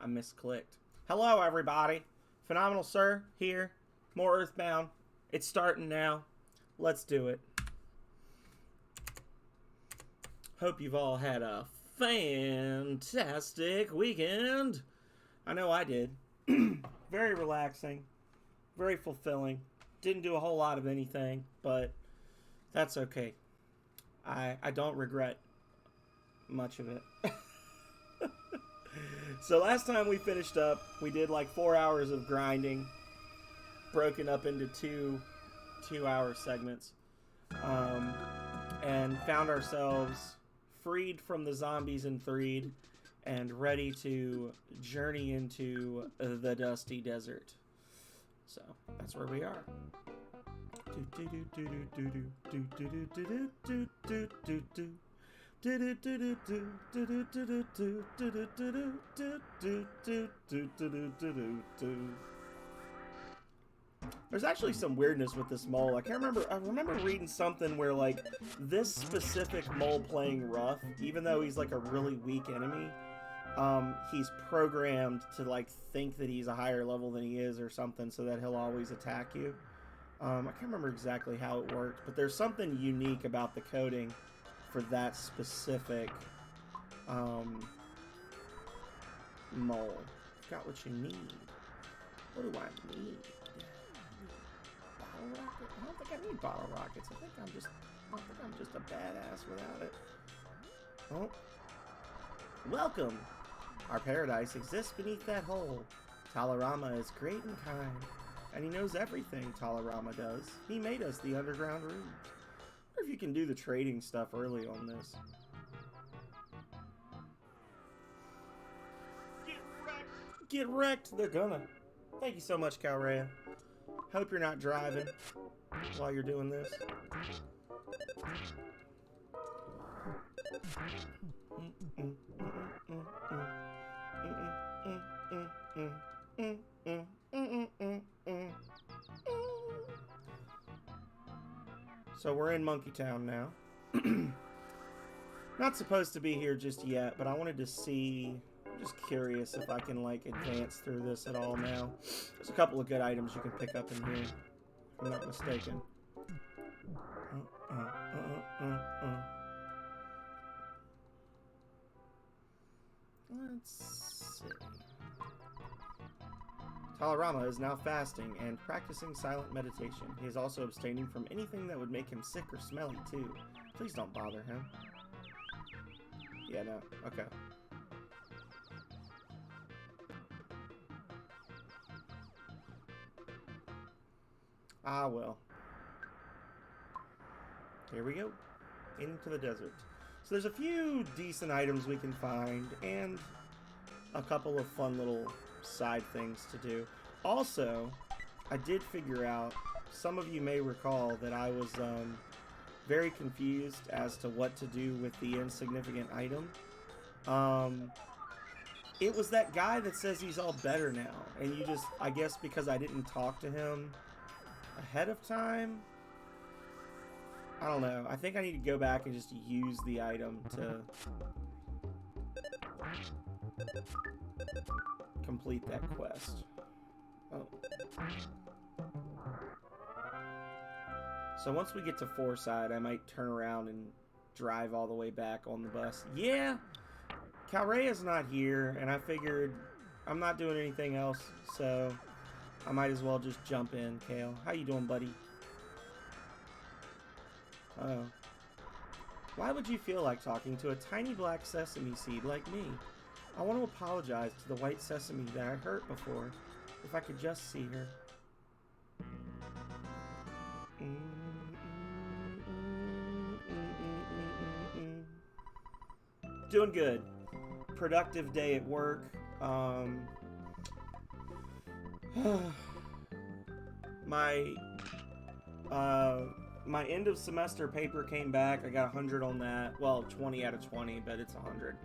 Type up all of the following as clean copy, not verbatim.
I misclicked. Hello, everybody. Phenomenal Sir here. More Earthbound. It's starting now. Let's do it. Hope you've all had a fantastic weekend. I know I did. Very relaxing. Very fulfilling. Didn't do a whole lot of anything, but that's okay. I don't regret much of it. So last time we finished up, we did like 4 hours of grinding, broken up into two-hour segments, and found ourselves freed from the zombies in Threed and ready to journey into the dusty desert. So that's where we are. There's actually some weirdness with this mole. I remember reading something where like this specific mole playing rough, even though he's like a really weak enemy, he's programmed to like think that he's a higher level than he is or something, so that he'll always attack you. I can't remember exactly how it worked, but there's something unique about the coding for that specific mole. Got what you need. What do I need? Bottle rocket? I don't think I need bottle rockets. I think I'm just a badass without it. Oh. Welcome! Our paradise exists beneath that hole. Talarama is great and kind, and he knows everything Talarama does. He made us the underground rooms. I wonder if you can do the trading stuff early on this. Get wrecked! They're gonna. Thank you so much, Calrea. Hope you're not driving while you're doing this. So we're in Monkey Town now. Not supposed to be here just yet, but I wanted to see. I'm just curious if I can like advance through this at all now. There's a couple of good items you can pick up in here, if I'm not mistaken. Let's see. Talarama is now fasting and practicing silent meditation. He is also abstaining from anything that would make him sick or smelly, too. Please don't bother him. Yeah, no. Okay. Ah, well. Here we go. Into the desert. So there's a few decent items we can find, and a couple of fun little side things to do. Also, I did figure out, some of you may recall that I was very confused as to what to do with the insignificant item. It was that guy that says he's all better now, and you just, I guess because I didn't talk to him ahead of time, I don't know. I think I need to go back and just use the item to complete that quest. Oh. So once we get to Foreside, I might turn around and drive all the way back on the bus. Yeah! Calrea's not here, and I figured I'm not doing anything else, so I might as well just jump in. Kale, how you doing, buddy? Uh-oh. Why would you feel like talking to a tiny black sesame seed like me? I want to apologize to the white sesame that I hurt before. If I could just see her. Doing good. Productive day at work. My end of semester paper came back. I got 100 on that. Well, 20 out of 20, but it's 100.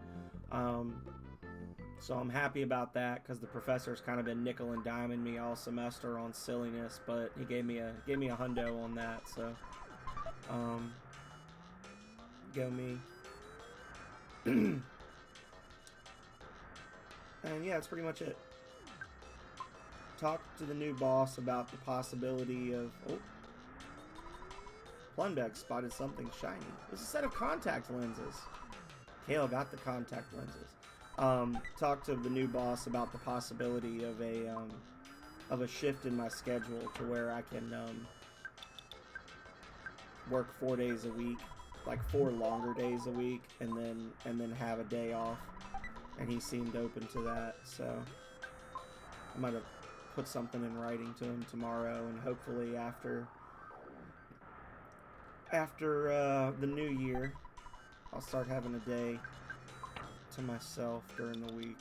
So I'm happy about that because the professor's kind of been nickel and diming me all semester on silliness, but he gave me a hundo on that. So, go me. And yeah, that's pretty much it. Talk to the new boss about the possibility of... Oh. Plundex spotted something shiny. It's a set of contact lenses. Kale got the contact lenses. Talk to the new boss about the possibility of a shift in my schedule to where I can work 4 days a week, like 4 longer days a week, and then have a day off. And he seemed open to that, so I might have put something in writing to him tomorrow, and hopefully after the new year, I'll start having a day to myself during the week.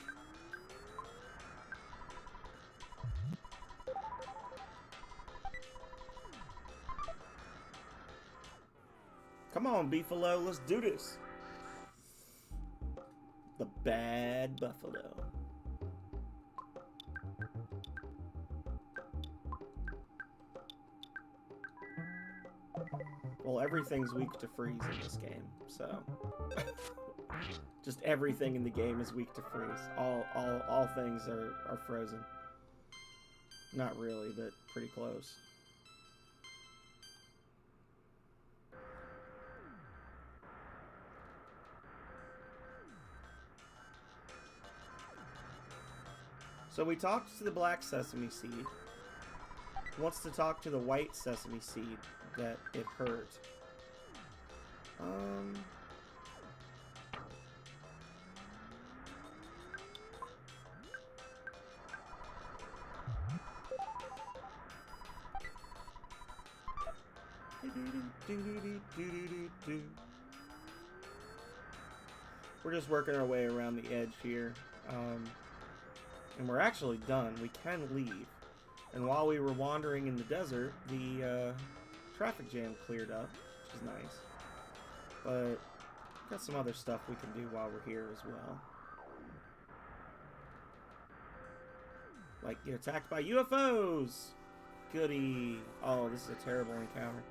Come on, Beefalo, let's do this. The Bad Buffalo. Well, everything's weak to freeze in this game, so just everything in the game is weak to freeze. All things are frozen. Not really, but pretty close. So we talked to the black sesame seed. He wants to talk to the white sesame seed that it hurt. We're just working our way around the edge here. And we're actually done. We can leave. And while we were wandering in the desert, the traffic jam cleared up, which is nice. But got some other stuff we can do while we're here as well. Like get attacked by UFOs! Goody. Oh, this is a terrible encounter.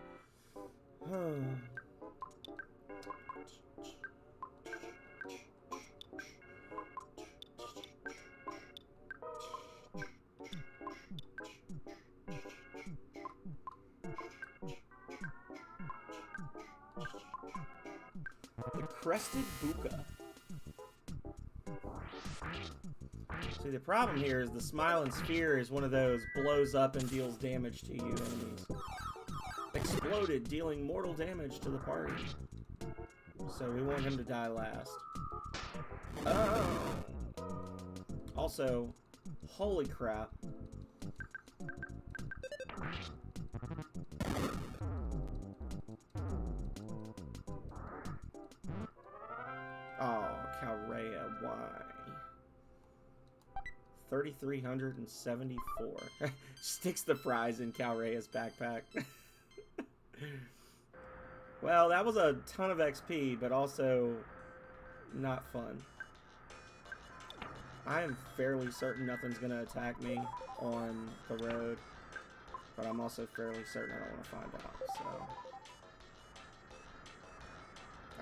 The Crested Buka. See, the problem here is the Smiling Sphere is one of those blows up and deals damage to you enemies. Exploded, dealing mortal damage to the party. So we want him to die last. Oh! Also, holy crap. Oh, Calrea, why? 3,374. Sticks the fries in Calrea's backpack. Well, that was a ton of XP, but also not fun. I am fairly certain nothing's going to attack me on the road, but I'm also fairly certain I don't want to find out, so...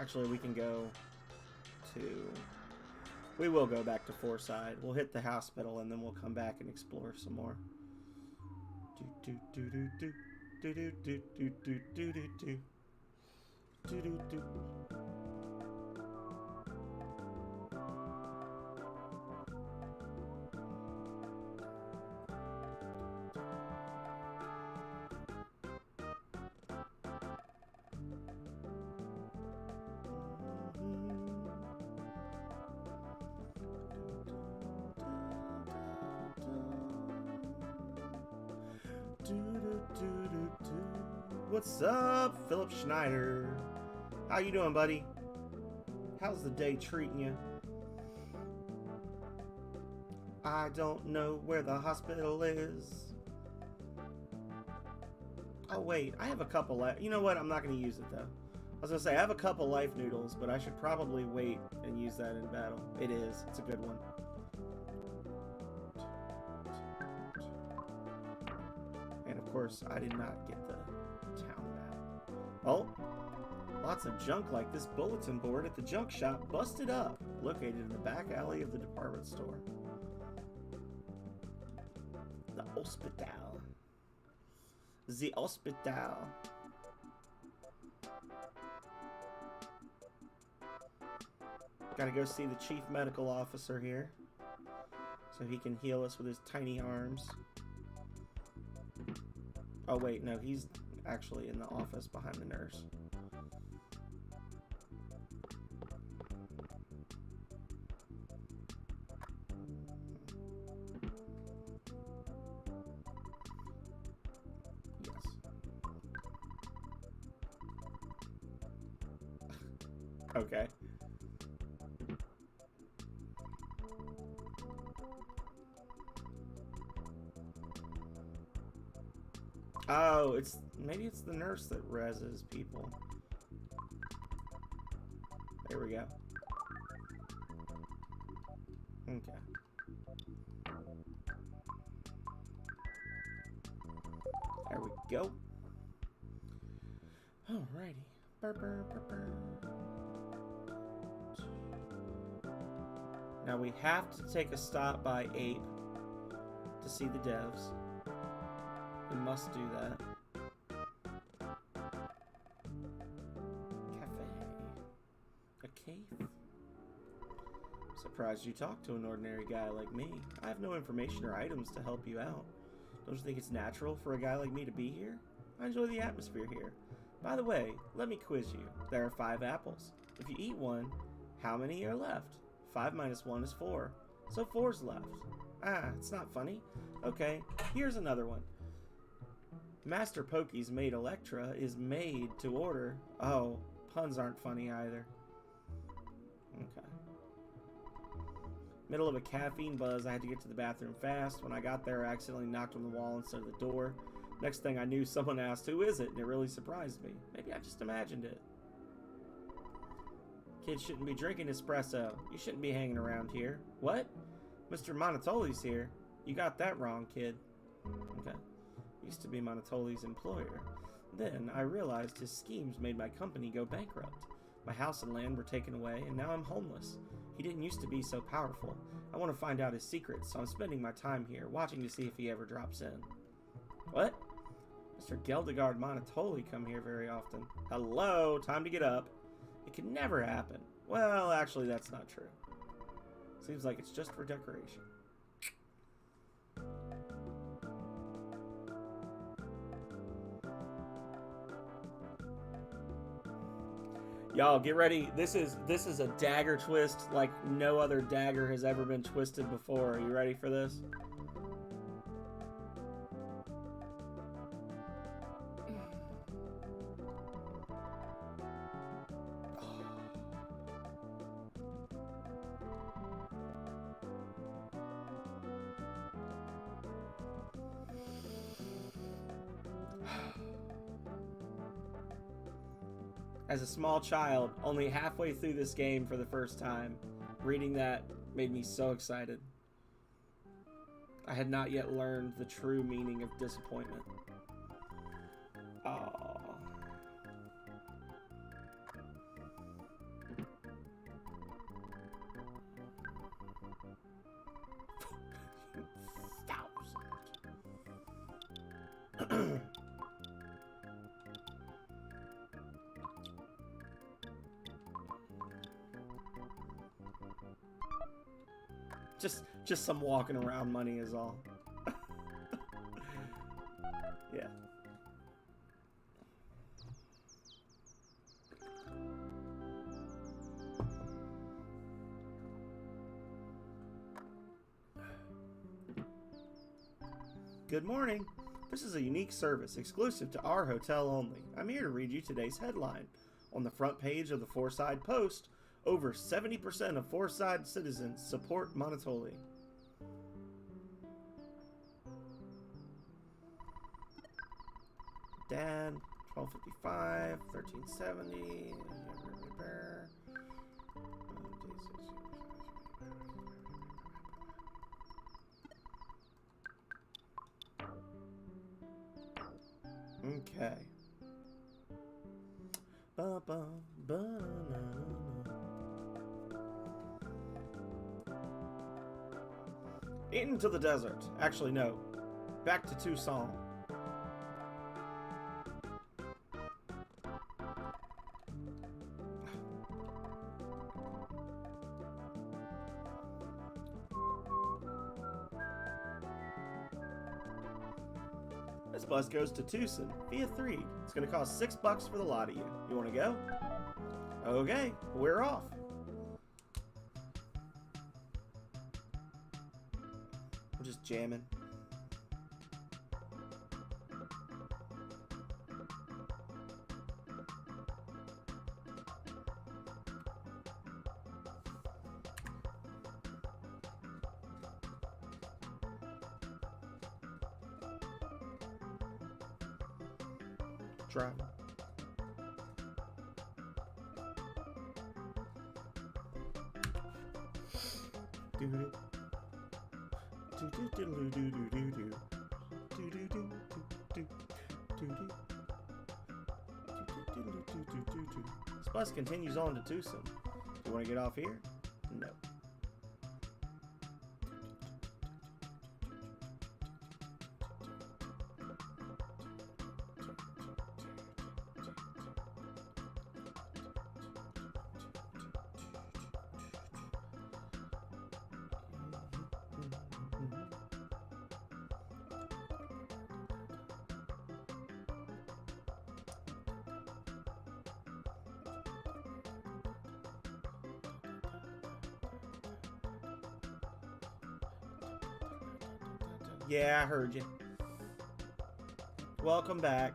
Actually, we can go to... We will go back to Fourside. We'll hit the hospital, and then we'll come back and explore some more. Do-do-do-do-do. Do-do-do-do-do-do-do. Do-do-do. What's up, Philip Schneider? How you doing, buddy? How's the day treating you? I don't know where the hospital is. Oh wait, I have a couple life. You know what? I'm not going to use it though. I was going to say I have a couple life noodles, but I should probably wait and use that in battle. It is. It's a good one. And of course, I did not get the town map. Oh, lots of junk like this bulletin board at the junk shop busted up, located in the back alley of the department store. hospital. The hospital. Gotta go see the chief medical officer here, so he can heal us with his tiny arms. Oh wait, no, he's actually in the office behind the nurse. Yes. Okay. Oh, maybe it's the nurse that reses people. There we go. Okay. There we go. Alrighty. Burr, burr, burr, burr. Now we have to take a stop by Ape to see the devs. We must do that. Cafe. A cave. Surprised you talk to an ordinary guy like me. I have no information or items to help you out. Don't you think it's natural for a guy like me to be here? I enjoy the atmosphere here. By the way, let me quiz you. There are 5 apples. If you eat one, how many are left? 5 minus 1 is 4. So 4's left. Ah, it's not funny. Okay, here's another one. Master Pokey's maid Electra is made to order. Oh, puns aren't funny either. Okay. Middle of a caffeine buzz, I had to get to the bathroom fast. When I got there, I accidentally knocked on the wall instead of the door. Next thing I knew, someone asked, "Who is it?" And it really surprised me. Maybe I just imagined it. Kids shouldn't be drinking espresso. You shouldn't be hanging around here. What? Mr. Monotoli's here. You got that wrong, kid. Okay. Used to be Monotoli's employer. Then I realized his schemes made my company go bankrupt. My house and land were taken away, and now I'm homeless. He didn't used to be so powerful. I want to find out his secrets, so I'm spending my time here, watching to see if he ever drops in. What? Mr. Geldegard Monotoli come here very often. Hello, time to get up. It could never happen. Well, actually, that's not true. Seems like it's just for decoration. Y'all, get ready. This is a dagger twist like no other dagger has ever been twisted before. Are you ready for this? As a small child, only halfway through this game for the first time, reading that made me so excited. I had not yet learned the true meaning of disappointment. Oh. Just some walking around money is all. Yeah. Good morning. This is a unique service exclusive to our hotel only. I'm here to read you today's headline. On the front page of the Fourside Post, over 70% of Fourside citizens support Monotoli. Dad, 1255, 1370. Okay. Into the desert. Actually, no. Back to Tucson. This bus goes to Tucson via 3. It's going to cost $6 for the lot of you. You want to go? Okay, we're off. We're just jamming. Driving. This bus continues on to Tucson. Do you want to get off here? No. Yeah, I heard you. Welcome back.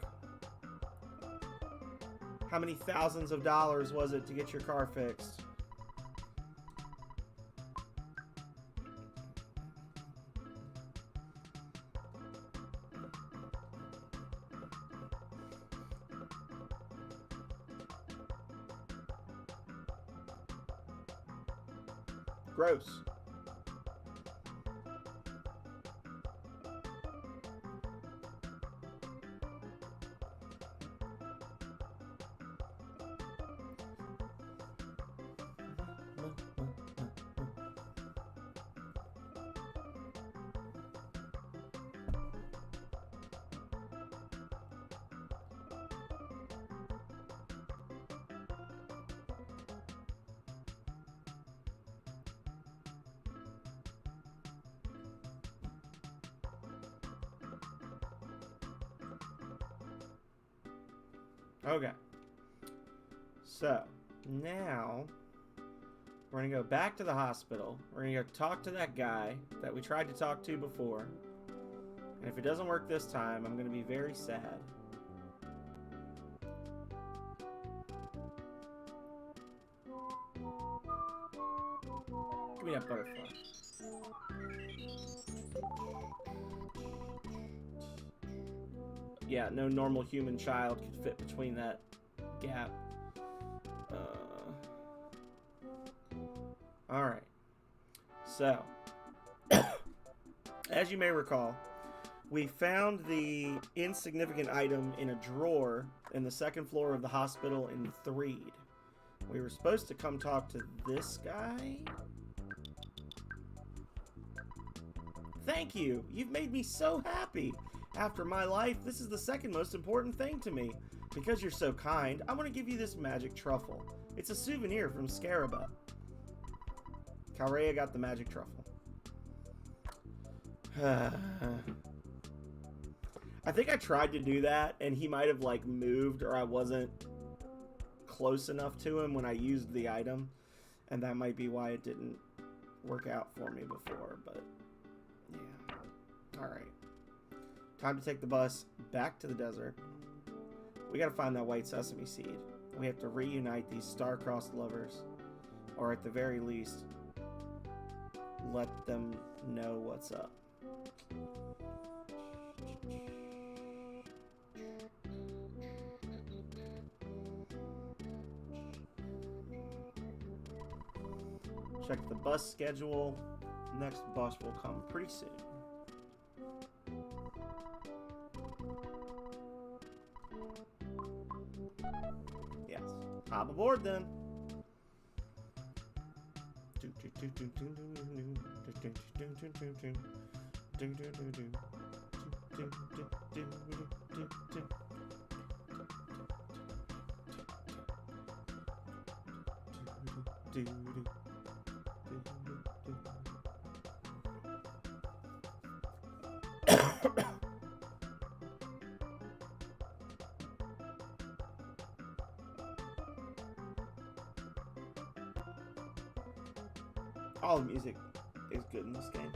How many thousands of dollars was it to get your car fixed? Gross. Okay. So, now, we're going to go back to the hospital. We're going to go talk to that guy that we tried to talk to before. And if it doesn't work this time, I'm going to be very sad. Give me that butterfly. Yeah, no normal human child could fit between that gap. Alright. So, as you may recall, we found the insignificant item in a drawer in the second floor of the hospital in Threed. We were supposed to come talk to this guy. Thank you! You've made me so happy! After my life, this is the second most important thing to me. Because you're so kind, I want to give you this magic truffle. It's a souvenir from Scaraba. Calrea got the magic truffle. I think I tried to do that, and he might have, like, moved, or I wasn't close enough to him when I used the item. And that might be why it didn't work out for me before, but yeah. Alright. Time to take the bus back to the desert. We gotta find that white sesame seed. We have to reunite these star-crossed lovers. Or at the very least, let them know what's up. Check the bus schedule. Next bus will come pretty soon. Yes. Hop aboard then. All the music is good in this game.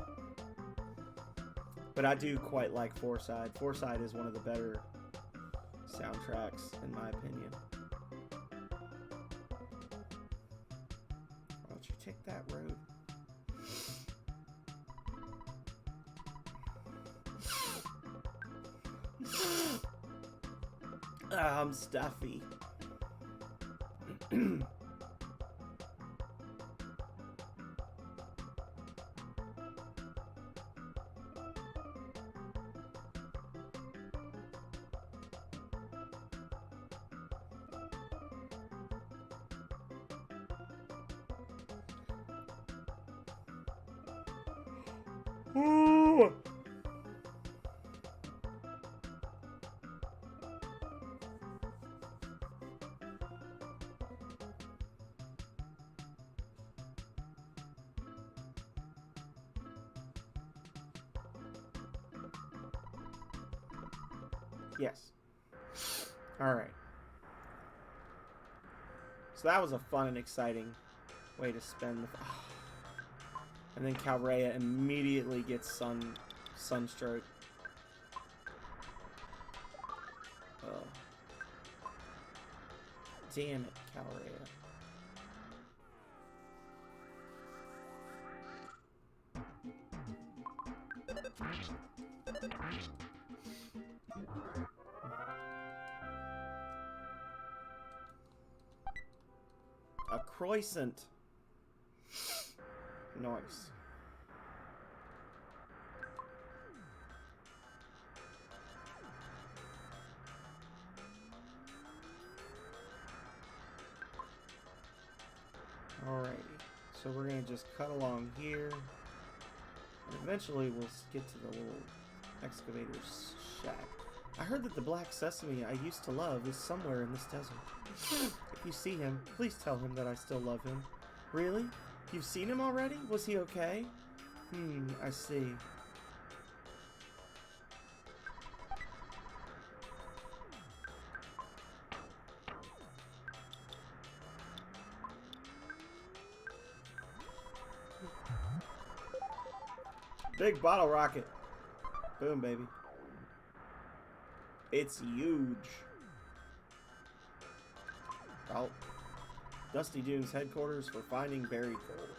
But I do quite like Foreside. Foreside is one of the better soundtracks, in my opinion. Why don't you take that road? I'm stuffy. Ooh. Yes. All right. So that was a fun and exciting way to spend the... And then Calrea immediately gets sunstroke. Oh. Damn it, Calrea. A croissant. Nice. Alrighty. So we're gonna just cut along here. And eventually we'll get to the little excavator's shack. I heard that the black sesame I used to love is somewhere in this desert. If you see him, please tell him that I still love him. Really? You've seen him already? Was he okay? I see. Big bottle rocket. Boom, baby. It's huge. Oh. Dusty Dune's headquarters for finding buried gold.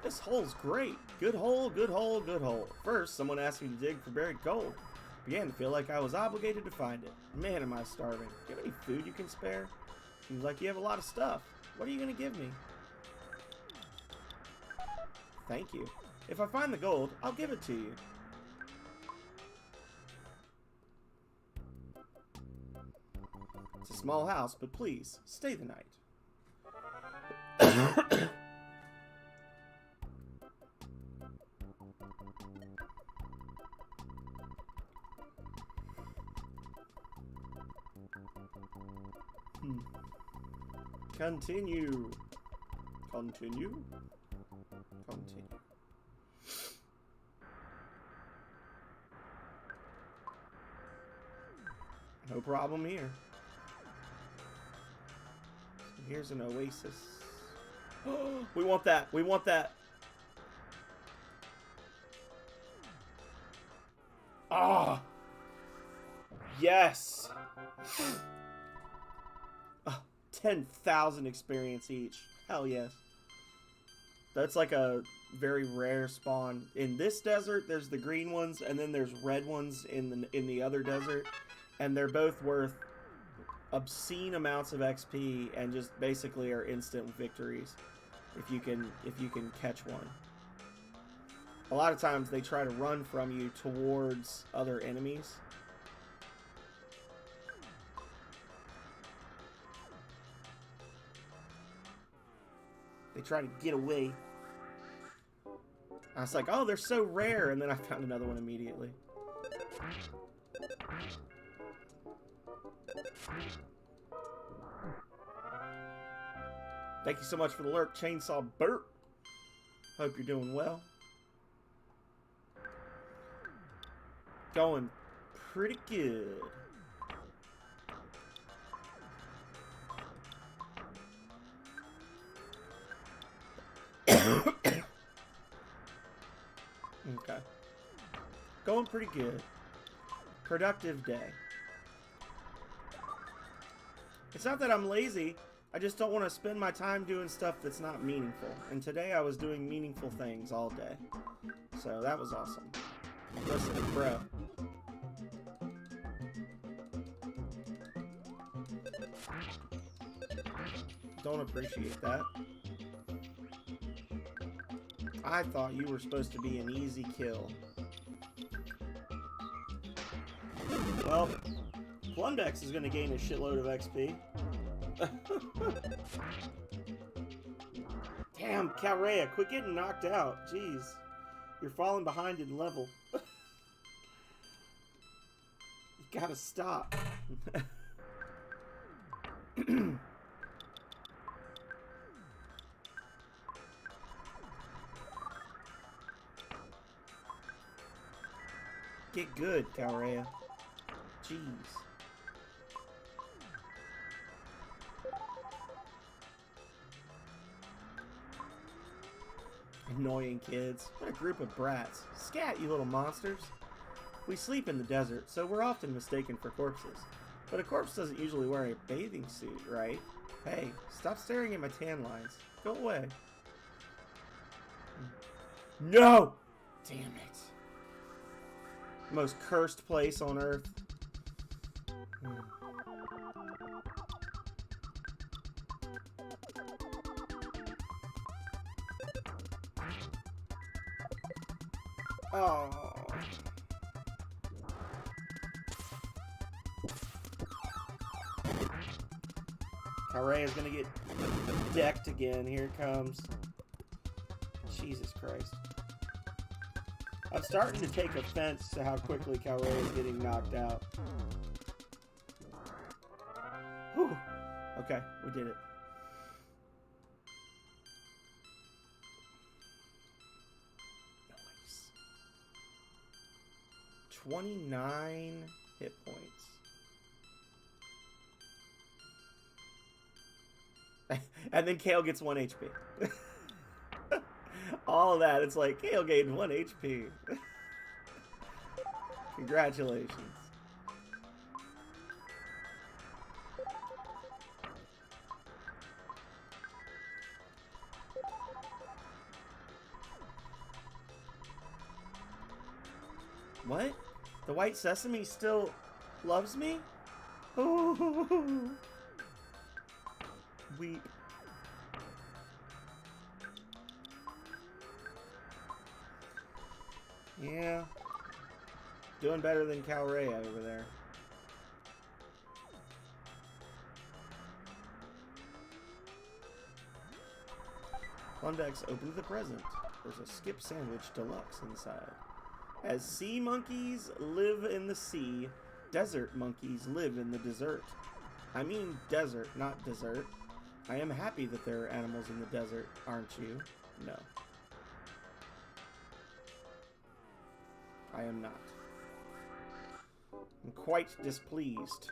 This hole's great. Good hole, good hole, good hole. First, someone asked me to dig for buried gold. Began to feel like I was obligated to find it. Man, am I starving. Do you have any food you can spare? Seems like you have a lot of stuff. What are you going to give me? Thank you. If I find the gold, I'll give it to you. It's a small house, but please, stay the night. Continue. Continue. Continue. No problem here. So here's an oasis. Oh, we want that. We want that. Ah. Yes. 10,000 experience each. Hell yes. That's like a very rare spawn. In this desert, there's the green ones, and then there's red ones in the other desert, and they're both worth obscene amounts of XP and just basically are instant victories if you can catch one. A lot of times they try to run from you towards other enemies. They try to get away. I was like, oh, they're so rare, and then I found another one immediately. Thank you so much for the lurk, Chainsaw Burt. Hope you're doing well. Going pretty good. Okay. Going pretty good. Productive day. It's not that I'm lazy. I just don't want to spend my time doing stuff that's not meaningful. And today I was doing meaningful things all day. So that was awesome. Listen, bro. Don't appreciate that. I thought you were supposed to be an easy kill. Well, Plundex is going to gain a shitload of XP. Damn, Calrea, quit getting knocked out. Jeez. You're falling behind in level. You gotta stop. Get good, Calrea. Jeez. Annoying kids. What a group of brats. Scat, you little monsters. We sleep in the desert, so we're often mistaken for corpses. But a corpse doesn't usually wear a bathing suit, right? Hey, stop staring at my tan lines. Go away. No! Damn it. Most cursed place on Earth. Oh. Calrea is gonna get decked again. Here it comes. Jesus Christ. I'm starting to take offense to how quickly Calrea is getting knocked out. Whew. Okay, we did it. Nice. 29 hit points. And then Kale gets 1 HP. All of that, it's like, Kale gained 1 HP. Congratulations. What? The white sesame still loves me? Oh. Weep. Yeah. Doing better than Calrea over there. Plundex opened the present. There's a skip sandwich deluxe inside. As sea monkeys live in the sea, desert monkeys live in the desert. I mean desert, not dessert. I am happy that there are animals in the desert, aren't you? No. I am not. I'm quite displeased.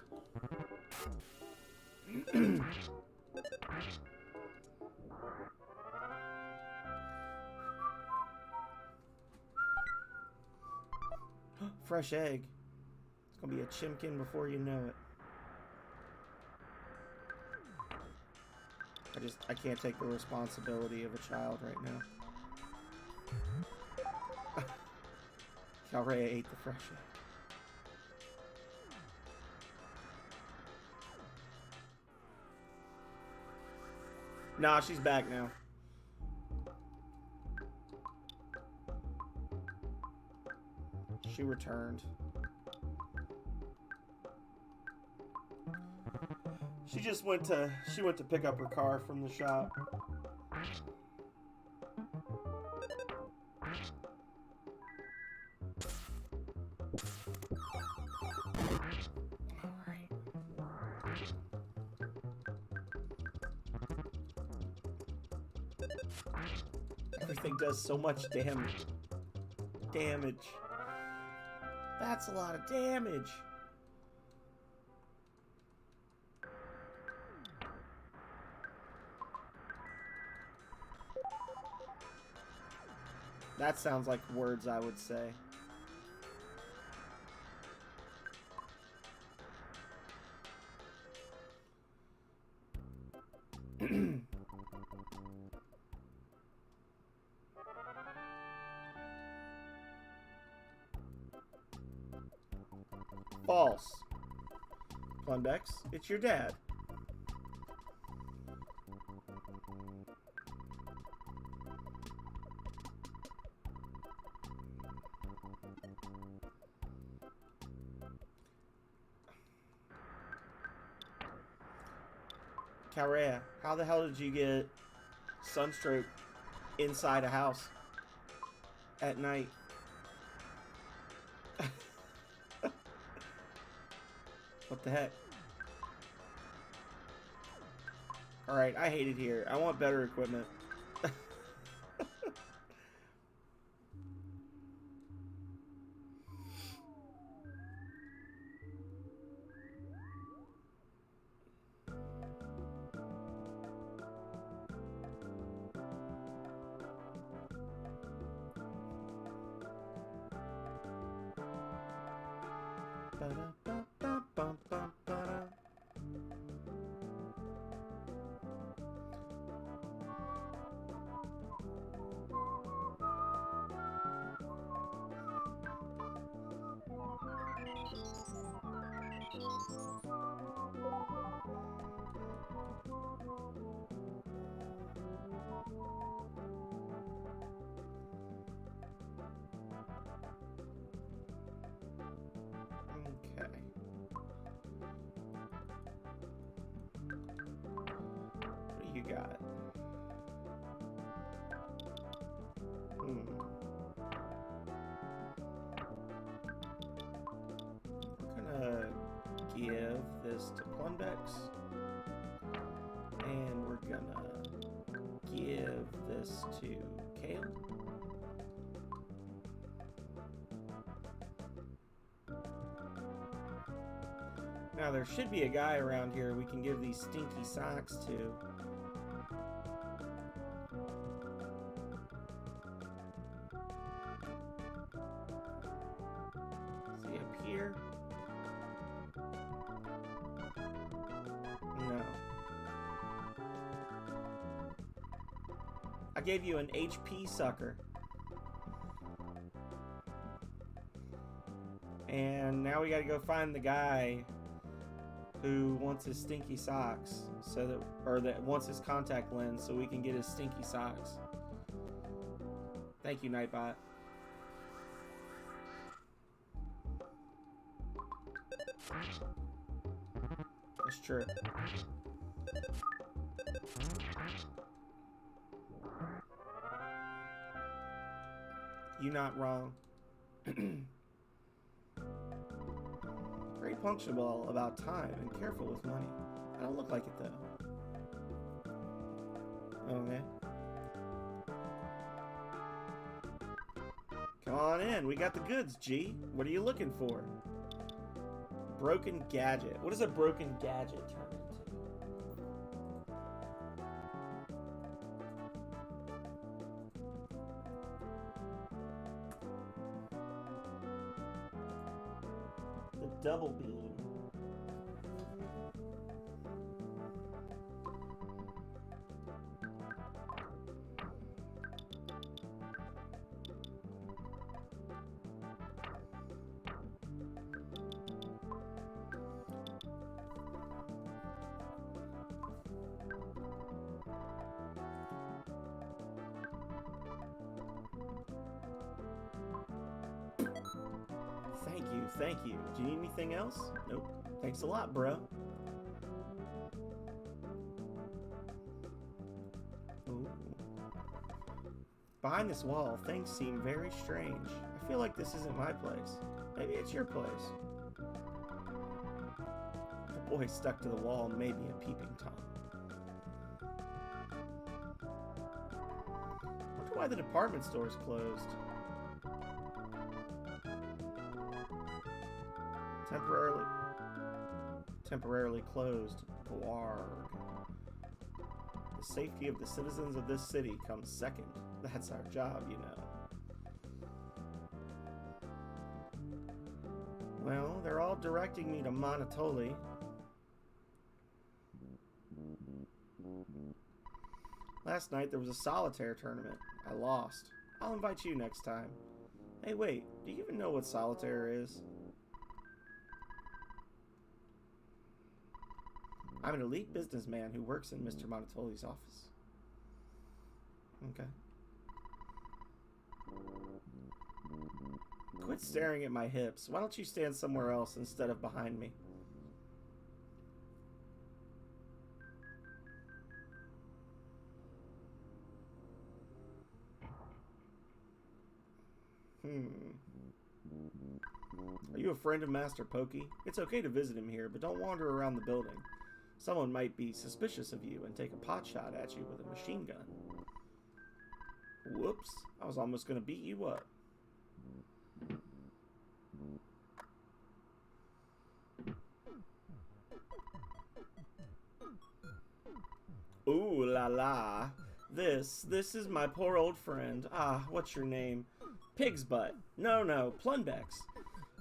Fresh egg. It's gonna be a chimkin before you know it. I can't take the responsibility of a child right now. Calrea ate the fresh egg. Nah, she's back now. She returned. She went to pick up her car from the shop. Everything does so much damage. That's a lot of damage. That sounds like words I would say. False. Plundex, it's your dad. Calrea, how the hell did you get sunstroke inside a house at night? What the heck? Alright, I hate it here. I want better equipment. You got. I'm gonna give this to Plundex, and we're gonna give this to Kale. Now there should be a guy around here we can give these stinky socks to. Here? No. I gave you an HP sucker. And now we gotta go find the guy who wants his stinky socks, so that, or that wants his contact lens, so we can get his stinky socks. Thank you, Nightbot. That's true. You're not wrong. Very punctual about time and careful with money. I don't look like it though. Okay. Come on in. We got the goods, G. What are you looking for? Broken gadget. What does a broken gadget turn into? The double beam. Thank you. Do you need anything else? Nope. Thanks a lot, bro. Ooh. Behind this wall, things seem very strange. I feel like this isn't my place. Maybe it's your place. The boy stuck to the wall may be a peeping Tom. why the department store is closed. Temporarily closed. Blarg. The safety of the citizens of this city comes second. That's our job, you know. Well, they're all directing me to Monotoli. Last night there was a solitaire tournament. I lost. I'll invite you next time. Hey, wait, do you even know what solitaire is? I'm an elite businessman who works in Mr. Monotoli's office. Okay. Quit staring at my hips. Why don't you stand somewhere else instead of behind me? Are you a friend of Master Pokey? It's okay to visit him here, but don't wander around the building. Someone might be suspicious of you and take a pot shot at you with a machine gun. Whoops, I was almost going to beat you up. Ooh la la. This is my poor old friend. Ah, what's your name? Pig's Butt. No, Plunbex.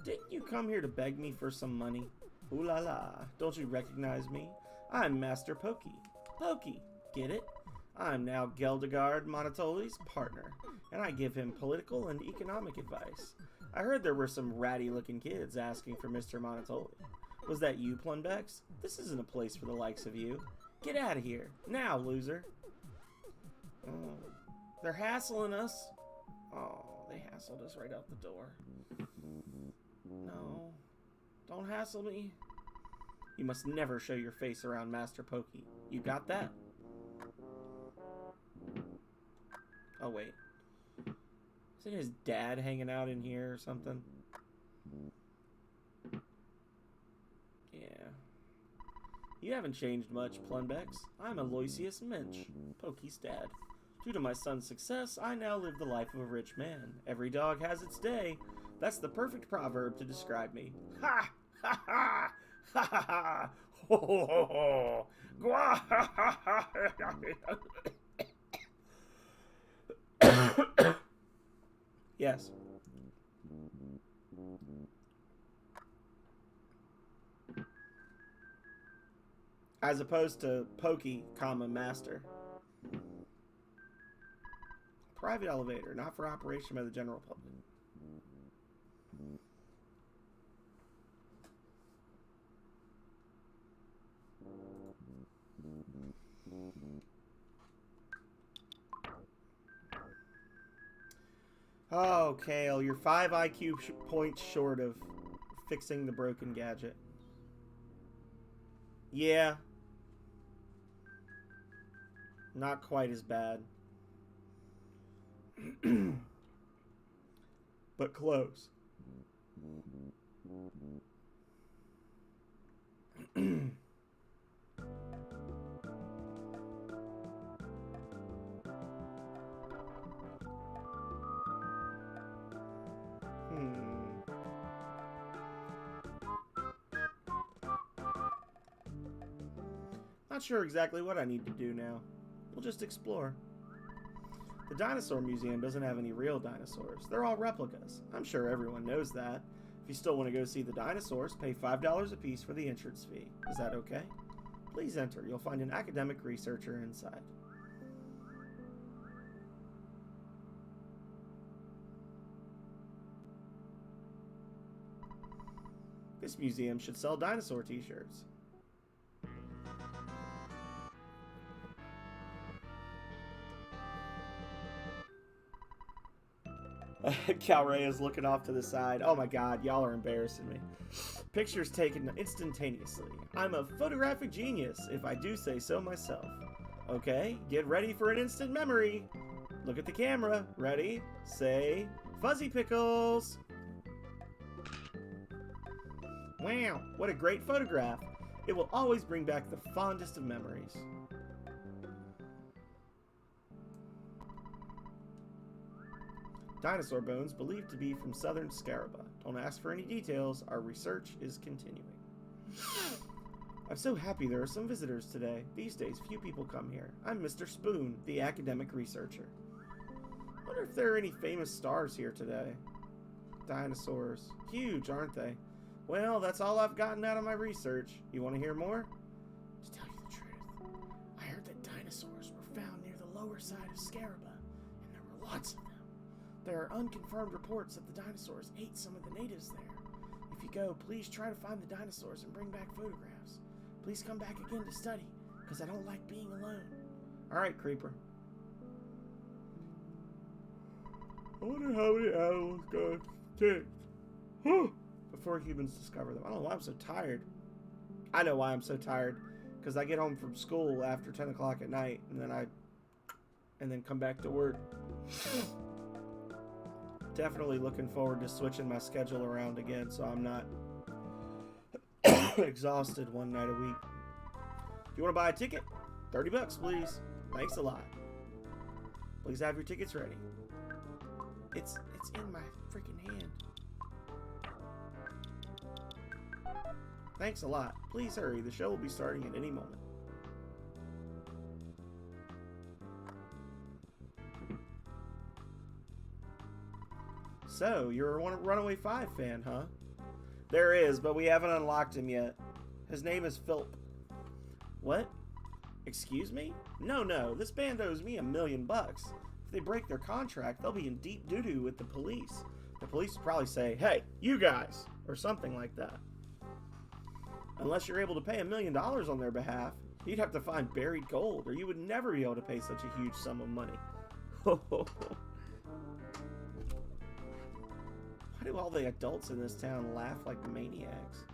Didn't you come here to beg me for some money? Ooh la la. Don't you recognize me? I'm Master Pokey. Pokey, get it? I'm now Geldegard Monotoli's partner, and I give him political and economic advice. I heard there were some ratty-looking kids asking for Mr. Monotoli. Was that you, Plunbex? This isn't a place for the likes of you. Get out of here. Now, loser. Oh, they're hassling us. Oh, they hassled us right out the door. No. Don't hassle me. You must never show your face around Master Pokey. You got that? Oh, wait. Isn't his dad hanging out in here or something? Yeah. You haven't changed much, Plunbex. I'm Aloysius Minch, Pokey's dad. Due to my son's success, I now live the life of a rich man. Every dog has its day. That's the perfect proverb to describe me. Ha! Ha ha! Ha ha ha! Ho ho ho ho! Gwa ha ha ha! Yes. As opposed to Pokey, comma, master. Private elevator, not for operation by the general public. Oh, Kale, you're 5 IQ points short of fixing the broken gadget. Yeah. Not quite as bad. But close. Not sure exactly what I need to do now. We'll just explore. The Dinosaur Museum doesn't have any real dinosaurs. They're all replicas. I'm sure everyone knows that. If you still want to go see the dinosaurs, pay $5 a piece for the entrance fee. Is that okay? Please enter. You'll find an academic researcher inside. This museum should sell dinosaur t-shirts. Calray is looking off to the side. Oh my god, y'all are embarrassing me. Pictures taken instantaneously. I'm a photographic genius, if I do say so myself. Okay, get ready for an instant memory. Look at the camera. Ready? Say, Fuzzy Pickles. Wow, what a great photograph. It will always bring back the fondest of memories. Dinosaur bones believed to be from southern Scaraba. Don't ask for any details. Our research is continuing. I'm so happy there are some visitors today. These days, few people come here. I'm Mr. Spoon, the academic researcher. Wonder if there are any famous stars here today. Dinosaurs. Huge, aren't they? Well, that's all I've gotten out of my research. You want to hear more? To tell you the truth, I heard that dinosaurs were found near the lower side of Scaraba, and there were lots of them. There are unconfirmed reports that the dinosaurs ate some of the natives there. If you go, please try to find the dinosaurs and bring back photographs. Please come back again to study, because I don't like being alone. Alright, Creeper. I wonder how many animals got extinct before humans discover them. I don't know why I'm so tired. I know why I'm so tired. Because I get home from school after 10 o'clock at night, and then come back to work. Definitely looking forward to switching my schedule around again so I'm not exhausted one night a week. If you want to buy a ticket, $30 please. Thanks a lot. Please have your tickets ready. It's in my freaking hand. Thanks a lot. Please hurry. The show will be starting at any moment. So, you're a Runaway 5 fan, huh? There is, but we haven't unlocked him yet. His name is Philp. What? Excuse me? No. This band owes me $1 million. If they break their contract, they'll be in deep doo-doo with the police. The police will probably say, hey, you guys, or something like that. Unless you're able to pay $1 million on their behalf, you'd have to find buried gold, or you would never be able to pay such a huge sum of money. Why do all the adults in this town laugh like maniacs?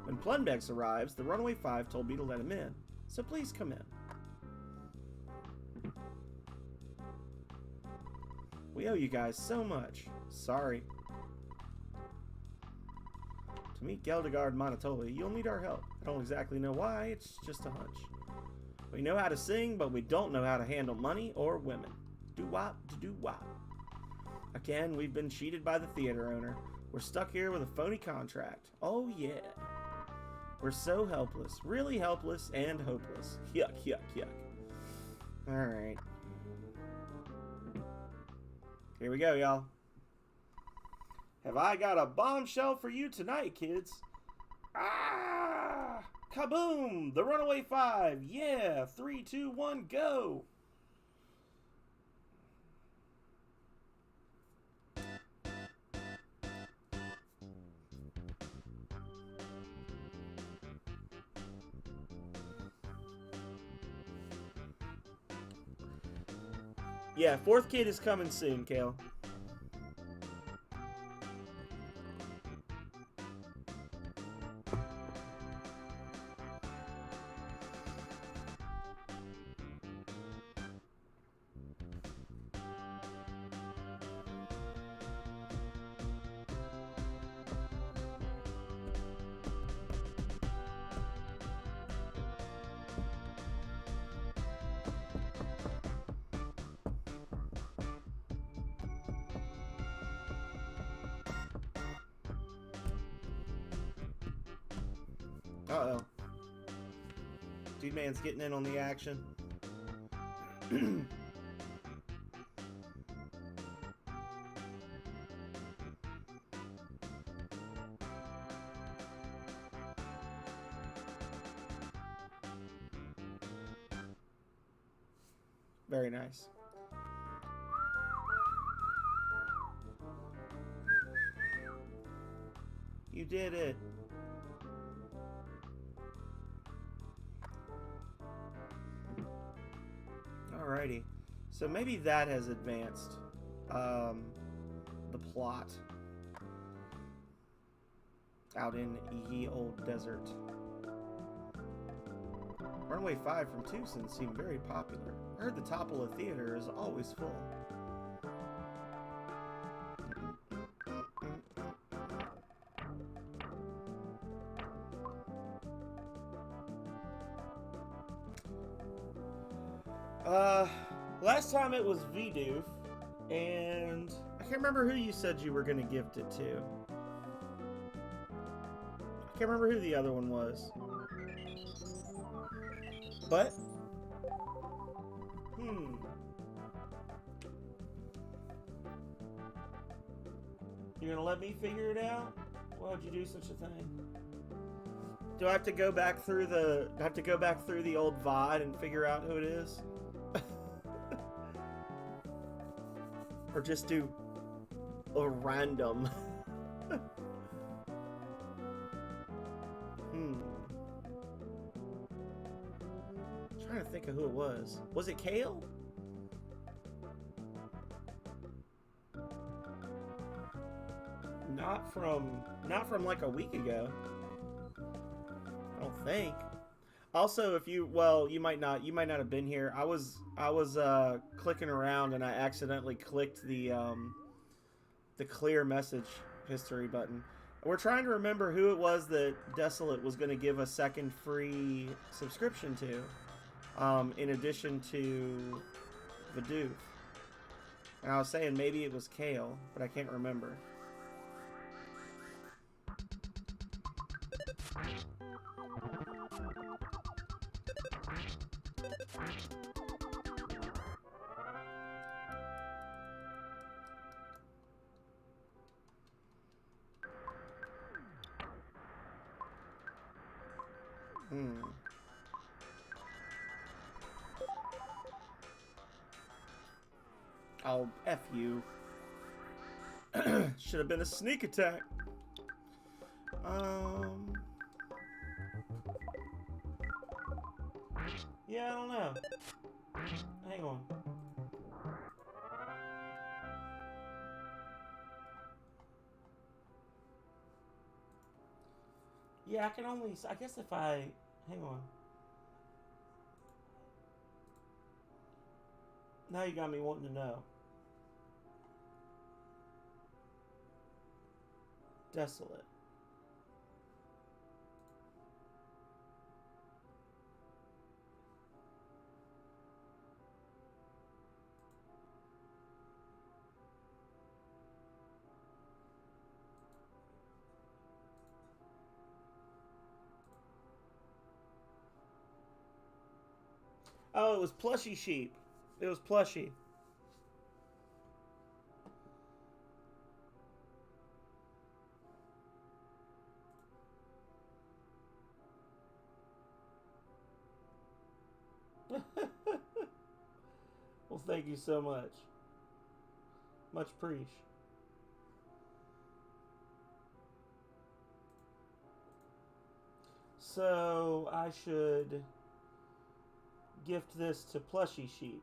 When Plunbex arrives, the Runaway 5 told me to let him in, so please come in. We owe you guys so much. Sorry. To meet Geldegard Manitoba, you'll need our help. I don't exactly know why, it's just a hunch. We know how to sing, but we don't know how to handle money or women. Do-wop, do-wop. Again, we've been cheated by the theater owner. We're stuck here with a phony contract. Oh yeah. We're so helpless. Really helpless and hopeless. Yuck, yuck, yuck. Alright. Here we go, y'all. Have I got a bombshell for you tonight, kids? Ah! Kaboom! The Runaway 5! Yeah! 3, 2, 1, go! Yeah, 4th kid is coming soon, Kale. Uh-oh. Dude Man's getting in on the action. Very nice. You did it. Alrighty, so maybe that has advanced the plot out in ye old desert. Runaway 5 from Tucson seemed very popular. I heard the Topola Theater is always full. last time it was Vidoof, and I can't remember who you said you were going to gift it to. I can't remember who the other one was. But, You're gonna let me figure it out? Why would you do such a thing? Do I have to go back through the old VOD and figure out who it is? Or just do a random? Trying to think of who it was. Was it Kale? Not from like a week ago. I don't think. Also, if you might not have been here. I was clicking around and I accidentally clicked the clear message history button. We're trying to remember who it was that Desolate was going to give a second free subscription to, in addition to Vidoof. And I was saying maybe it was Kale, but I can't remember. Oh, F you. Should have been a sneak attack. Yeah, I don't know. Hang on. Yeah, I guess if I, hang on. Now you got me wanting to know. Desolate. Oh, it was Plushy Sheep. It was Plushy. Well, thank you so much. Much appreciated. So, I should gift this to Plushy Sheep.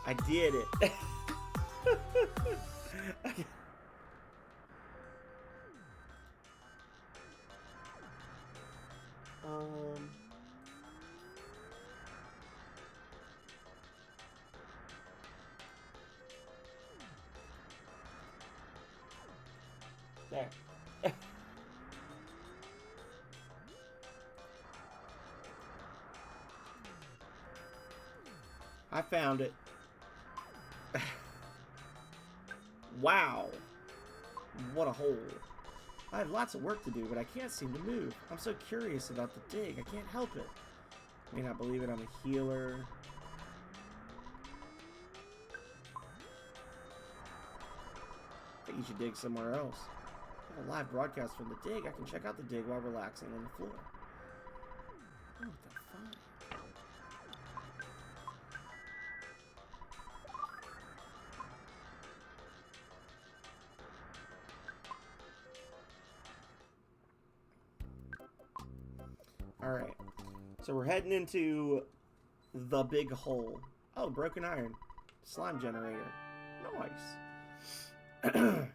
I did it. There. I found it. Wow. What a hole. I have lots of work to do, but I can't seem to move. I'm so curious about the dig. I can't help it. You may not believe it, I'm a healer. I think you should dig somewhere else. I have a live broadcast from the dig. I can check out the dig while relaxing on the floor. Oh, what the fuck? Alright, so we're heading into the big hole. Oh, broken iron. Slime generator. Nice. Okay.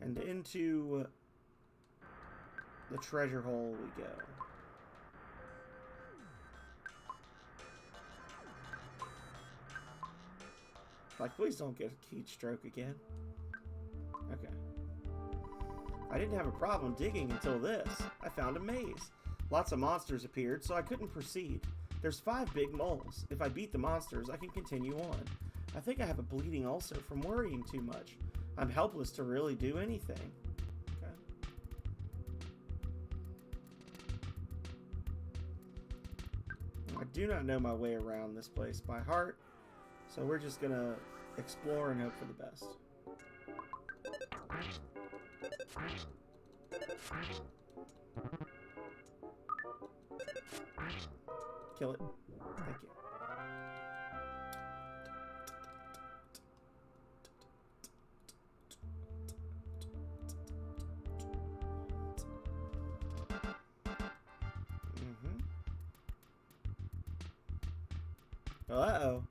And into the treasure hole we go. Like, please don't get a heat stroke again. Okay. I didn't have a problem digging until this. I found a maze. Lots of monsters appeared, so I couldn't proceed. There's 5 big moles. If I beat the monsters, I can continue on. I think I have a bleeding ulcer from worrying too much. I'm helpless to really do anything. Okay. I do not know my way around this place by heart, so we're just gonna explore and hope for the best. Kill it. Thank you. Uh-oh.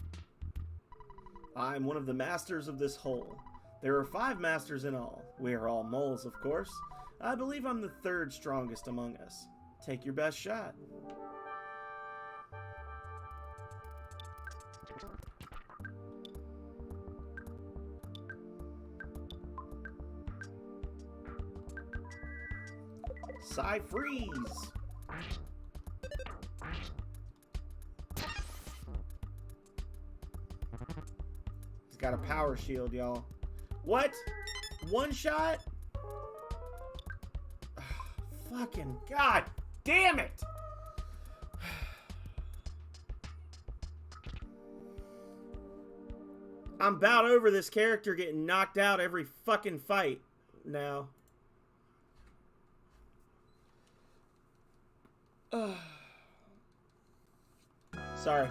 I'm one of the masters of this hole. There are 5 masters in all. We are all moles, of course. I believe I'm the 3rd strongest among us. Take your best shot. Freeze! He's got a power shield, y'all. What? One shot? Fucking god damn it! I'm about over this character getting knocked out every fucking fight now. Sorry.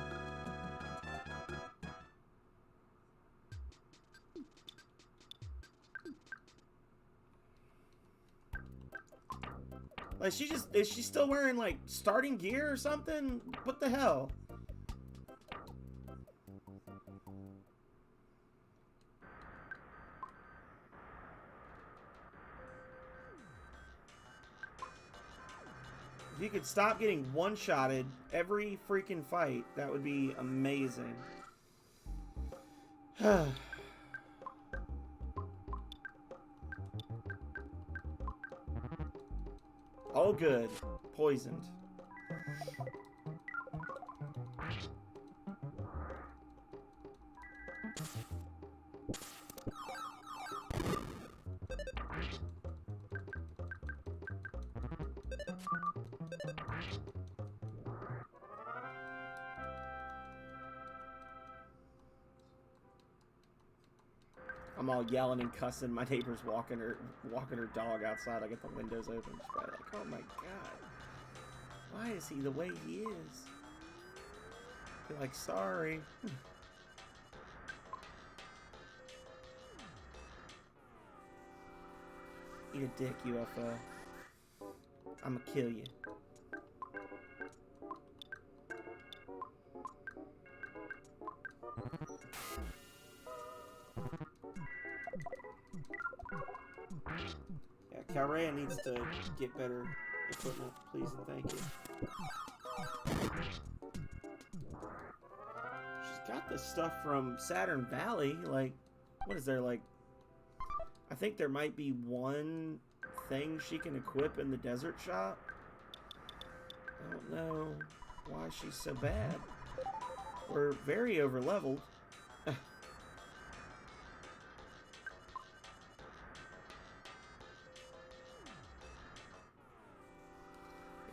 Like, is she still wearing, like, starting gear or something? What the hell? If you could stop getting one-shotted every freaking fight, that would be amazing. Oh, good. Poisoned. I'm all yelling and cussing. My neighbor's walking her dog outside. I get the windows open. She's probably like, oh my god. Why is he the way he is? Be like, sorry. Eat a dick, UFO. I'ma kill you. Yeah, Calrea needs to get better equipment, please and thank you. She's got this stuff from Saturn Valley. Like, what is there, like... I think there might be one thing she can equip in the desert shop. I don't know why she's so bad. We're very over-leveled.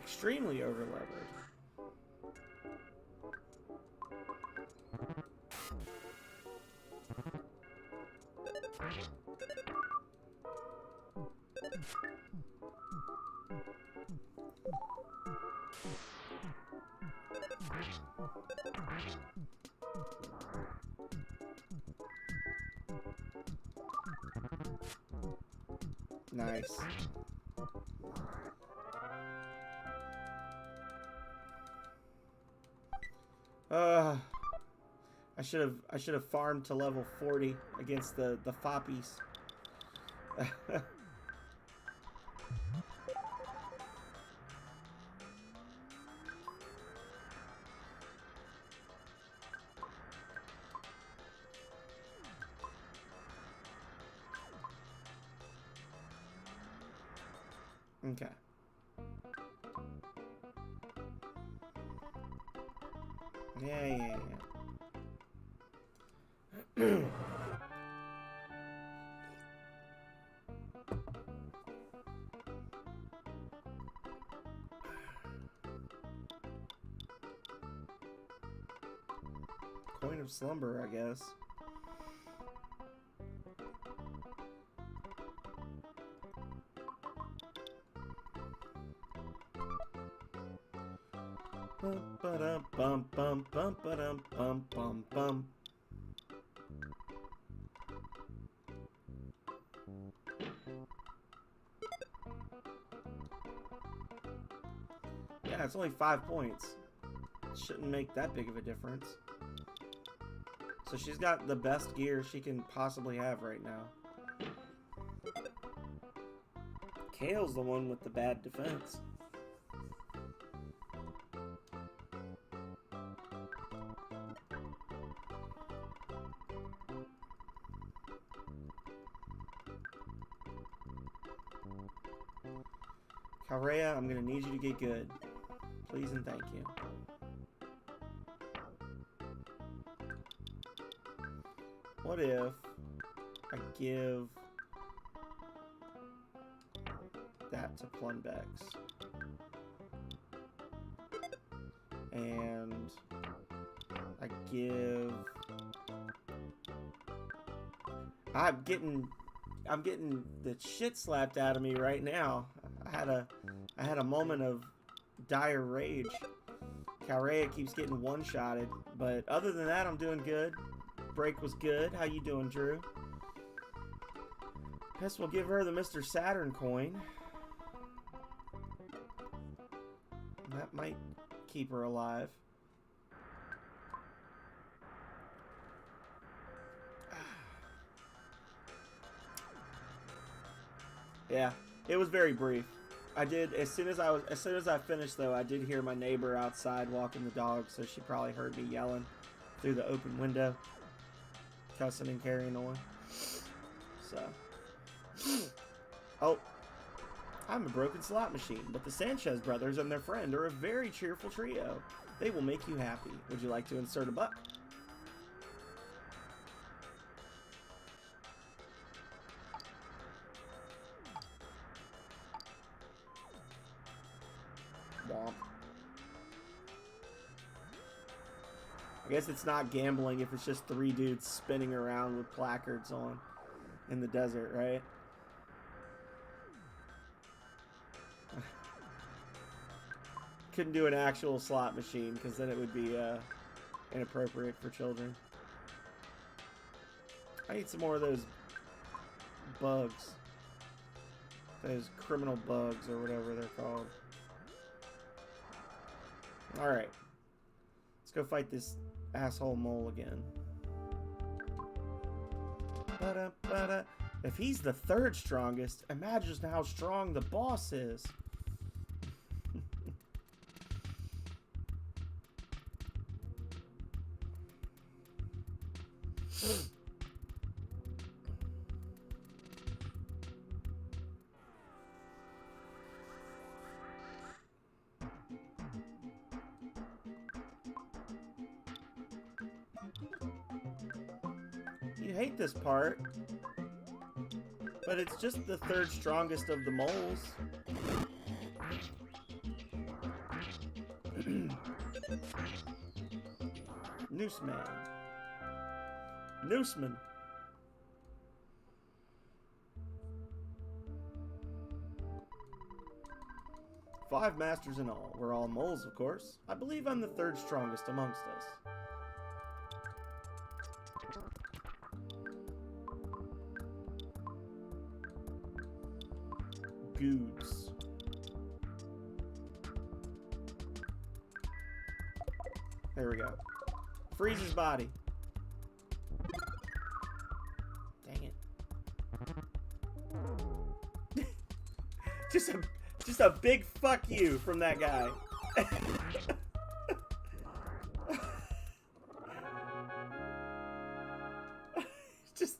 Extremely over-leveled. Nice. I should have farmed to level 40 against the foppies. Okay. Yeah. Coin of slumber, I guess. Bum ba-dum bum bum bum ba-dum bum bum bum. Yeah, it's only 5 points. Shouldn't make that big of a difference. So she's got the best gear she can possibly have right now. Kale's the one with the bad defense. Calrea, I'm gonna need you to get good. Please and thank you. What if I give that to Plunbex? And I give... I'm getting the shit slapped out of me right now. I had a moment of dire rage. Calrea keeps getting one-shotted, but other than that, I'm doing good. Break was good. How you doing, Drew? Guess we'll give her the Mr. Saturn coin. That might keep her alive. Yeah, it was very brief. I did as soon as I finished though, I did hear my neighbor outside walking the dog, so she probably heard me yelling through the open window, cussing and carrying on. So, oh, I'm a broken slot machine, but the Sanchez brothers and their friend are a very cheerful trio. They will make you happy. Would you like to insert a buck? Womp. I guess it's not gambling if it's just 3 dudes spinning around with placards on in the desert, right? Couldn't do an actual slot machine because then it would be inappropriate for children. I need some more of those bugs. Those criminal bugs or whatever they're called. Alright. Let's go fight this asshole mole again. Ba-da-ba-da. If he's the 3rd strongest, imagine how strong the boss is. You hate this part, but it's just the 3rd strongest of the moles. Nooseman. Nooseman. Five masters in all. We're all moles, of course. I believe I'm the 3rd strongest amongst us. goods. There we go. Freeze his body. Dang it. just a big fuck you from that guy. just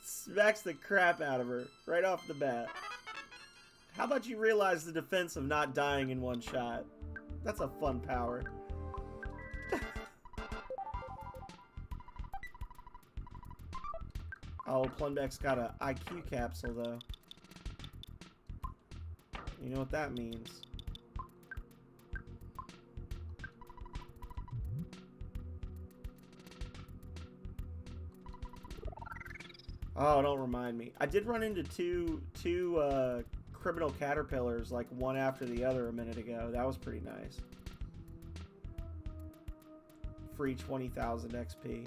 smacks the crap out of her right off the bat. How about you realize the defense of not dying in one shot? That's a fun power. Oh, Plundeck's got a IQ capsule, though. You know what that means. Oh, don't remind me. I did run into two criminal caterpillars, like one after the other a minute ago. That was pretty nice. Free 20,000 XP.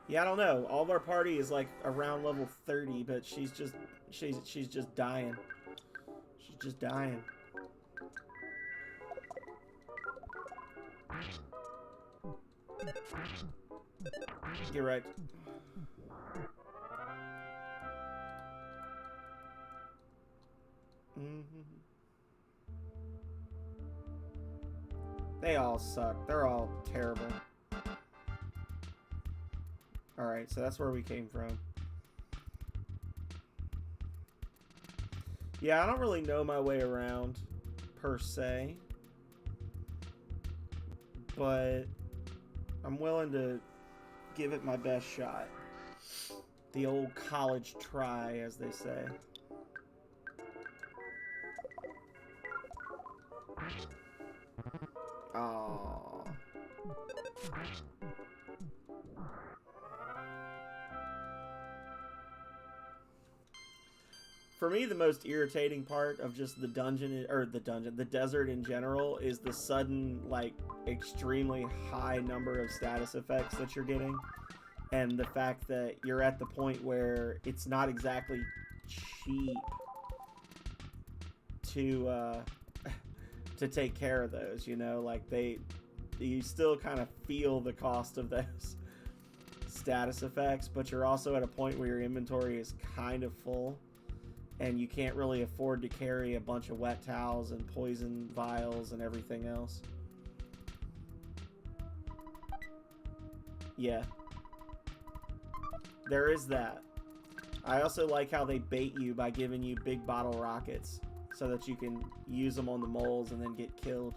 Yeah, I don't know. All of our party is like around level 30, but she's just dying. She's just dying. Get right. They all suck. They're all terrible. Alright, so that's where we came from. Yeah, I don't really know my way around, per se. But I'm willing to give it my best shot. The old college try, as they say. Aww. For me, the most irritating part of just the the desert in general is the sudden, like, extremely high number of status effects that you're getting. And the fact that you're at the point where it's not exactly cheap to take care of those, you know? Like, you still kind of feel the cost of those status effects, but you're also at a point where your inventory is kind of full. And you can't really afford to carry a bunch of wet towels and poison vials and everything else. Yeah. There is that. I also like how they bait you by giving you big bottle rockets so that you can use them on the moles and then get killed.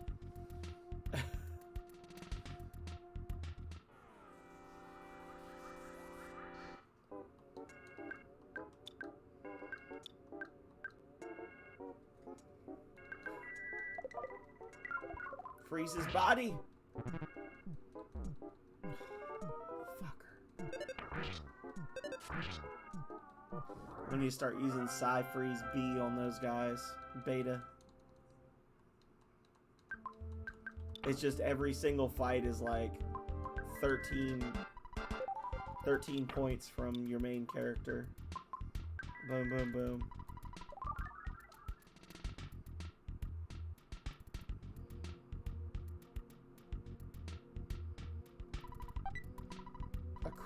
Freeze his body. Fucker. We need to start using Psy-Freeze B on those guys. Beta. It's just every single fight is like 13 points from your main character. Boom, boom, boom.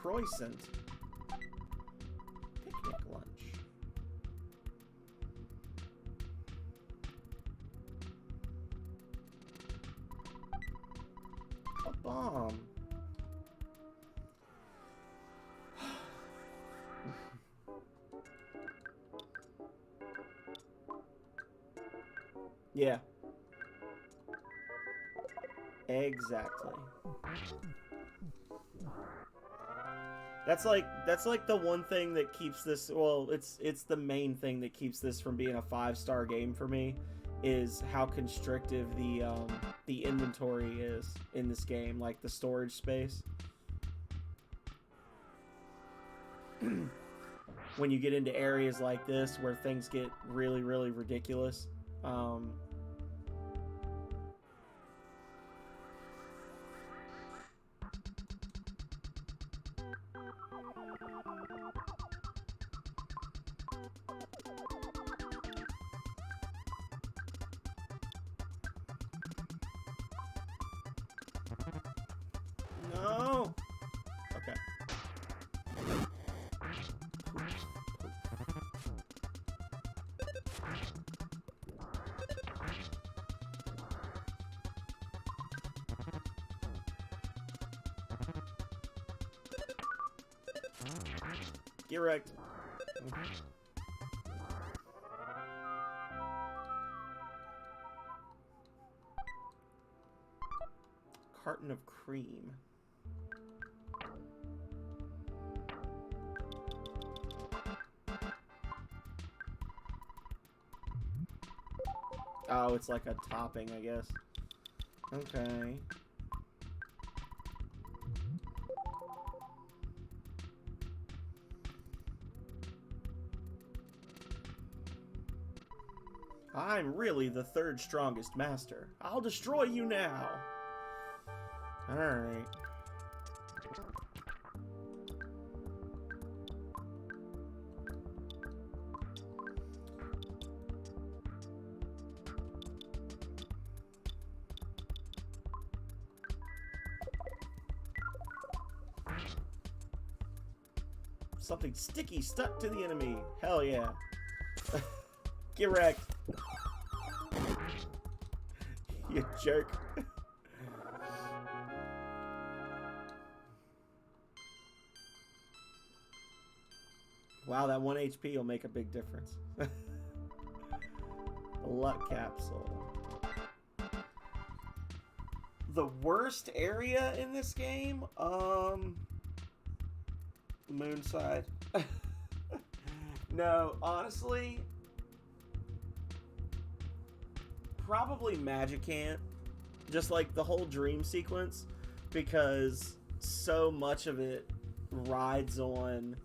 Croissant. Picnic lunch. A bomb. Yeah. Exactly. That's like the one thing that keeps this, well, it's the main thing that keeps this from being a 5-star game for me, is how constrictive the inventory is in this game, like the storage space. When you get into areas like this where things get really, really ridiculous. Get wrecked. Carton of cream. Oh, it's like a topping, I guess. Okay. I'm really the third strongest master. I'll destroy you now. Alright. Something sticky stuck to the enemy. Hell yeah. Get wrecked. You jerk. Wow, that 1 HP will make a big difference. Luck capsule. The worst area in this game? Moonside. No, honestly, probably Magicant. Just like the whole dream sequence, because so much of it rides on,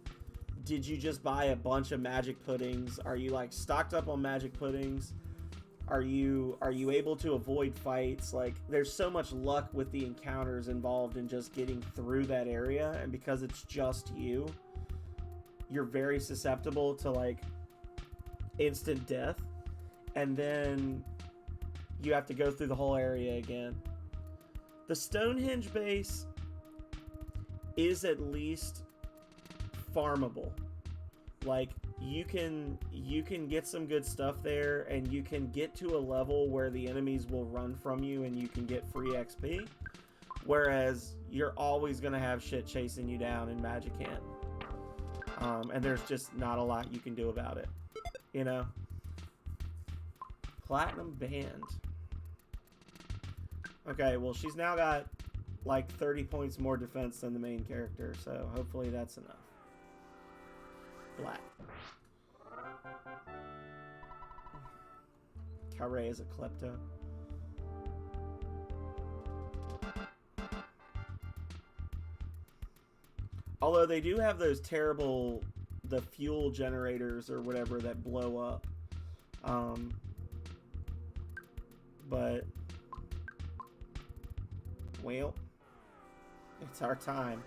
did you just buy a bunch of magic puddings? Are you like stocked up on magic puddings? Are you able to avoid fights? Like, there's so much luck with the encounters involved in just getting through that area, and because it's just you, you're very susceptible to like instant death, and then you have to go through the whole area again. The Stonehenge base is at least farmable. Like, you can get some good stuff there, and you can get to a level where the enemies will run from you and you can get free XP. Whereas you're always gonna have shit chasing you down in Magicant. And there's just not a lot you can do about it. You know? Platinum Band. Okay, well, she's now got like 30 points more defense than the main character, so hopefully that's enough. Black. Carre is a klepto. Although they do have those terrible, the fuel generators or whatever that blow up. But, well, it's our time.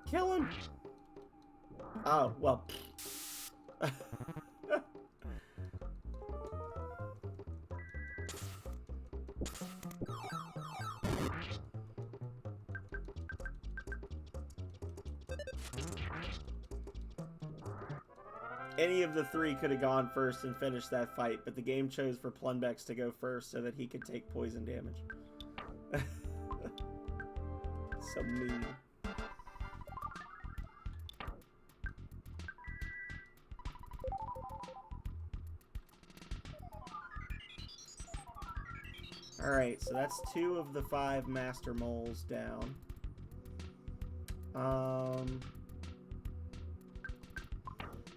Kill him! Oh, well. Any of the three could have gone first and finished that fight, but the game chose for Plunbex to go first so that he could take poison damage. So mean. Alright, so that's 2 of the 5 Master Moles down.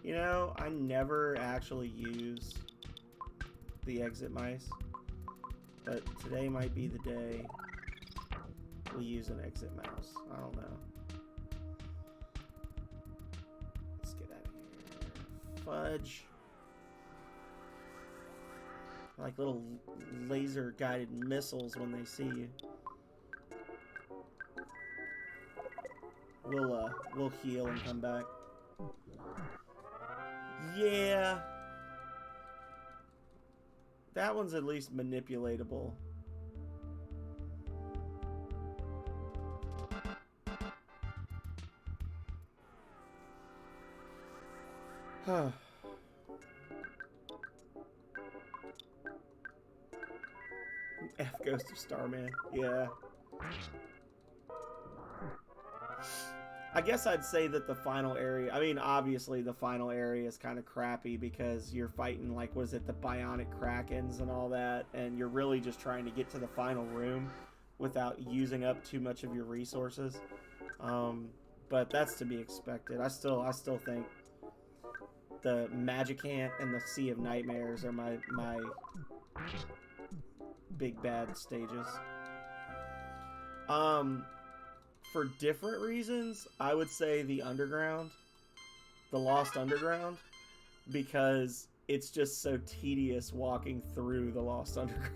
You know, I never actually use the exit mice, but today might be the day we use an exit mouse. I don't know. Let's get out of here. Fudge. Like little laser guided missiles when they see you. We'll heal and come back. Yeah. That one's at least manipulatable. F Ghost of Starman. Yeah. I guess I'd say that the final area, I mean, obviously the final area is kind of crappy because you're fighting, like, was it the Bionic Krakens and all that, and you're really just trying to get to the final room without using up too much of your resources. But that's to be expected. I still think the Magic Ant and the Sea of Nightmares are my big bad stages. For different reasons, I would say the Underground, the Lost Underground, because it's just so tedious walking through the Lost Underground.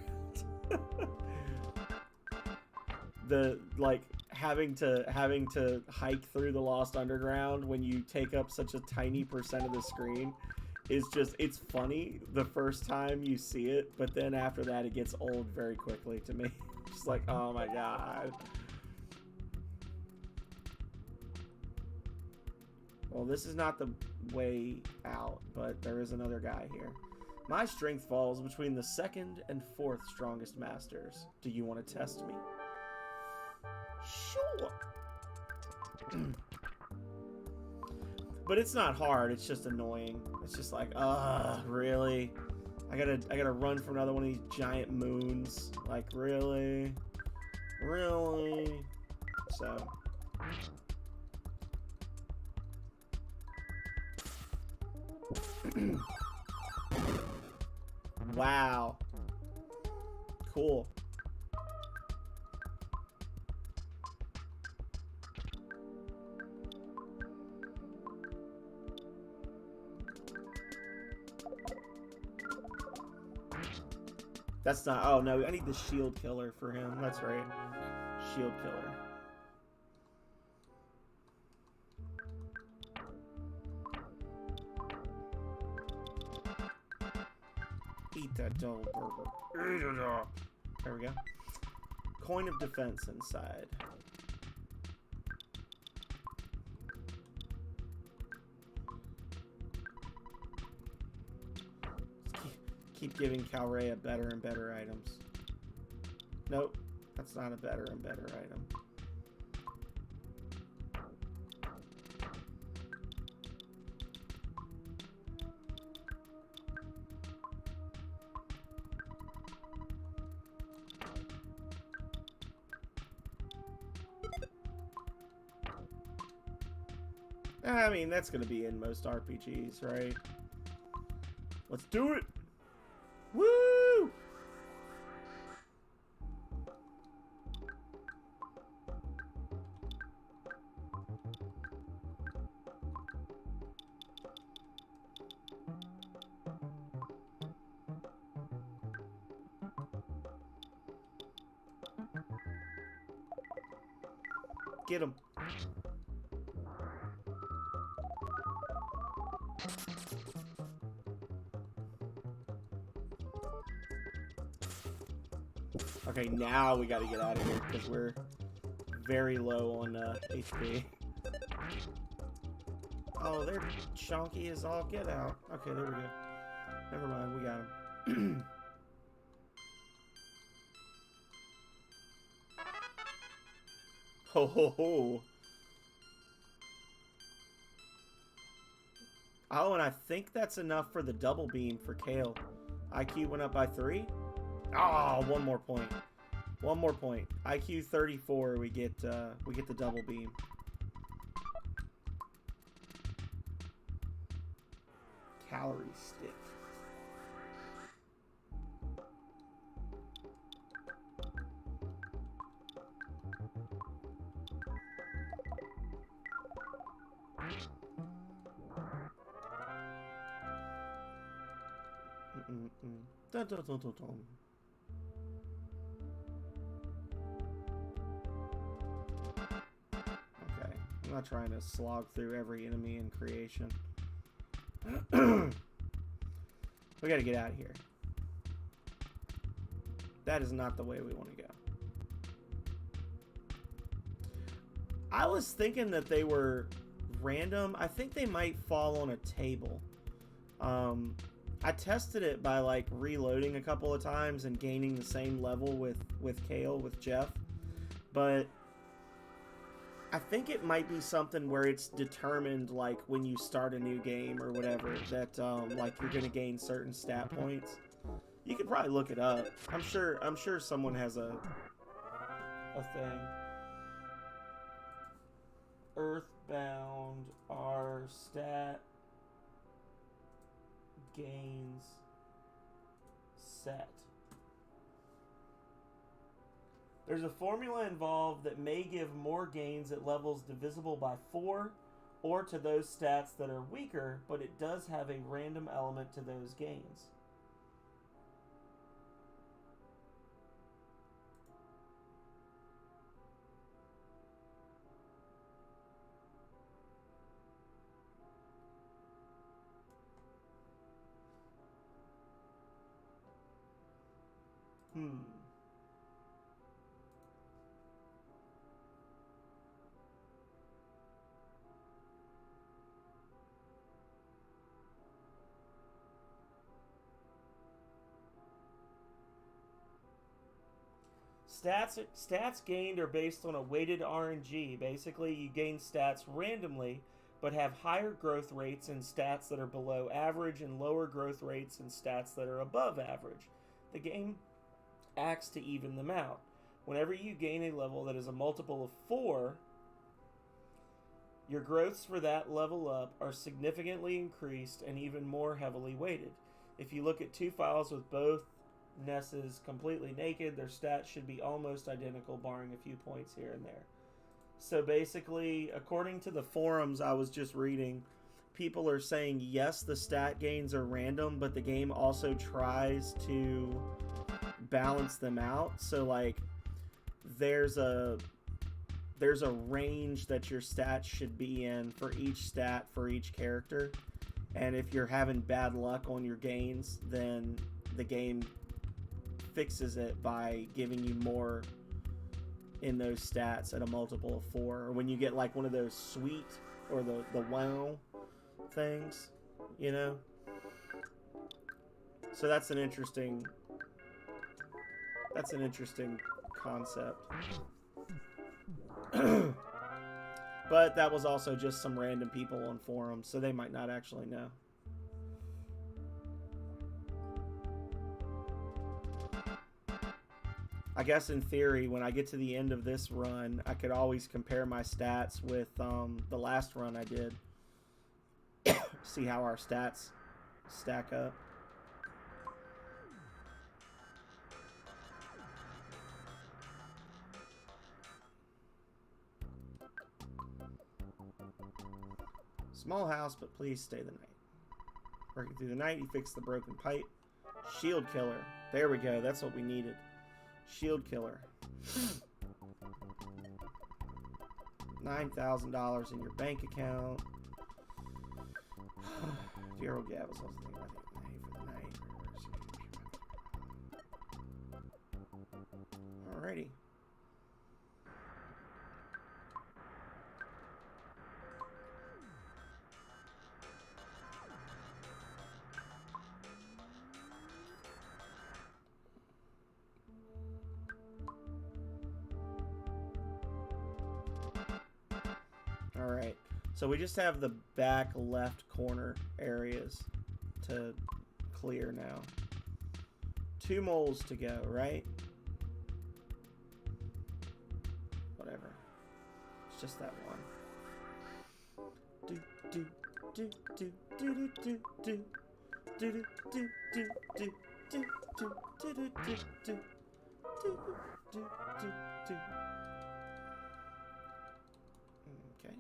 The, like, having to hike through the Lost Underground when you take up such a tiny percent of the screen is just, it's funny the first time you see it, but then after that it gets old very quickly to me. Just like, oh my god. Well, this is not the way out, but there is another guy here. My strength falls between the 2nd and 4th strongest masters. Do you want to test me? Sure. But it's not hard, it's just annoying. It's just like, really? I gotta run from another one of these giant moons. Like, really? Really? So... Wow. Cool. That's not... Oh, no. I need the shield killer for him. That's right. Shield killer. Eat that double burger. Eat it up. There we go. Coin of defense inside. Keep giving Calrea better and better items. Nope. That's not a better and better item. I mean, that's going to be in most RPGs, right? Let's do it! Woo! Get him. Okay, now we gotta get out of here because we're very low on HP. Oh, they're chunky as all get out. Okay, there we go. Never mind, we got him. Ho ho ho. Oh, and I think that's enough for the double beam for Kale. IQ went up by 3. Oh, one more point. One more point. IQ 34, we get the double beam. Calorie stick. Dun, dun, dun, dun, dun. Okay, I'm not trying to slog through every enemy in creation. We gotta get out of here. That is not the way we want to go. I was thinking that they were random. I think they might fall on a table. I tested it by like reloading a couple of times and gaining the same level with Kale, with Jeff, but I think it might be something where it's determined like when you start a new game or whatever that like you're gonna gain certain stat points. You could probably look it up. I'm sure someone has a thing. Earthbound are stat gains set. There's a formula involved that may give more gains at levels divisible by 4 or to those stats that are weaker, but it does have a random element to those gains. Stats gained are based on a weighted RNG. Basically, you gain stats randomly, but have higher growth rates in stats that are below average and lower growth rates in stats that are above average. The game acts to even them out. Whenever you gain a level that is a multiple of 4, your growths for that level up are significantly increased and even more heavily weighted. If you look at two files with both Nesses completely naked, their stats should be almost identical, barring a few points here and there. So basically, according to the forums I was just reading, people are saying yes, the stat gains are random, but the game also tries to balance them out. So like there's a range that your stats should be in for each stat for each character, and if you're having bad luck on your gains, then the game fixes it by giving you more in those stats at a multiple of 4, or when you get like one of those sweet or the wow things, you know. So that's an interesting concept. But that was also just some random people on forums, so they might not actually know. I guess in theory, when I get to the end of this run, I could always compare my stats with the last run I did. See how our stats stack up. Small house, but please stay the night. Working through the night, you fix the broken pipe. Shield killer. There we go. That's what we needed. Shield killer. $9,000 in your bank account. Dear old Gav was also thinking about it for the night. Alrighty. Alright, so we just have the back left corner areas to clear now. 2 moles to go, right? Whatever. It's just that one. Do do do do do do do do do do do do do do do do do do. Okay.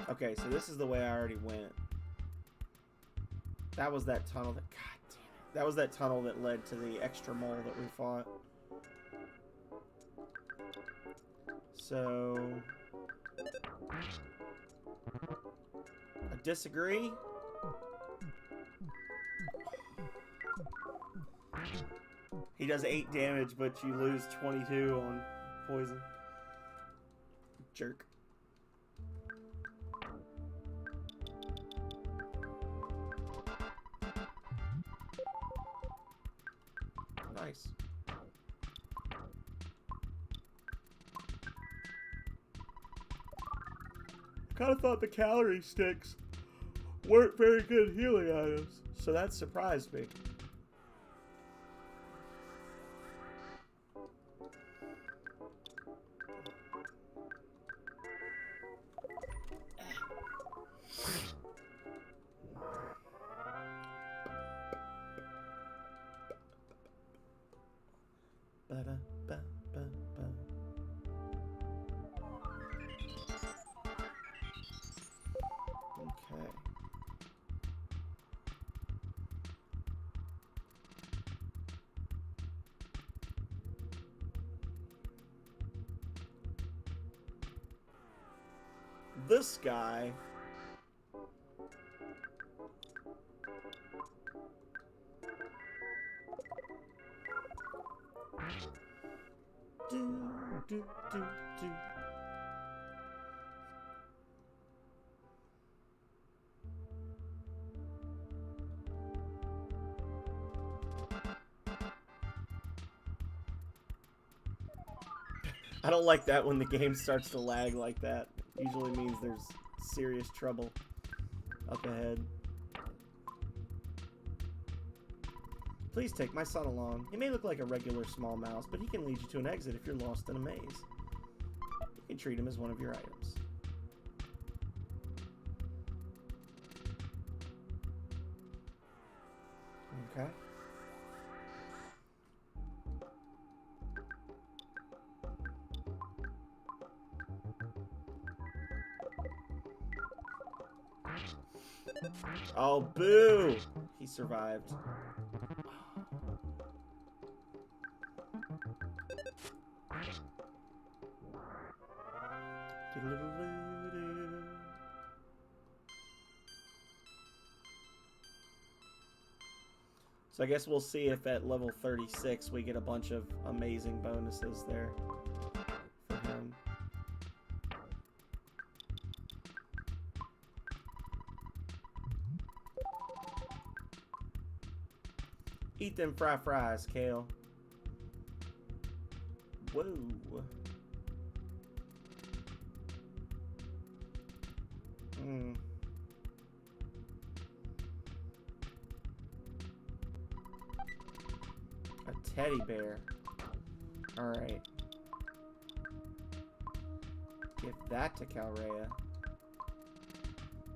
Okay, so this is the way I already went. That was that tunnel that... God damn it. That was that tunnel that led to the extra mole that we fought. So... I disagree. He does 8 damage, but you lose 22 on poison. Jerk. Nice. I kind of thought the calorie sticks weren't very good healing items, so that surprised me. Okay. This guy. Do, do, do, do. I don't like that when the game starts to lag like that. Usually means there's serious trouble up ahead. Please take my son along. He may look like a regular small mouse, but he can lead you to an exit if you're lost in a maze. You can treat him as one of your items. Okay. Oh, boo! He survived. So I guess we'll see if at level 36 we get a bunch of amazing bonuses there for him. Eat them fries, Kale. Whoa. A teddy bear. Alright. Give that to Calrea.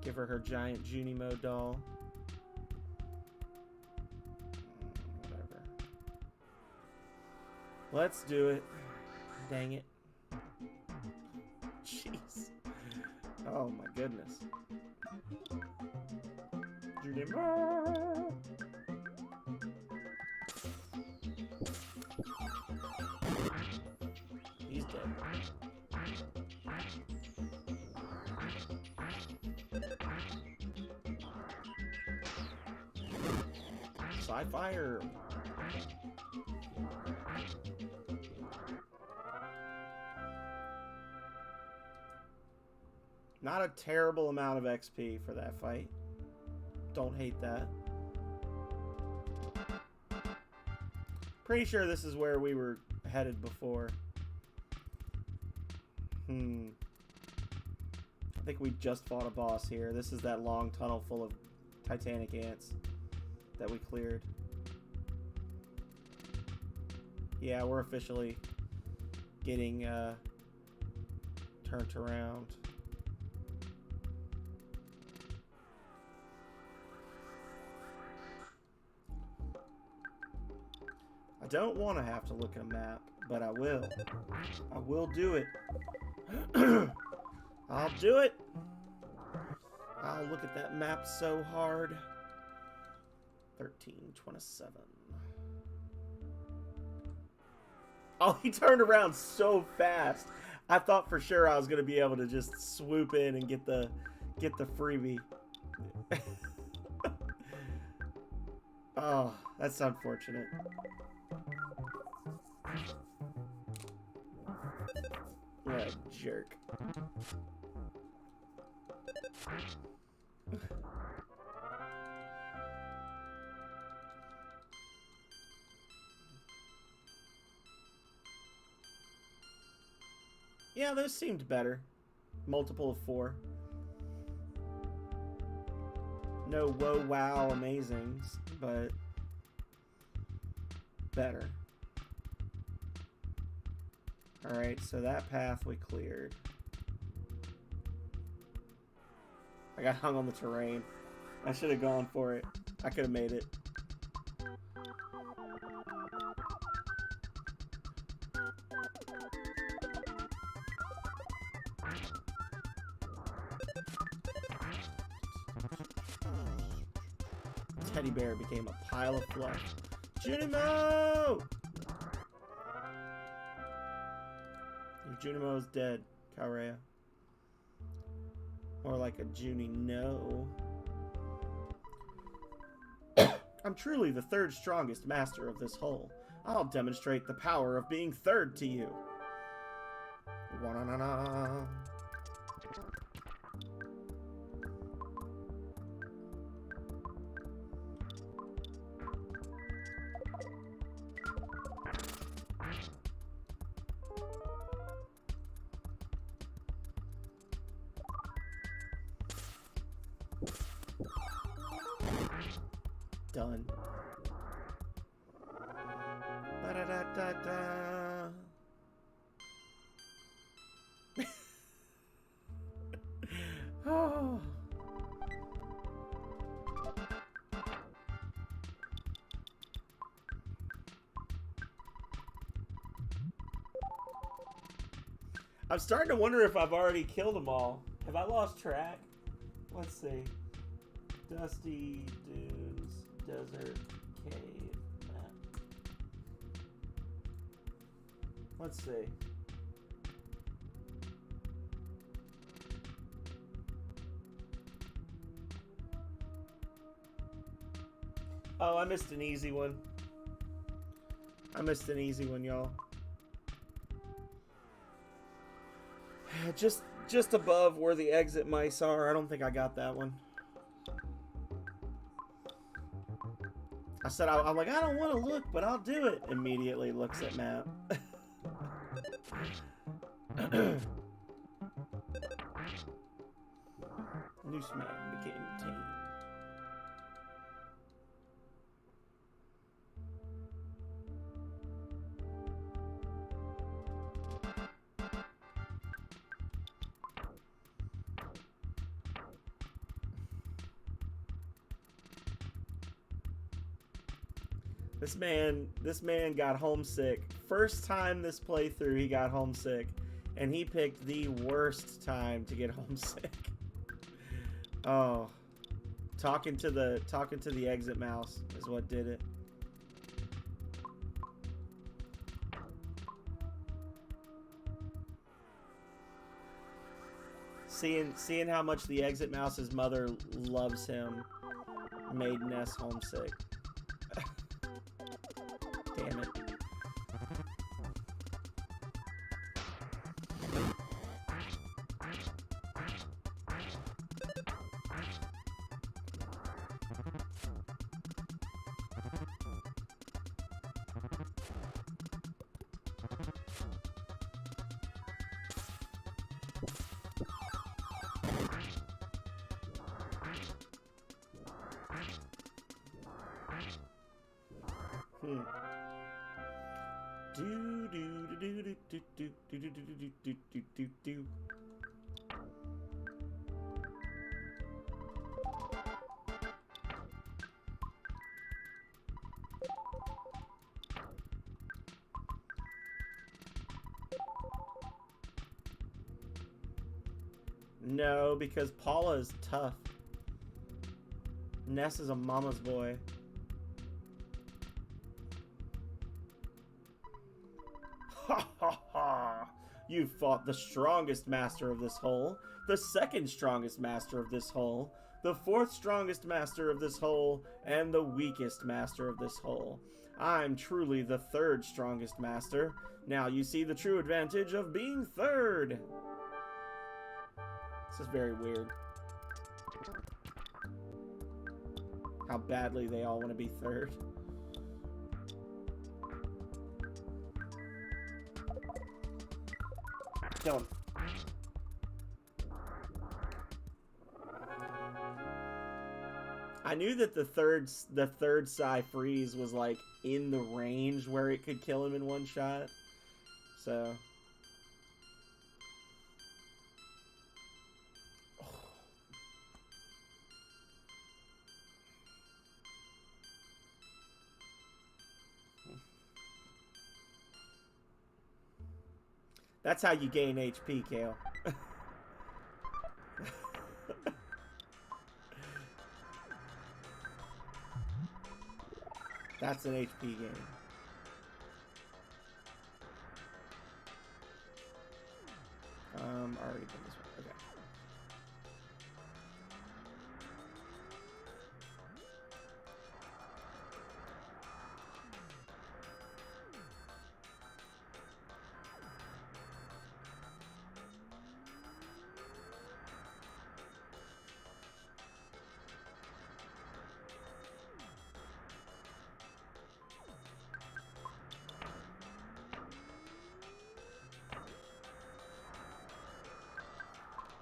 Give her her giant Junimo doll. Whatever. Let's do it. Dang it. Jeez. Oh my goodness. Junimo! He's dead. Sci-fire. Not a terrible amount of XP for that fight. Don't hate that. Pretty sure this is where we were headed before. I think we just fought a boss here. This is that long tunnel full of Titanic ants that we cleared. Yeah, we're officially getting turned around. I don't want to have to look at a map, but I will. I will do it. I'll do it. I'll look at that map so hard. 1327. Oh, he turned around so fast. I thought for sure I was gonna be able to just swoop in and get the freebie. Oh, that's unfortunate. What a jerk. Yeah, those seemed better. Multiple of 4. No whoa wow amazings, but better. Alright, so that path we cleared. I got hung on the terrain. I should have gone for it. I could have made it. Teddy bear became a pile of fluff. Junimo! Junimo is dead, Calrea. More like a Junie no. I'm truly the 3rd strongest master of this hole. I'll demonstrate the power of being 3rd to you. Wa-na-na-na. Done. Ba-da-da-da-da. Oh. I'm starting to wonder if I've already killed them all. Have I lost track? Let's see. Dusty Dunes Desert Cave map. Let's see. Oh, I missed an easy one. I missed an easy one, y'all. Just above where the exit mice are. I don't think I got that one. I said, I'm like, I don't want to look, but I'll do it. Immediately looks at map. Noose man became tame. This man got homesick. First time this playthrough, he got homesick, and he picked the worst time to get homesick. Oh, talking to the exit mouse is what did it. Seeing how much the exit mouse's mother loves him made Ness homesick. Damn it. No, because Paula is tough. Ness is a mama's boy. Ha ha ha! You fought the strongest master of this hole, the second strongest master of this hole, the fourth strongest master of this hole, and the weakest master of this hole. I'm truly the third strongest master. Now you see the true advantage of being third. This is very weird. How badly they all want to be third. Kill him. I knew that the third Psy freeze was like in the range where it could kill him in one shot. So that's how you gain HP, Kale. That's an HP gain. Already done this one. Okay.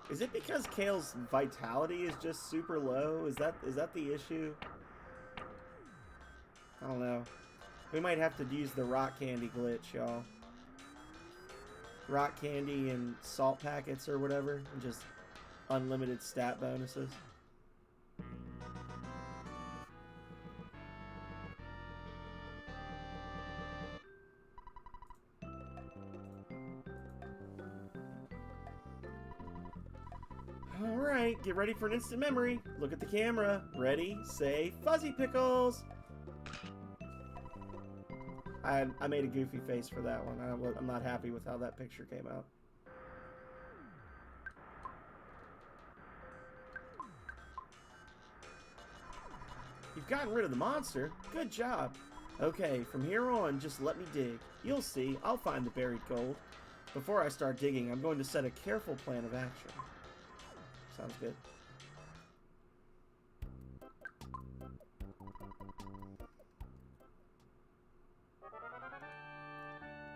Is it because Kale's vitality is just super low? Is that the issue? I don't know. We might have to use the rock candy glitch, y'all. Rock candy and salt packets or whatever, and just unlimited stat bonuses. Alright, get ready for an instant memory. Look at the camera. Ready, say, Fuzzy Pickles! I made a goofy face for that one. I'm not happy with how that picture came out. You've gotten rid of the monster. Good job. Okay, from here on, just let me dig. You'll see, I'll find the buried gold. Before I start digging, I'm going to set a careful plan of action. Sounds good.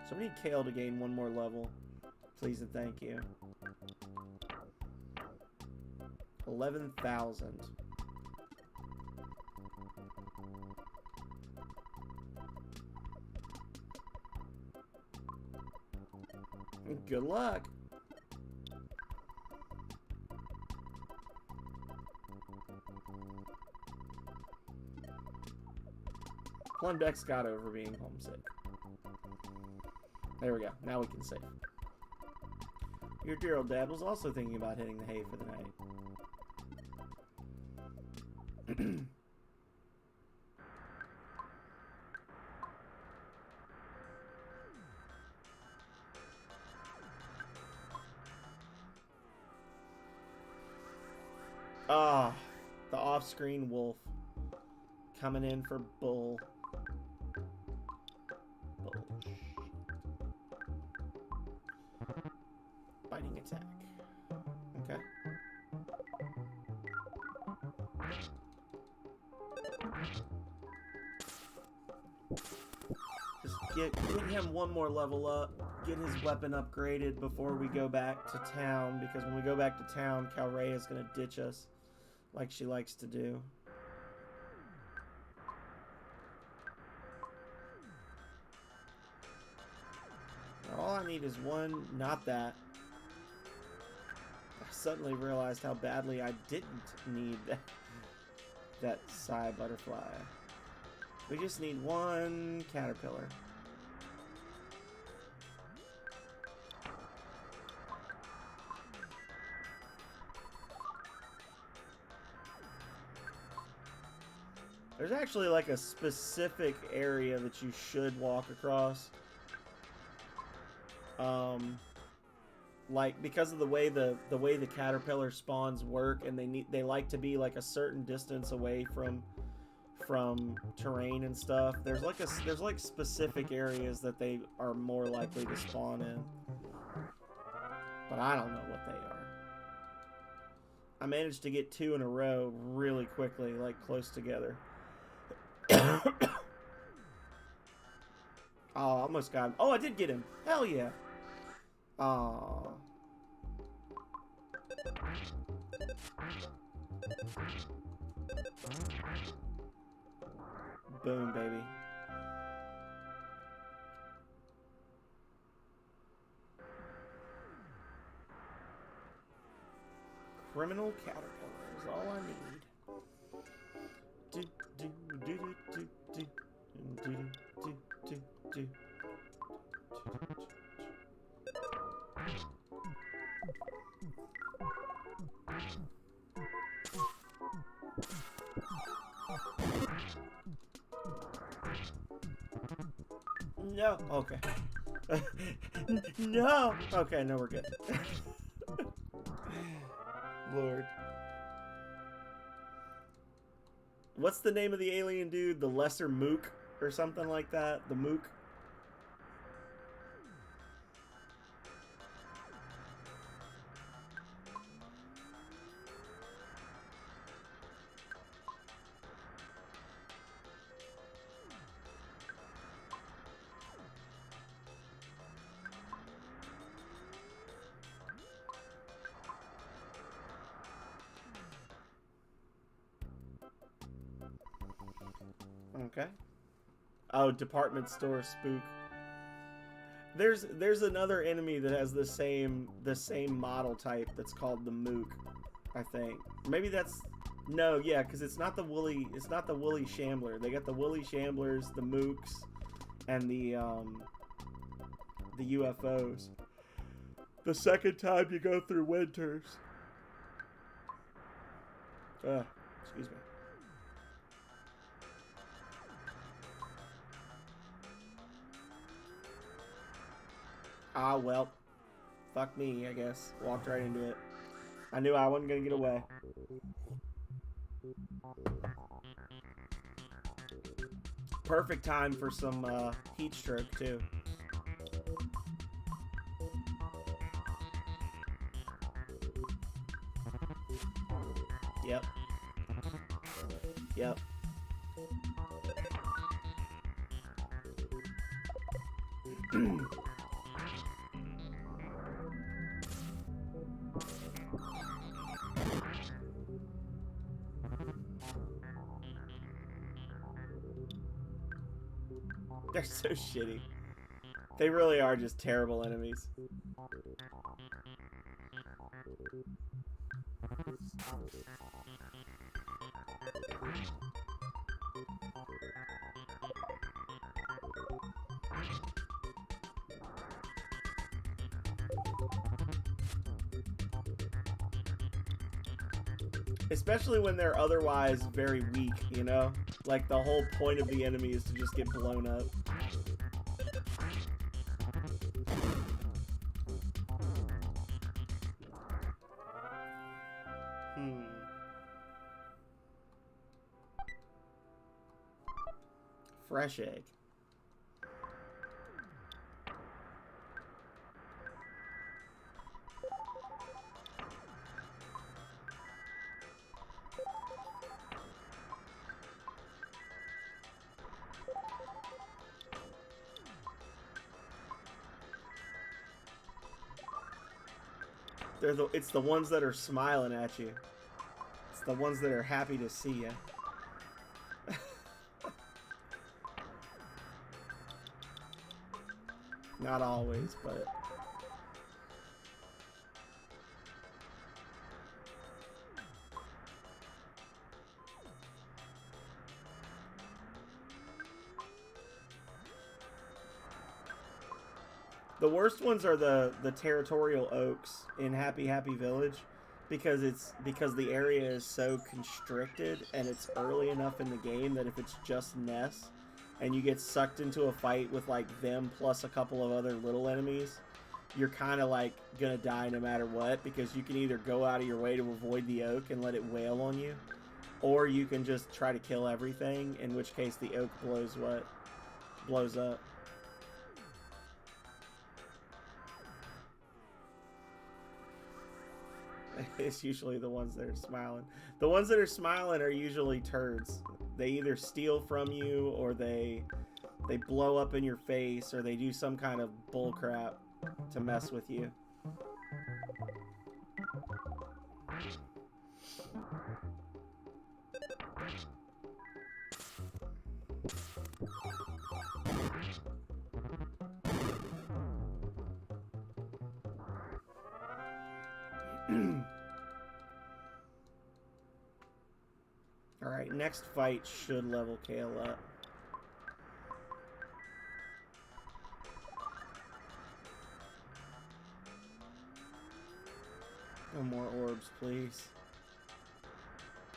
So we need Kale to gain one more level. Please and thank you. 11,000. Good luck. Plumdex got over being homesick. There we go. Now we can save. Your dear old dad was also thinking about hitting the hay for the night. Ah, the off-screen wolf coming in for bull. Biting attack. Okay. Just get him one more level up. Get his weapon upgraded before we go back to town, because when we go back to town, Calrea is going to ditch us like she likes to do. All I need is one, not that. I suddenly realized how badly I didn't need that Psy butterfly. We just need one caterpillar. There's actually like a specific area that you should walk across. Like because of the way the caterpillar spawns work, and they like to be like a certain distance away from terrain and stuff. There's like specific areas that they are more likely to spawn in, but I don't know what they are. I managed to get 2 in a row really quickly, like close together. Oh, almost got him. Oh, I did get him. Hell yeah. Aww. Boom, baby. Criminal caterpillar is all I need. Do, do, do, do, do, do, do, do, do. No. Okay. No. Okay, no, we're good. Lord. What's the name of the alien dude? The Lesser Mook or something like that? The Mook? Okay. Oh, department store spook. There's another enemy that has the same model type that's called the Mook, I think. Maybe that's no, yeah, because it's not the woolly shambler. They got the woolly shamblers, the Mooks, and the UFOs. The second time you go through winters. Excuse me. Ah, well. Fuck me, I guess. Walked right into it. I knew I wasn't gonna get away. Perfect time for some heat stroke, too. Yep. Yep. They're so shitty. They really are just terrible enemies. Especially when they're otherwise very weak, you know? Like, the whole point of the enemy is to just get blown up. Fresh egg. It's the ones that are smiling at you. It's the ones that are happy to see you. Not always, but... The worst ones are the territorial oaks in Happy Happy Village, because the area is so constricted and it's early enough in the game that if it's just Ness and you get sucked into a fight with like them plus a couple of other little enemies, you're kind of like gonna die no matter what, because you can either go out of your way to avoid the oak and let it wail on you, Or you can just try to kill everything, in which case the oak blows up. It's usually the ones that are smiling. The ones that are smiling are usually turds. They either steal from you, or they blow up in your face, or they do some kind of bullcrap to mess with you. Alright, next fight should level Kale up. No more orbs, please.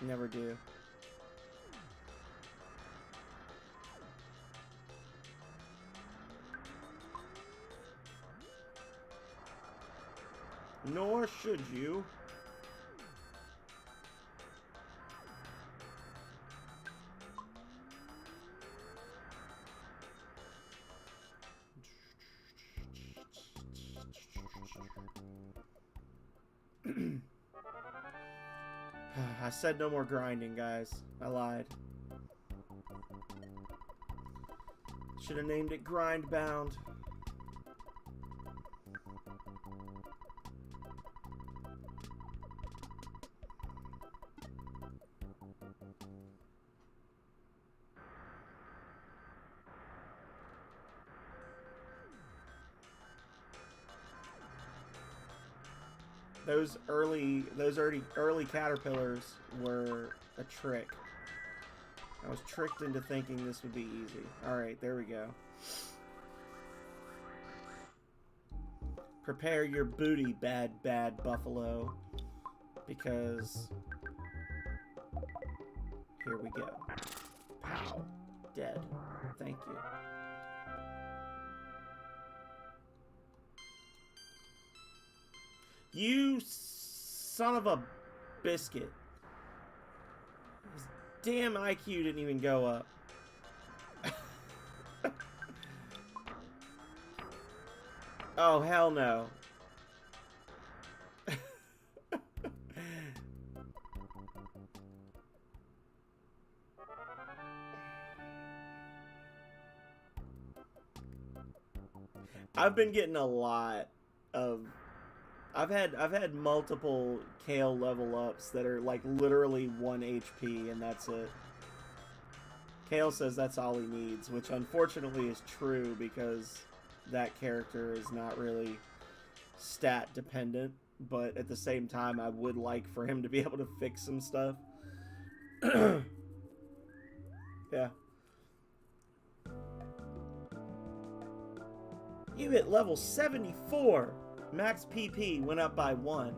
Never do. Nor should you. I said no more grinding, guys. I lied. Should have named it Grindbound. Those early caterpillars were a trick. I was tricked into thinking this would be easy. Alright, there we go. Prepare your booty, bad buffalo. Because... here we go. Pow. Dead. Thank you. You son of a biscuit. His damn IQ didn't even go up. Oh, hell no. I've been getting a lot of... I've had multiple Kale level ups that are like literally 1 HP and that's it. Kale says that's all he needs, which unfortunately is true because that character is not really stat dependent, but at the same time I would like for him to be able to fix some stuff. Yeah. You hit level 74! Max PP went up by 1.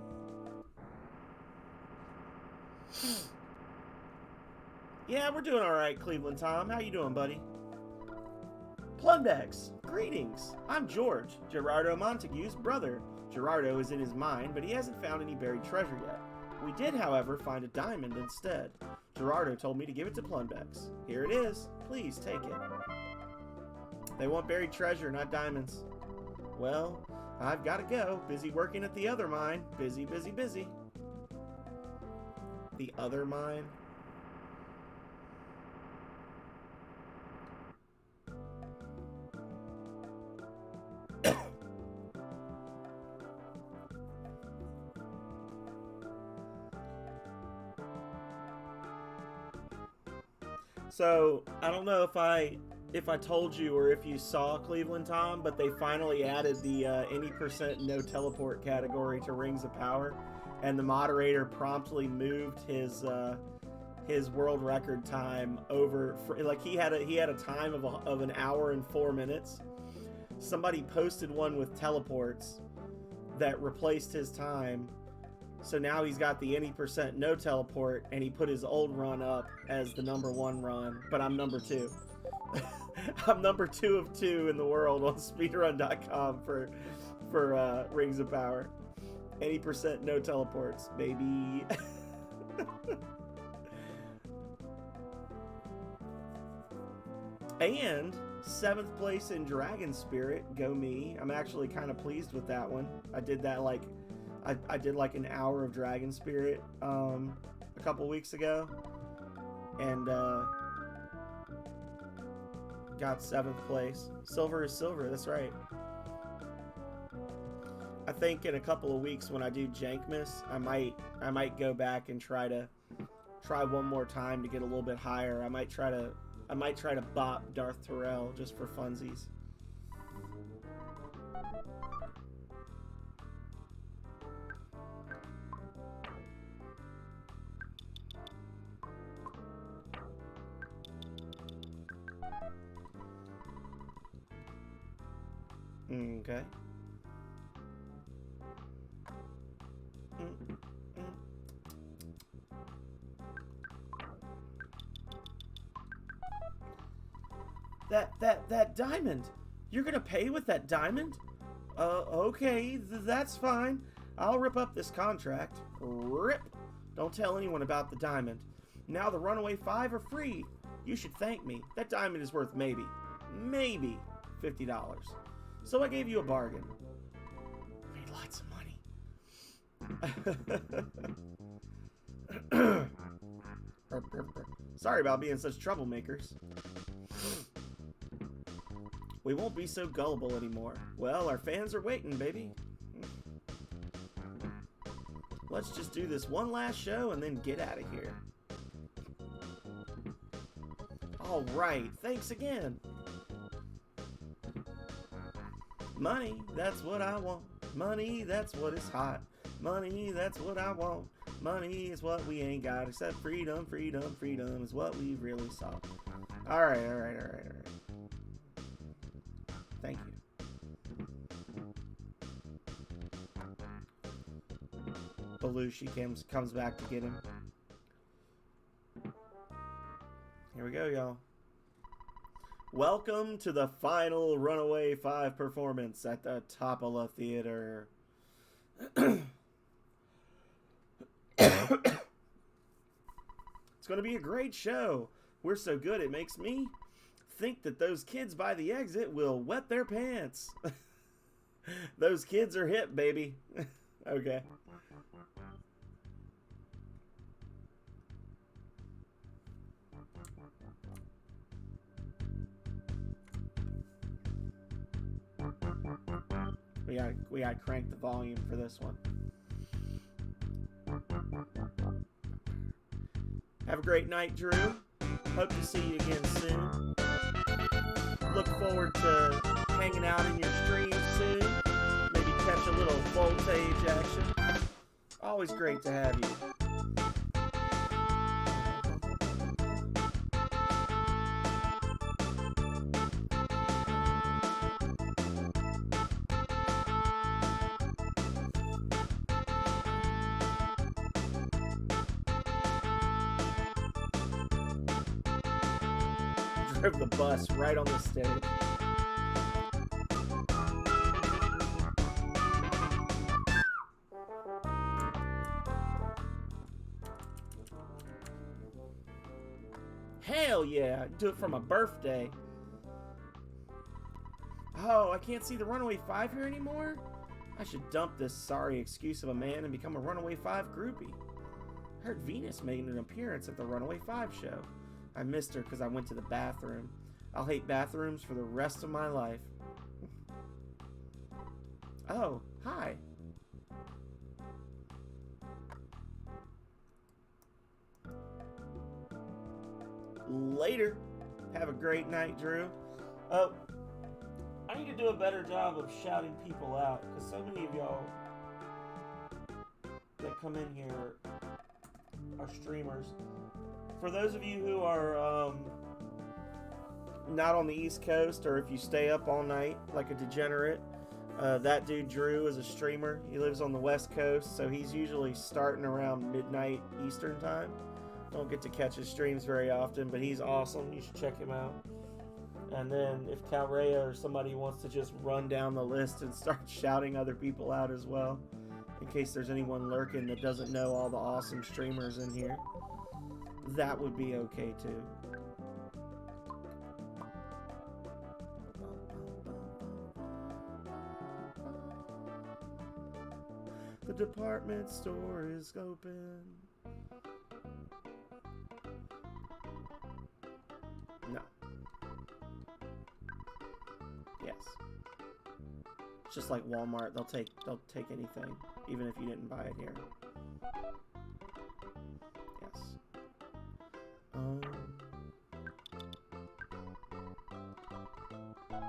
Yeah, we're doing alright, Cleveland Tom. How you doing, buddy? Plumdex, greetings. I'm George, Gerardo Montague's brother. Gerardo is in his mine, but he hasn't found any buried treasure yet. We did, however, find a diamond instead. Gerardo told me to give it to Plumdex. Here it is. Please take it. They want buried treasure, not diamonds. Well... I've got to go. Busy working at the other mine. Busy, busy, busy. The other mine? So, I don't know if I told you or if you saw Cleveland Tom, but they finally added the any % no teleport category to Rings of Power, and the moderator promptly moved his world record time over. Like he had a time of an hour and 4 minutes. Somebody posted one with teleports that replaced his time. So now he's got the any % no teleport, and he put his old run up as the #1 run, but I'm number 2. I'm number 2 of 2 in the world on speedrun.com for Rings of Power. Any % no teleports, baby. And 7th place in Dragon Spirit, go me. I'm actually kind of pleased with that one. I did that like, I did like an hour of Dragon Spirit a couple weeks ago. And got 7th place. Silver is silver, that's right. I think in a couple of weeks when I do Jankmas, I might go back and try one more time to get a little bit higher. I might try to bop Darth Terrell just for funsies. Okay. That diamond. You're gonna pay with that diamond? Okay, that's fine. I'll rip up this contract. Rip. Don't tell anyone about the diamond. Now the Runaway 5 are free. You should thank me. That diamond is worth maybe $50. So I gave you a bargain. I made lots of money. Sorry about being such troublemakers. We won't be so gullible anymore. Well, our fans are waiting, baby. Let's just do this one last show and then get out of here. All right, thanks again. Money, that's what I want. Money, that's what is hot. Money, that's what I want. Money is what we ain't got, except freedom, freedom, freedom is what we really sought. All right. Thank you. Belushi comes back to get him. Here we go, y'all. Welcome to the final Runaway 5 performance at the Topola Theater. It's going to be a great show. We're so good it makes me think that those kids by the exit will wet their pants. Those kids are hip, baby. Okay. We gotta crank the volume for this one. Have a great night, Drew. Hope to see you again soon. Look forward to hanging out in your streams soon. Maybe catch a little voltage action. Always great to have you. Drove the bus right on the stage. Hell yeah, do it for my birthday. Oh, I can't see the Runaway 5 here anymore? I should dump this sorry excuse of a man and become a Runaway 5 groupie. I heard Venus made an appearance at the Runaway 5 show. I missed her because I went to the bathroom. I'll hate bathrooms for the rest of my life. Oh, hi. Later. Have a great night, Drew. Oh, I need to do a better job of shouting people out, because so many of y'all that come in here are streamers. For those of you who are not on the East Coast, or if you stay up all night like a degenerate, that dude Drew is a streamer. He lives on the West Coast, so he's usually starting around midnight Eastern time. Don't get to catch his streams very often, but he's awesome. You should check him out. And then if Calrea or somebody wants to just run down the list and start shouting other people out as well, in case there's anyone lurking that doesn't know all the awesome streamers in here, that would be okay too. The department store is open. No. Yes. It's just like Walmart. They'll take anything, even if you didn't buy it here. Yes.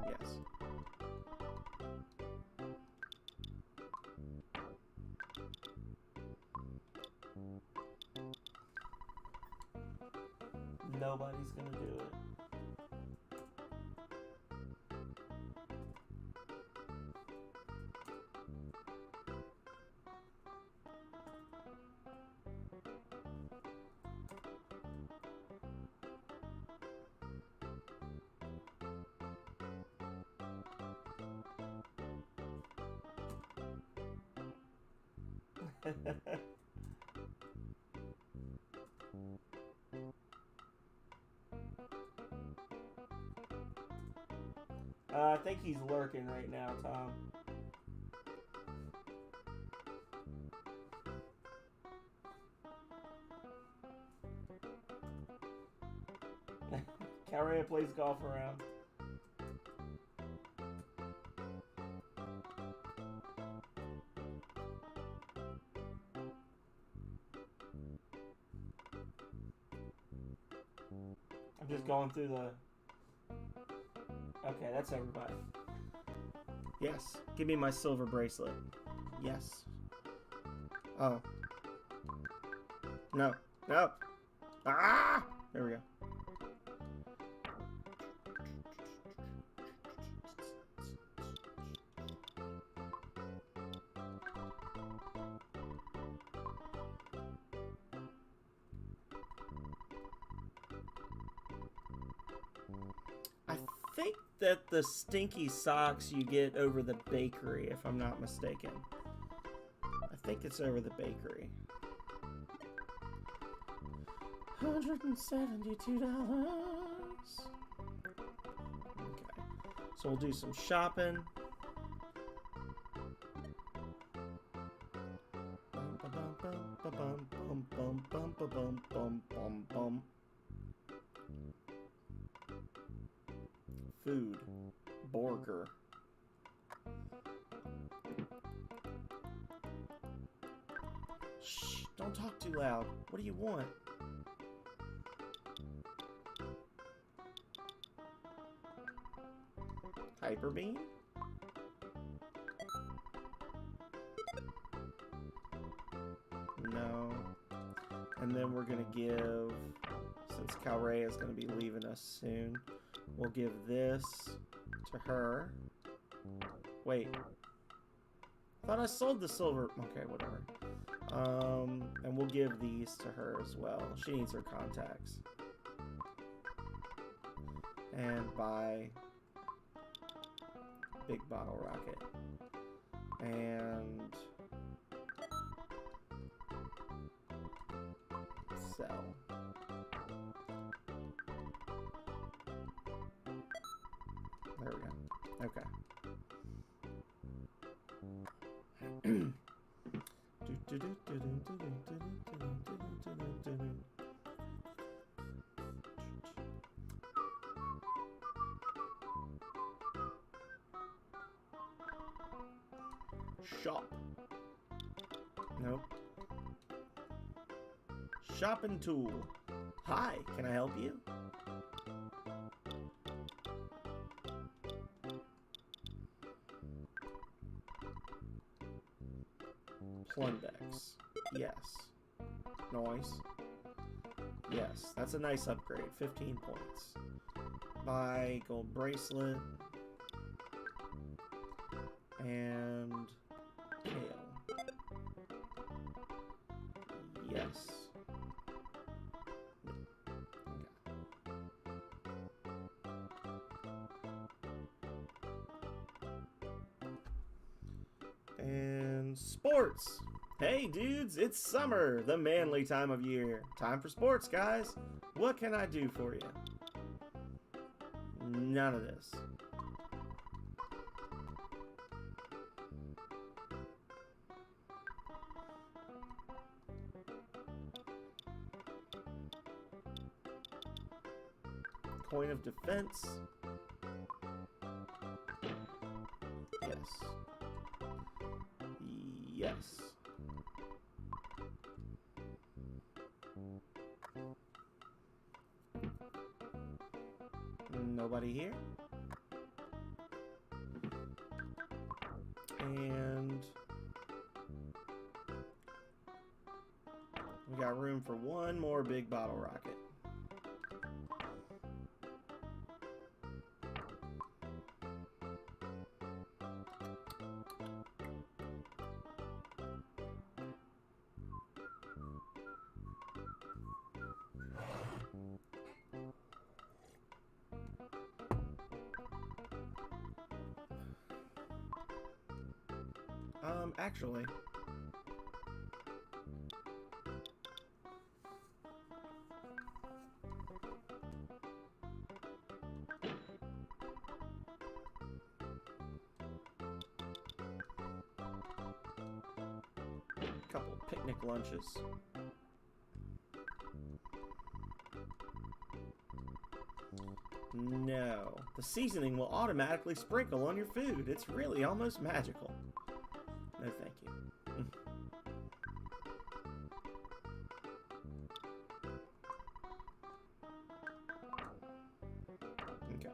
Yes. Nobody's gonna do it. I think he's lurking right now, Tom. Calrea plays golf around. I'm just going through the... Okay, that's everybody. Yes. Give me my silver bracelet. Yes. Oh. No. No. Ah! There we go. I think that the stinky socks you get over the bakery, if I'm not mistaken. I think it's over the bakery. $172. Okay. So we'll do some shopping. Food. Burger. Shh, don't talk too loud. What do you want? Hyper beam? No. And then we're gonna give, since Calrea is gonna be leaving us soon, we'll give this to her. Wait. I thought I sold the silver. Okay, whatever. And we'll give these to her as well. She needs her contacts. And buy big bottle rocket. And sell. There we go. Okay. Shop. Nope. Shopping tool. Hi, can I help you? Plundex. Yes. Noise. Yes, that's a nice upgrade. 15 points. Buy gold bracelet. And kale. Yes. And sports. Hey dudes, it's summer, the manly time of year. Time for sports, guys. What can I do for you? None of this. point of defense. Yes. Yes. Nobody here. And we got room for one more big bottle rocket. Actually, a couple picnic lunches. No, the seasoning will automatically sprinkle on your food. It's really almost magical. No, thank you. Okay.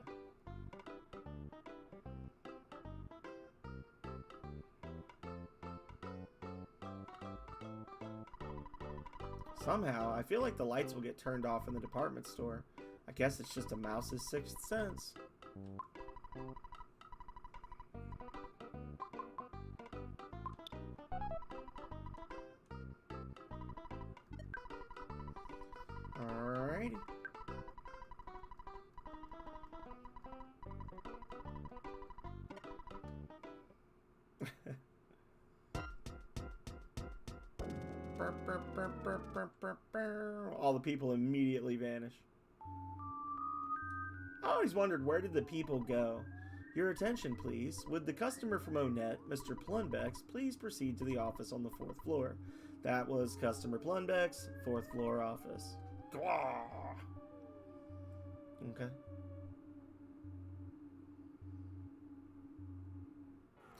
Somehow, I feel like the lights will get turned off in the department store. I guess it's just a mouse's sixth sense. Alrighty. All the people immediately vanish. I always wondered, where did the people go? Your attention, please. Would the customer from Onet, Mr. Plunbex, please proceed to the office on the 4th floor? That was Customer Plunbex, 4th floor office. Okay.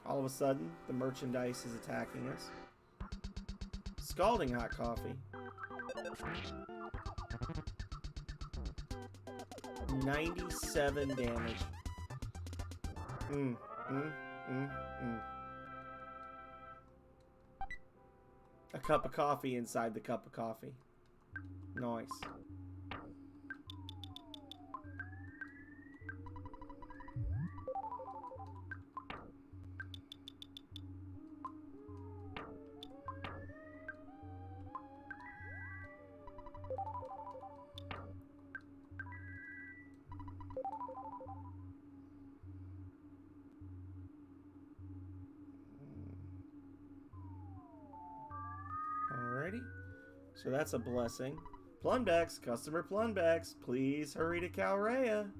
All of a sudden, the merchandise is attacking us. Scalding hot coffee. 97 damage. A cup of coffee inside the cup of coffee. Nice. Alrighty. So that's a blessing. Plunbex, Customer Plunbex, please hurry to Calrea.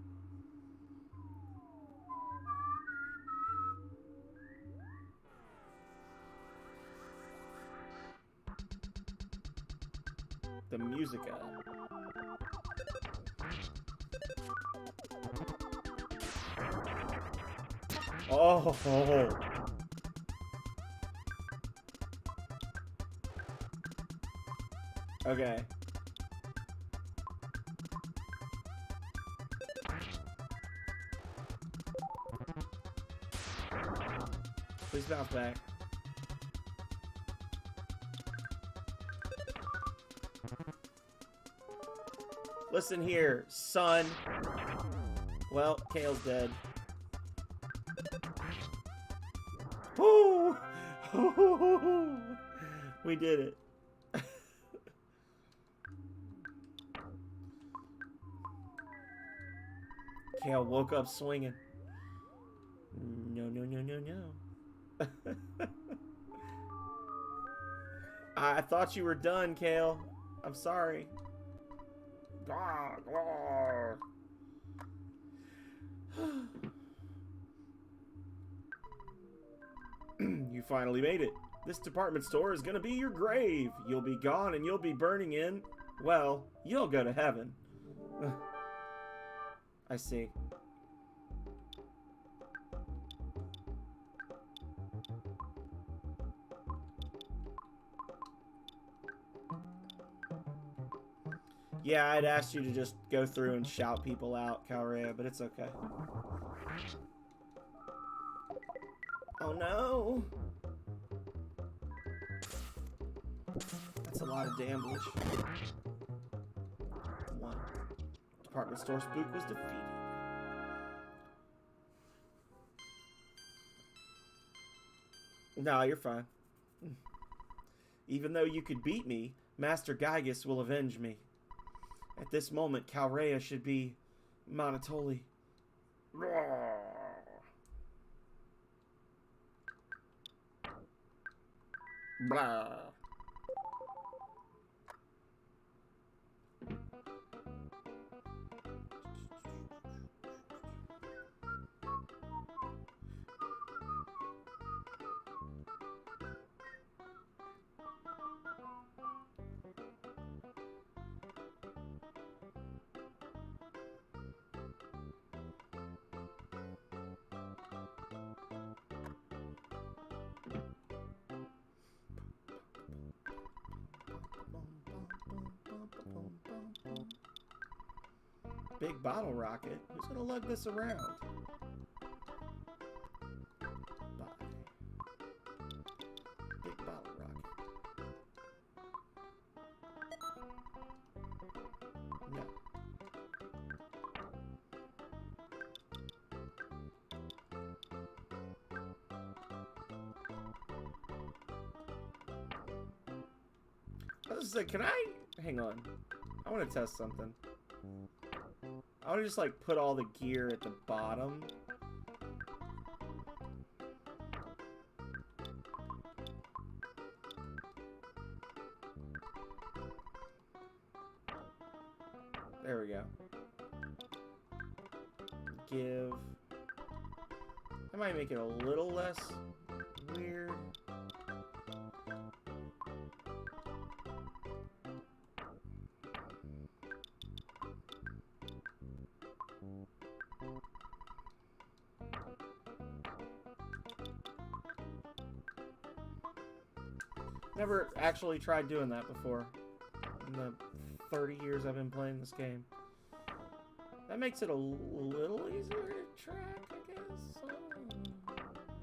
The Musica. Oh. Okay. Please bounce back. Listen here, son. Well, Kale's dead. Woo! We did it. Kale woke up swinging. No, no, no, no, no. I thought you were done, Kale. I'm sorry. You finally made it. This department store is gonna be your grave. You'll be gone and you'll be burning in. Well, you'll go to heaven. I see. Yeah, I'd asked you to just go through and shout people out, Calrea, but it's okay. Oh no! That's a lot of damage. 1. Department store spook was defeated. No, you're fine. Even though you could beat me, Master Gygus will avenge me. At this moment, Calrea should be Monotoli. Blah. Big bottle rocket? Who's gonna lug this around? Bye. Big bottle rocket. No. I was like, can I? Hang on. I want to test something. I want to just like put all the gear at the bottom. There we go. Give. I might make it a little less weird. Never actually tried doing that before in the 30 years I've been playing this game. That makes it a little easier to track, I guess.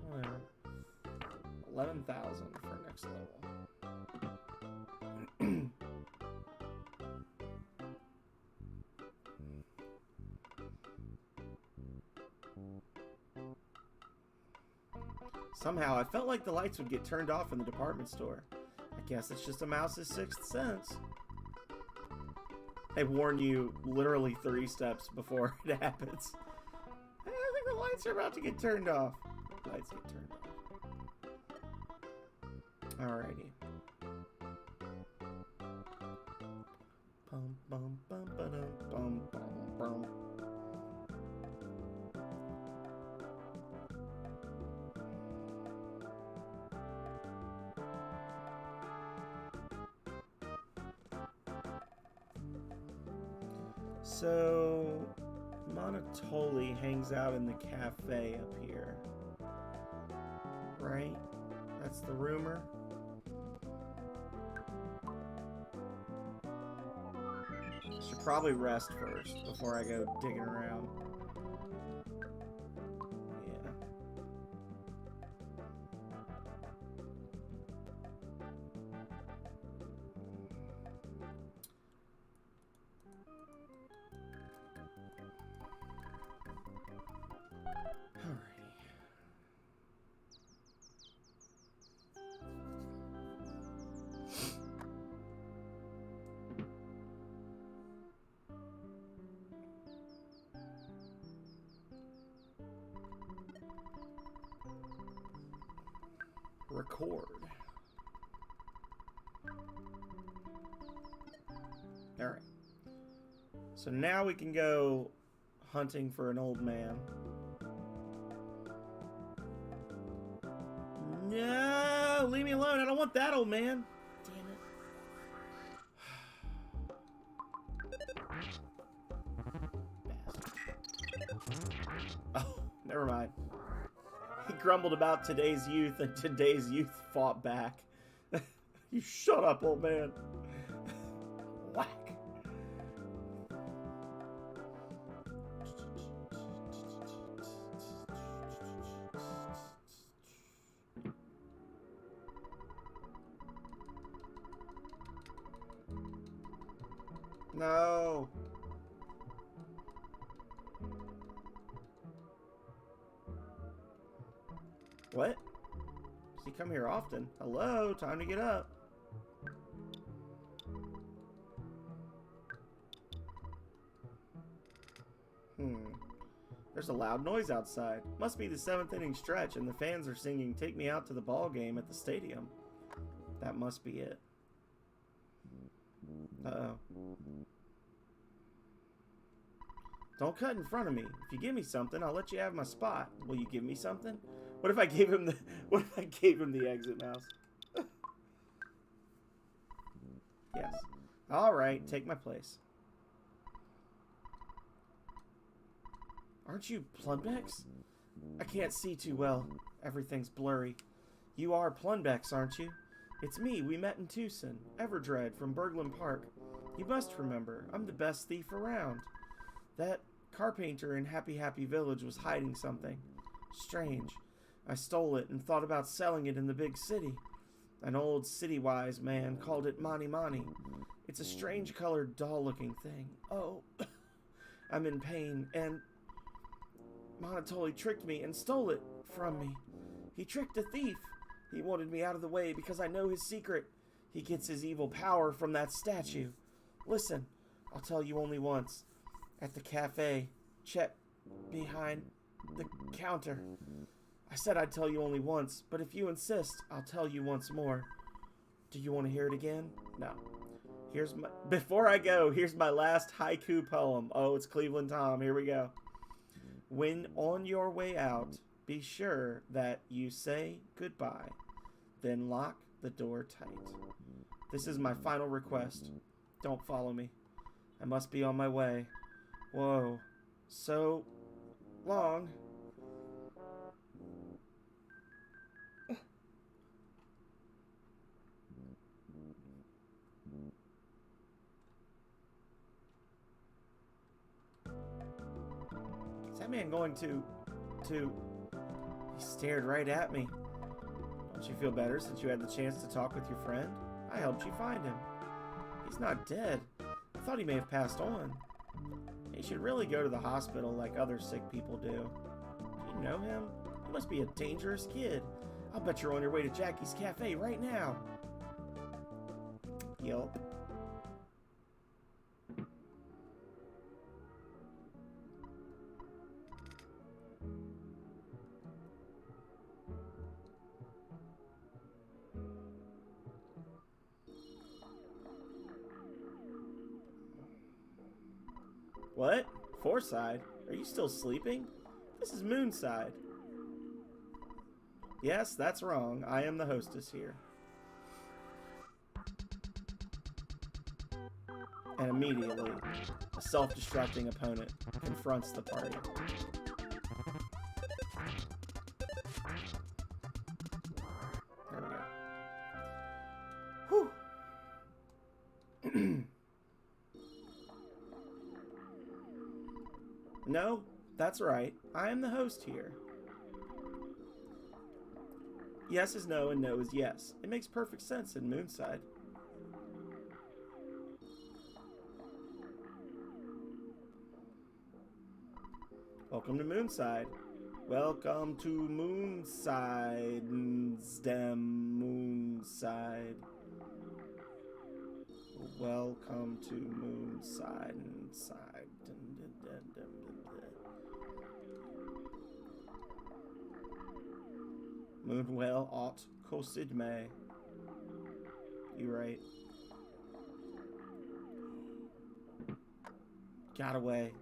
Well, 11,000 for next level. Somehow, I felt like the lights would get turned off in the department store. I guess it's just a mouse's sixth sense. They warn you literally 3 steps before it happens. I think the lights are about to get turned off. Lights get turned off. Alrighty. Bum bum bum ba-dum bum bum bum. So, Monotoli hangs out in the cafe up here. Right? That's the rumor. Should probably rest first before I go digging around. Yeah. Record. Alright. So now we can go hunting for an old man. No! Leave me alone! I don't want that old man! Damn it. Bastard. Oh, never mind. He grumbled about today's youth, and today's youth fought back. You shut up, old man. Whack. No. What? Does he come here often? Hello, time to get up. There's a loud noise outside. Must be the 7th inning stretch, and the fans are singing "Take Me Out to the Ball Game" at the stadium. That must be it. Uh-oh. Don't cut in front of me. If you give me something, I'll let you have my spot. Will you give me something? What if I gave him the exit mouse? Yes. All right, take my place. Aren't you Plunbex? I can't see too well. Everything's blurry. You are Plunbex, aren't you? It's me. We met in Tucson. Everdread from Berglund Park. You must remember. I'm the best thief around. That car painter in Happy Happy Village was hiding something. Strange. I stole it and thought about selling it in the big city. An old city-wise man called it Mani Mani. It's a strange colored doll-looking thing. Oh, I'm in pain, and Monotoli tricked me and stole it from me. He tricked a thief. He wanted me out of the way because I know his secret. He gets his evil power from that statue. Listen, I'll tell you only once. At the cafe, Chet behind the counter. I said I'd tell you only once, but if you insist, I'll tell you once more. Do you want to hear it again? No. Before I go, here's my last haiku poem. Oh, it's Cleveland Tom. Here we go. When on your way out, be sure that you say goodbye, then lock the door tight. This is my final request. Don't follow me. I must be on my way. Whoa, so long. Is that man going to... He stared right at me. Don't you feel better since you had the chance to talk with your friend? I helped you find him. He's not dead. I thought he may have passed on. He should really go to the hospital like other sick people do. Do you know him? He must be a dangerous kid. I'll bet you're on your way to Jackie's Cafe right now. Yelp. What? Fourside? Are you still sleeping? This is Moonside. Yes, that's wrong. I am the hostess here. And immediately, a self-destructing opponent confronts the party. There we go. Whew. No, that's right. I am the host here. Yes is no and no is yes. It makes perfect sense in Moonside. Welcome to Moonside. Welcome to Moonside. Moonside. Welcome to Moonside. Moonwell ought coasted May. You right. Got away.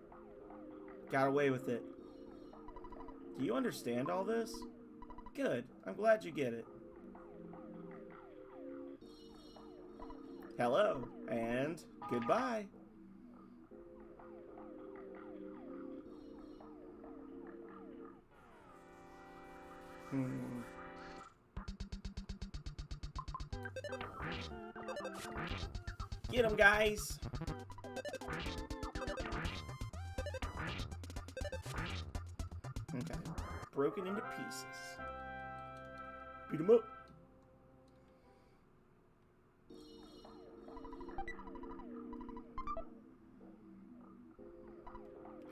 Got away with it. Do you understand all this? Good. I'm glad you get it. Hello, and goodbye. Hmm. Get him, guys! Okay. Broken into pieces. Beat him up.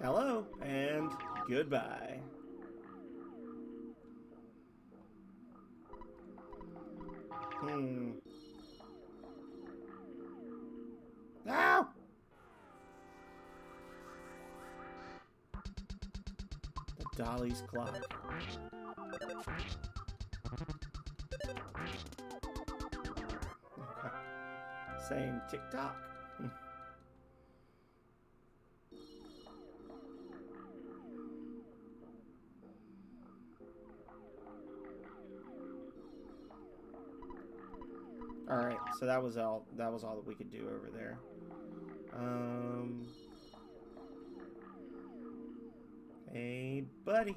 Hello, and goodbye. Hmm. Ow! The Dolly's clock. Okay. Saying tick-tock. Alright, so that was all that we could do over there. Hey, buddy.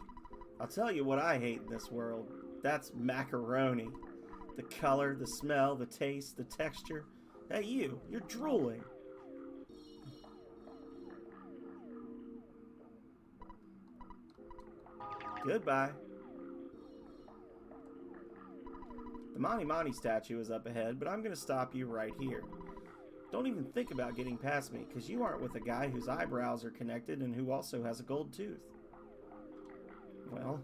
I'll tell you what I hate in this world. That's macaroni. The color, the smell, the taste, the texture. Hey, you're drooling. Goodbye. The Mani Mani statue is up ahead, but I'm going to stop you right here. Don't even think about getting past me, because you aren't with a guy whose eyebrows are connected and who also has a gold tooth. Well.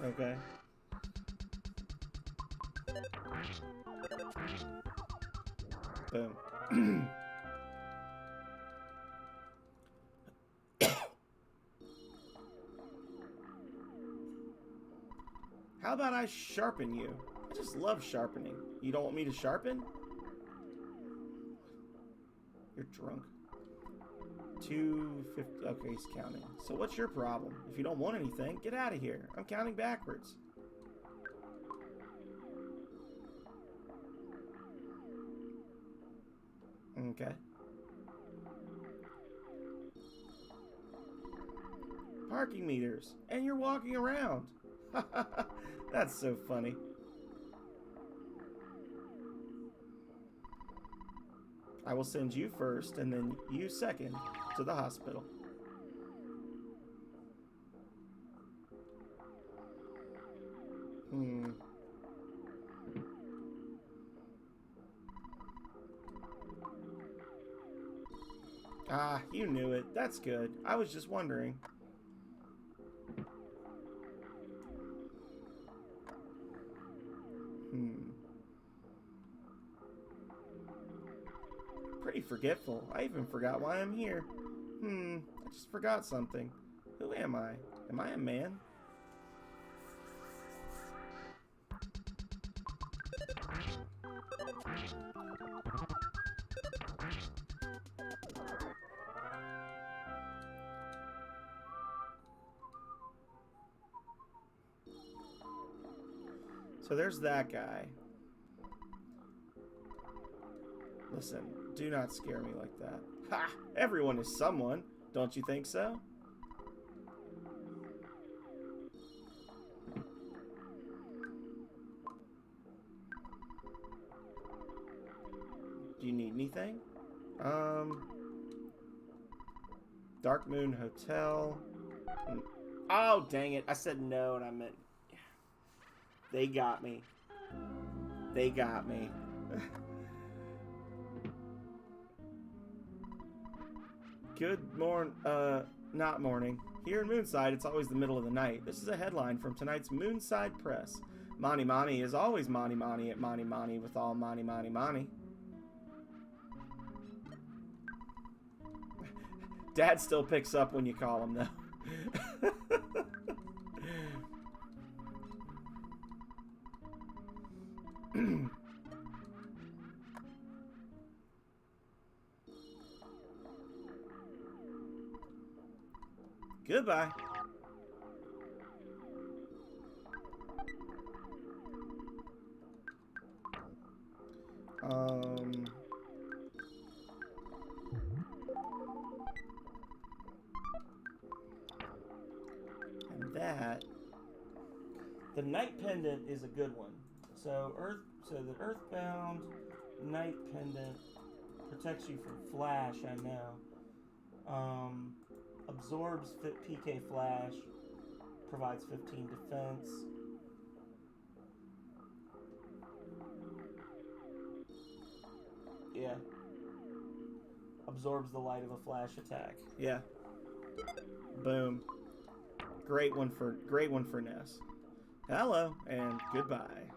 Okay. Boom. How about I sharpen you? I just love sharpening. You don't want me to sharpen? You're drunk. 250. Okay, he's counting. So what's your problem? If you don't want anything, get out of here. I'm counting backwards. Okay. Parking meters. And you're walking around. That's so funny. I will send you first, and then you second, to the hospital. Ah, you knew it. That's good. I was just wondering. Pretty forgetful. I even forgot why I'm here. I just forgot something. Who am I? Am I a man? So there's that guy. Listen, do not scare me like that. Ha! Everyone is someone. Don't you think so? Do you need anything? Dark Moon Hotel. Oh, dang it. I said no and I meant... They got me. They got me. Good morning, not morning. Here in Moonside, it's always the middle of the night. This is a headline from tonight's Moonside Press. Mani Mani is always Mani Mani at Mani Mani with all Mani Mani Mani. Dad still picks up when you call him, though. Goodbye. And that The Night Pendant is a good one. So the Earthbound Night Pendant protects you from flash, I know. Absorbs PK flash, provides 15 defense. Yeah. Absorbs the light of a flash attack. Yeah. Boom. Great one for Ness. Hello and goodbye.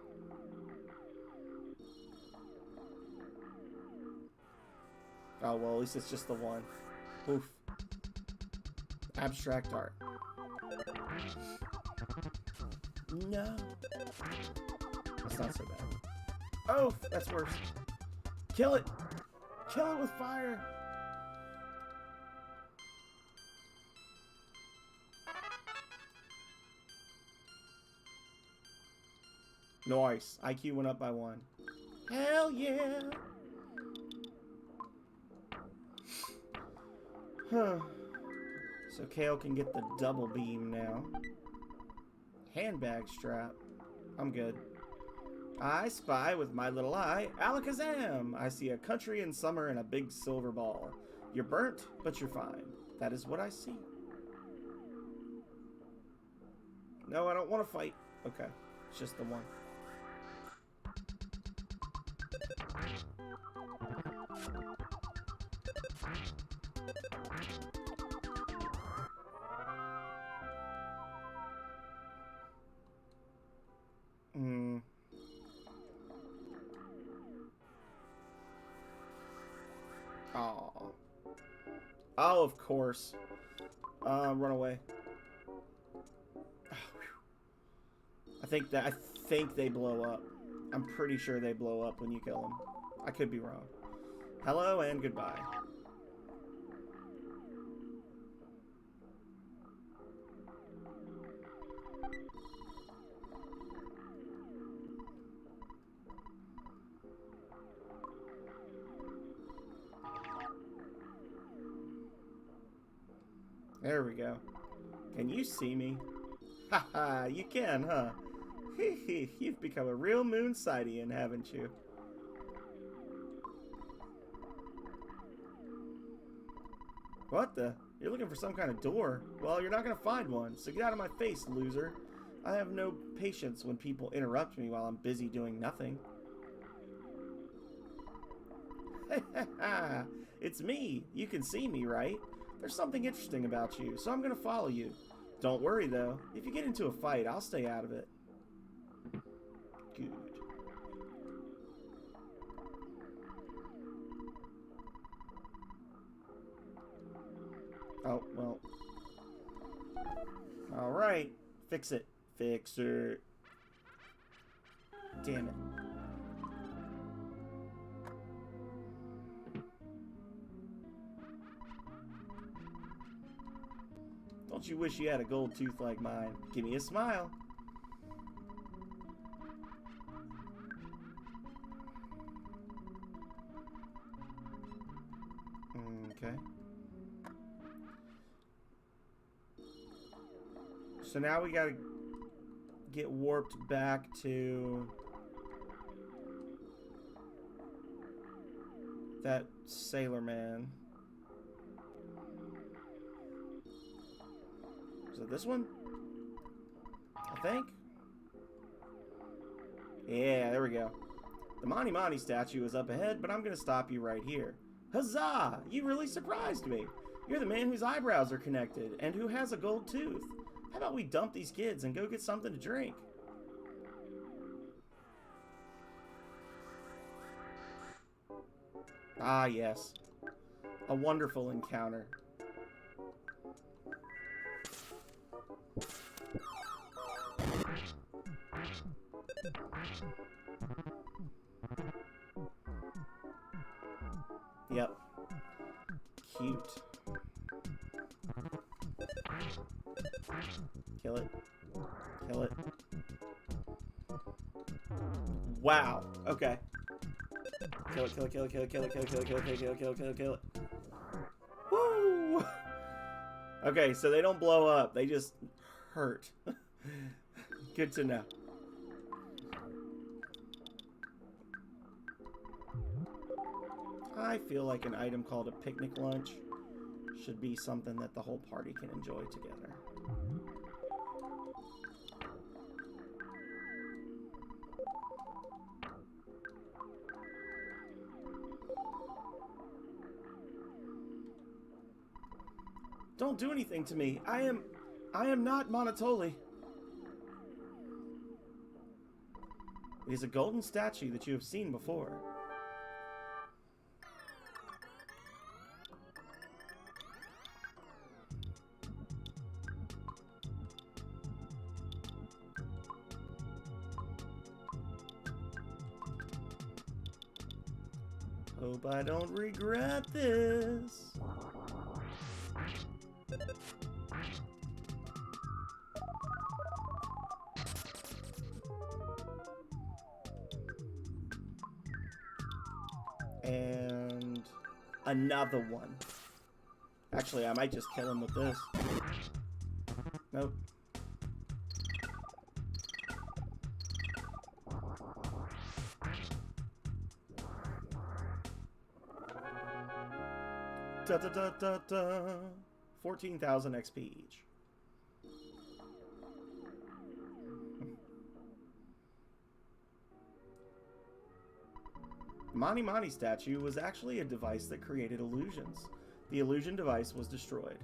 Oh well, at least it's just the one. Oof. Abstract art. No. That's not so bad. Oh, that's worse. Kill it! Kill it with fire! Nice. IQ went up by 1. Hell yeah! Huh. So Kale can get the double beam now. Handbag strap. I'm good. I spy with my little eye, alakazam! I see a country in summer and a big silver ball. You're burnt, but you're fine. That is what I see. No, I don't want to fight. Okay, it's just the one. Oh. Oh, of course. Run away. Oh, I think they blow up. I'm pretty sure they blow up when you kill them. I could be wrong. Hello and goodbye. There we go. Can you see me? Haha, you can, huh? Hee you've become a real moon sightian, haven't you? What the? You're looking for some kind of door? Well, you're not gonna find one, so get out of my face, loser. I have no patience when people interrupt me while I'm busy doing nothing. It's me. You can see me, right? There's something interesting about you, so I'm gonna follow you. Don't worry, though. If you get into a fight, I'll stay out of it. Good. Oh, well. Alright. Fix it. Fix it. Damn it. Don't you wish you had a gold tooth like mine? Give me a smile. Okay. So now we gotta get warped back to that sailor man. Is it this one? I think. Yeah, there we go. The Mani Mani statue is up ahead, but I'm gonna stop you right here. Huzzah! You really surprised me. You're the man whose eyebrows are connected and who has a gold tooth. How about we dump these kids and go get something to drink? Ah, yes. A wonderful encounter. Yep. Cute. Kill it. Kill it. Wow. Okay. Kill it, kill it, kill it, kill it, kill it, kill it, kill it, kill it, kill it, kill it, kill it, kill it, kill it. Woo! Okay, so they don't blow up. They just hurt. Good to know. I feel like an item called a picnic lunch should be something that the whole party can enjoy together. Don't do anything to me. I am not Monotoli. It is a golden statue that you have seen before. Hope I don't regret this. And another one. Actually, I might just kill him with this. Nope. Da da da da da. 14,000 XP each. Mani Mani statue was actually a device that created illusions. The illusion device was destroyed.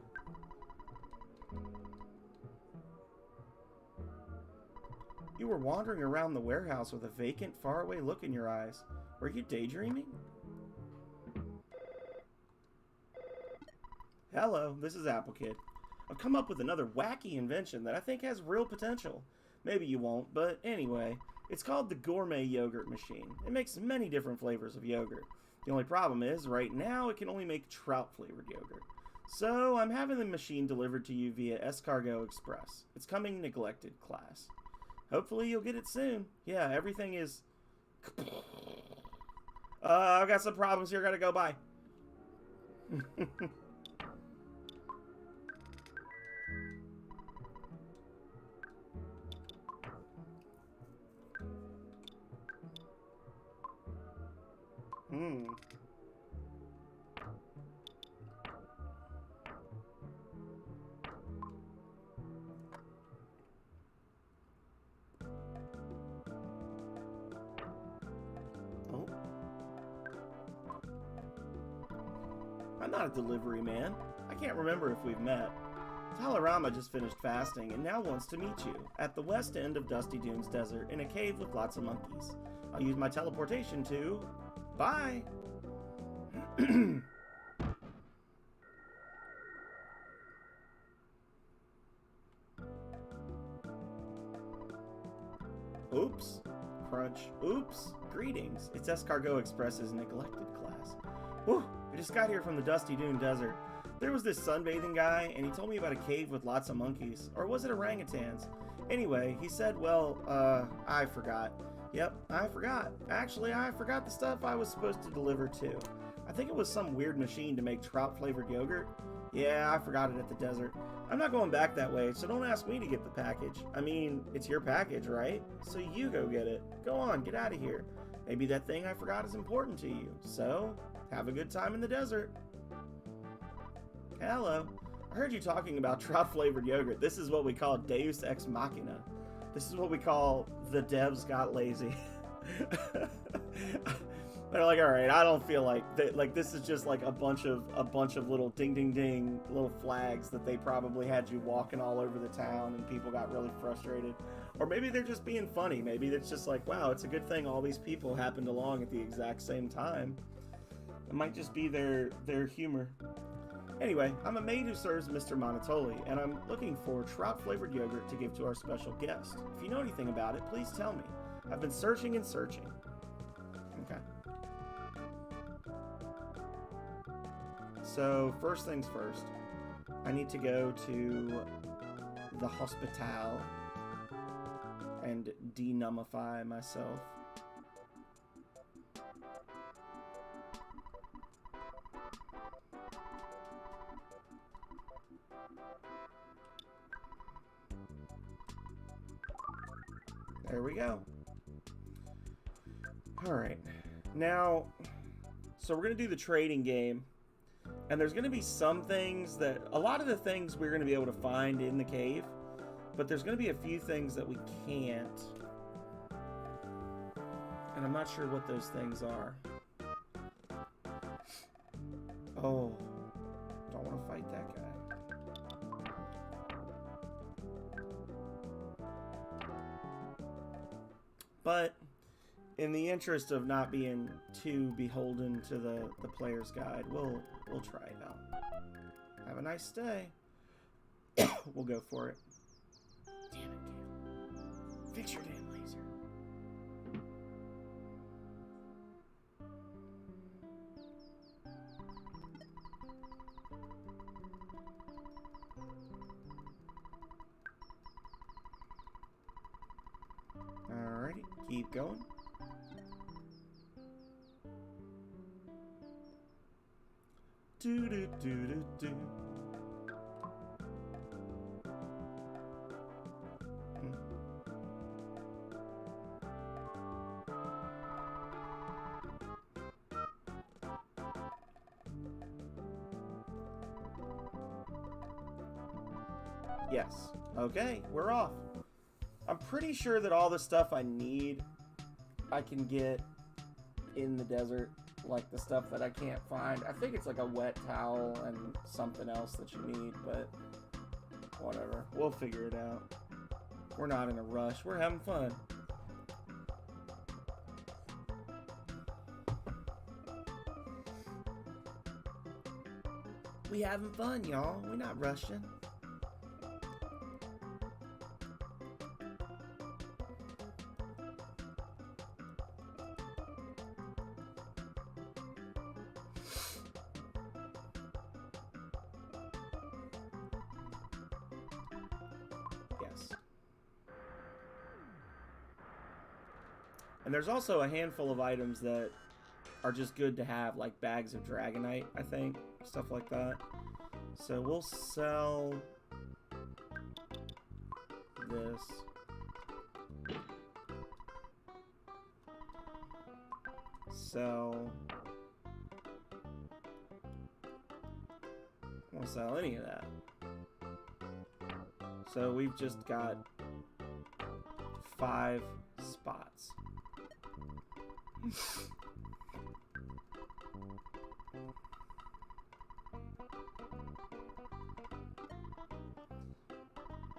You were wandering around the warehouse with a vacant, faraway look in your eyes. Were you daydreaming? Hello, this is Apple Kid. I've come up with another wacky invention that I think has real potential. Maybe you won't, but anyway, it's called the Gourmet Yogurt Machine. It makes many different flavors of yogurt. The only problem is, right now, it can only make trout-flavored yogurt. So, I'm having the machine delivered to you via Escargot Express. It's coming neglected, class. Hopefully you'll get it soon. Yeah, everything is... I've got some problems here, gotta go, bye. Oh. I'm not a delivery man. I can't remember if we've met. Talarama just finished fasting and now wants to meet you at the west end of Dusty Dunes Desert in a cave with lots of monkeys. I'll use my teleportation to... Bye! Oops. Crunch. Oops. Greetings. It's Escargot Express's neglected class. Whew. I just got here from the Dusty Dune Desert. There was this sunbathing guy, and he told me about a cave with lots of monkeys. Or was it orangutans? Anyway, he said, well, I forgot. Yep, I forgot. Actually, I forgot the stuff I was supposed to deliver too. I think it was some weird machine to make trout-flavored yogurt. Yeah, I forgot it at the desert. I'm not going back that way, so don't ask me to get the package. I mean, it's your package, right? So you go get it. Go on, get out of here. Maybe that thing I forgot is important to you. So, have a good time in the desert. Hello. I heard you talking about trout-flavored yogurt. This is what we call Deus Ex Machina. This is what we call the devs got lazy. They're like, all right, I don't feel like this is just like a bunch of little ding ding ding little flags that they probably had you walking all over the town and people got really frustrated. Or maybe they're just being funny. Maybe it's just like, wow, it's a good thing all these people happened along at the exact same time. It might just be their humor. Anyway, I'm a maid who serves Mr. Monotoli, and I'm looking for trout-flavored yogurt to give to our special guest. If you know anything about it, please tell me. I've been searching and searching. Okay. So, first things first, I need to go to the hospital and denummify myself. There we go. Alright. Now, so we're going to do the trading game. And there's going to be some things that... A lot of the things we're going to be able to find in the cave. But there's going to be a few things that we can't. And I'm not sure what those things are. Oh. Don't want to fight that guy. But in the interest of not being too beholden to the player's guide, we'll try it out. Have a nice day. We'll go for it. Damn it, Gale. Fix your damn laser. Alrighty, keep going. Do do do do do. Yes. Okay, we're off. I'm pretty sure that all the stuff I need, I can get in the desert. Like the stuff that I can't find. I think it's like a wet towel and something else that you need, but whatever. We'll figure it out. We're not in a rush. We're having fun. We having fun, y'all. We're not rushing. And there's also a handful of items that are just good to have, like bags of Dragonite, I think. Stuff like that. So we'll sell this. Sell. Won't sell any of that. So we've just got 5 spots.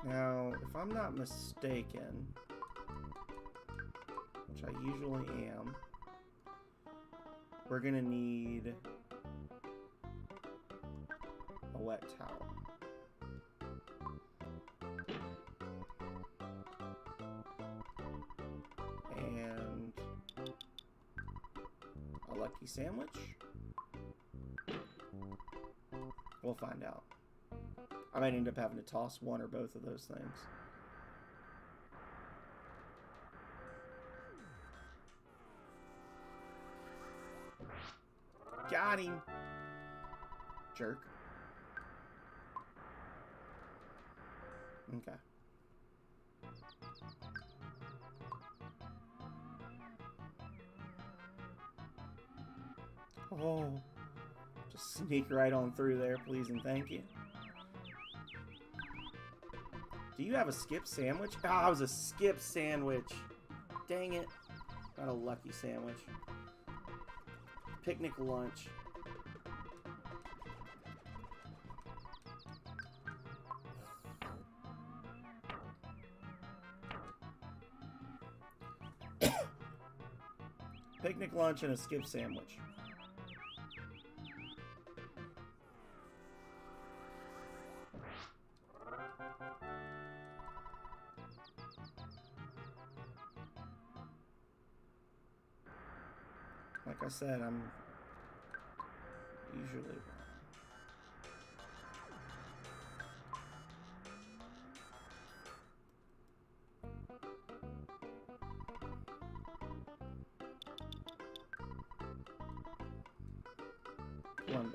Now, if I'm not mistaken, which I usually am, we're gonna need a wet towel. And a lucky sandwich? We'll find out. I might end up having to toss one or both of those things. Got him! Jerk. Okay. Oh. Just sneak right on through there, please and thank you. Do you have a skip sandwich? Ah, it was a skip sandwich. Dang it. Not a lucky sandwich. Picnic lunch. Picnic lunch and a skip sandwich. Like I said, I'm usually wrong. $1.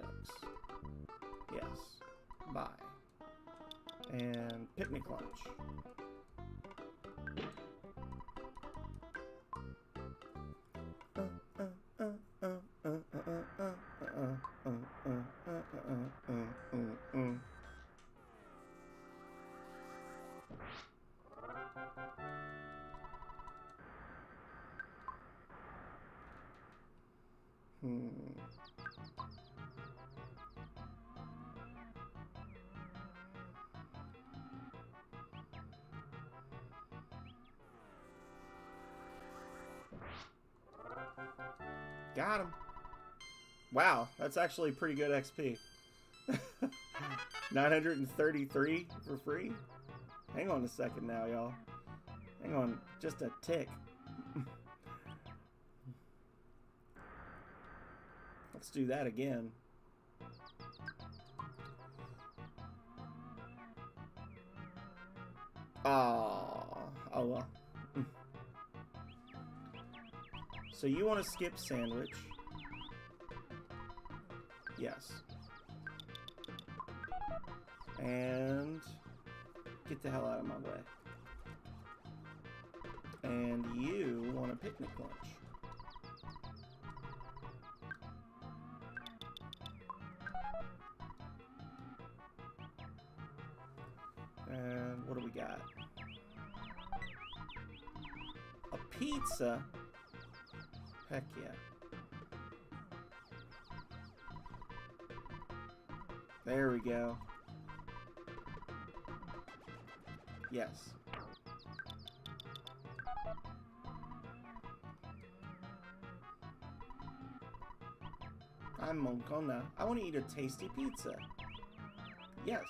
Yes. Buy. And picnic lunch. Got him. Wow, that's actually pretty good XP. 933 for free? Hang on a second now, y'all. Hang on just a tick. Let's do that again. Oh well. So you want to skip sandwich? Yes. And get the hell out of my way. And you want a picnic lunch. And what do we got? A pizza? Heck yeah. There we go. Yes. I'm Moncona. I want to eat a tasty pizza. Yes.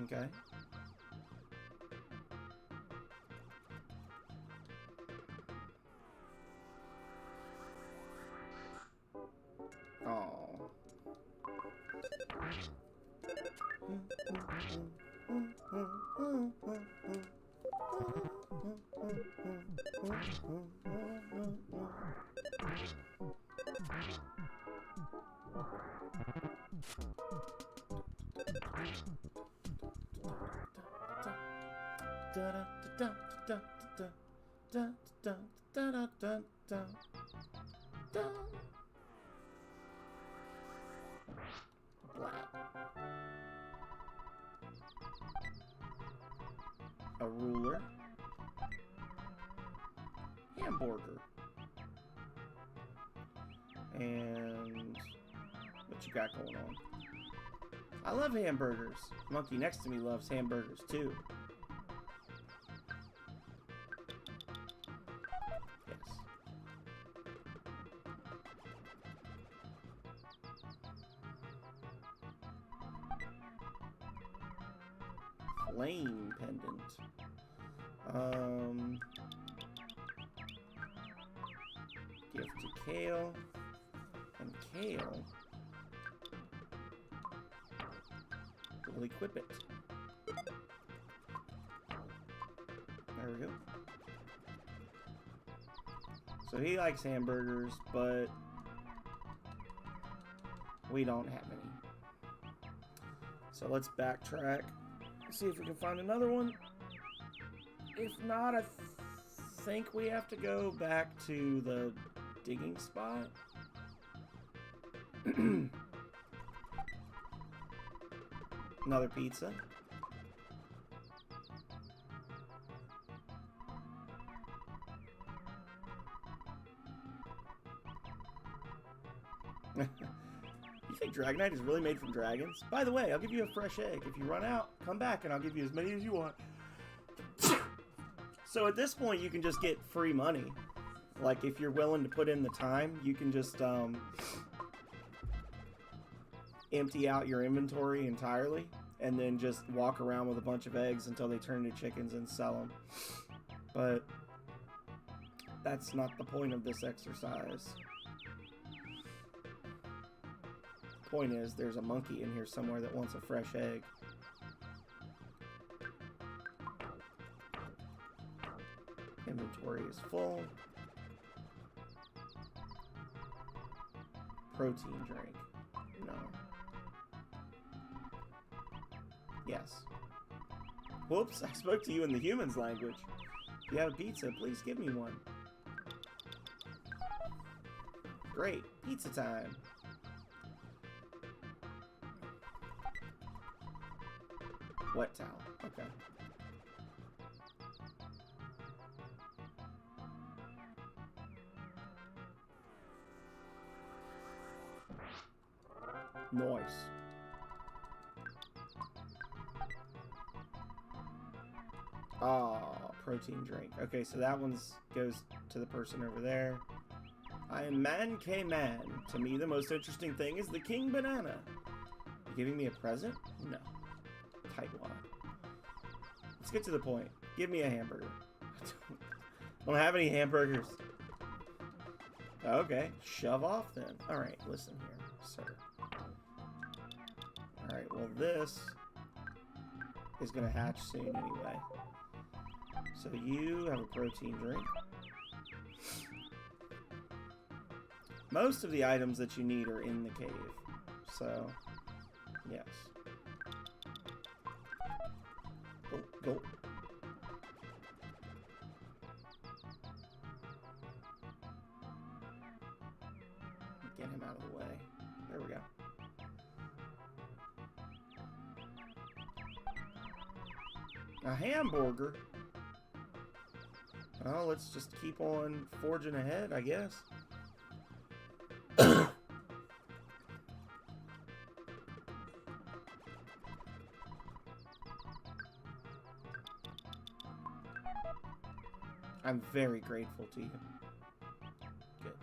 Okay. Oh. A ruler. Hamburger. And what you got going on? I love hamburgers. Monkey next to me loves hamburgers too. Yes. Flame pendant. Gift to Kale. And Kale will equip it. There we go. So he likes hamburgers, but we don't have any. So let's backtrack. See if we can find another one. If not, I think we have to go back to the digging spot. Another pizza. You think Dragonite is really made from dragons? By the way, I'll give you a fresh egg. If you run out, come back and I'll give you as many as you want. So at this point, you can just get free money. Like, if you're willing to put in the time, you can just empty out your inventory entirely and then just walk around with a bunch of eggs until they turn into chickens and sell them. But that's not the point of this exercise. The point is, there's a monkey in here somewhere that wants a fresh egg. Inventory is full. Protein drink. No. Yes. Whoops, I spoke to you in the human's language. If you have a pizza, please give me one. Great, pizza time. Wet towel, okay. Nice. Ah, protein drink. Okay, so that goes to the person over there. I am Man K Man. To me, the most interesting thing is the King Banana. You giving me a present? No. Tightwad. Let's get to the point. Give me a hamburger. I don't have any hamburgers. Okay, shove off then. Alright, listen here, sir. Alright, well this is gonna hatch soon anyway. So you have a protein drink. Most of the items that you need are in the cave. So, yes. Go, go. Get him out of the way. There we go. A hamburger? Well, let's just keep on forging ahead, I guess. I'm very grateful to you. Good.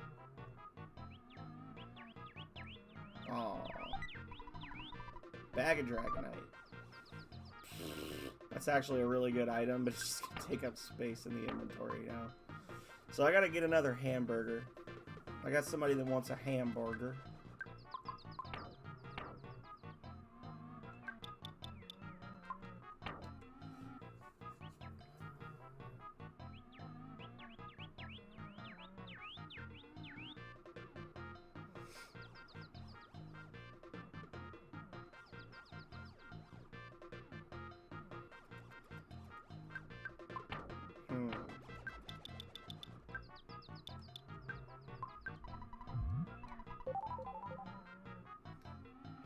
Aww. Bag of Dragonite. That's actually a really good item, but it's just gonna take up space in the inventory now. So I gotta get another hamburger. I got somebody that wants a hamburger.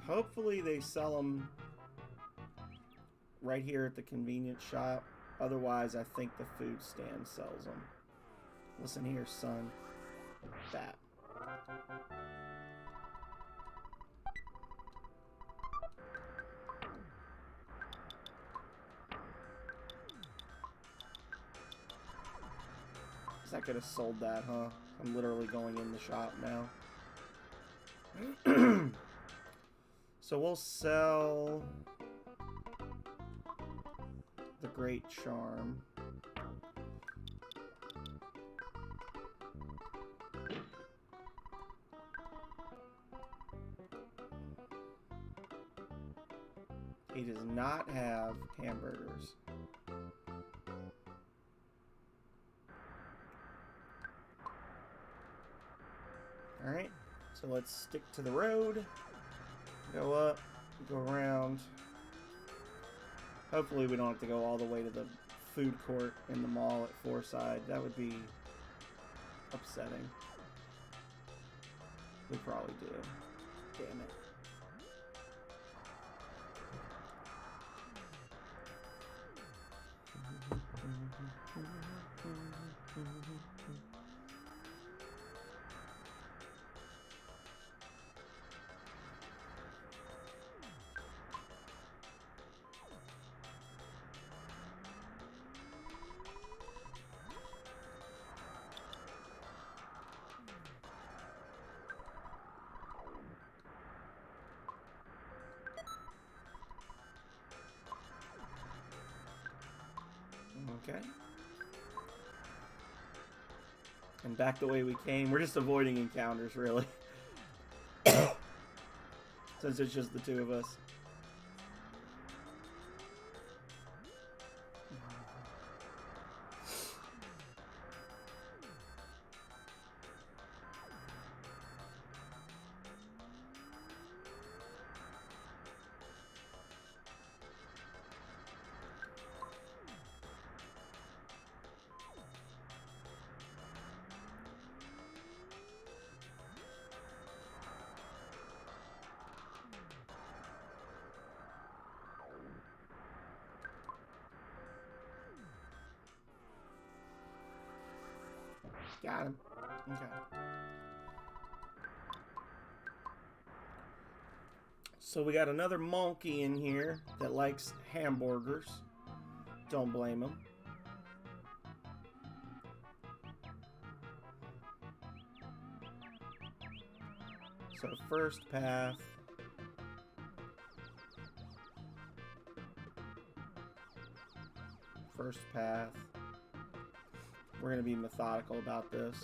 Hopefully they sell them right here at the convenience shop. Otherwise, I think the food stand sells them. Listen here, son. That. I could have sold that, huh? I'm literally going in the shop now. So we'll sell the Great Charm. He does not have hamburgers. Alright, so let's stick to the road. Go up, go around. Hopefully we don't have to go all the way to the food court in the mall at Fourside. That would be upsetting. We probably do. Damn it. Okay. And back the way we came. We're just avoiding encounters, really. Since it's just the two of us. Got him. Okay. So we got another monkey in here that likes hamburgers. Don't blame him. So first path. First path. We're going to be methodical about this.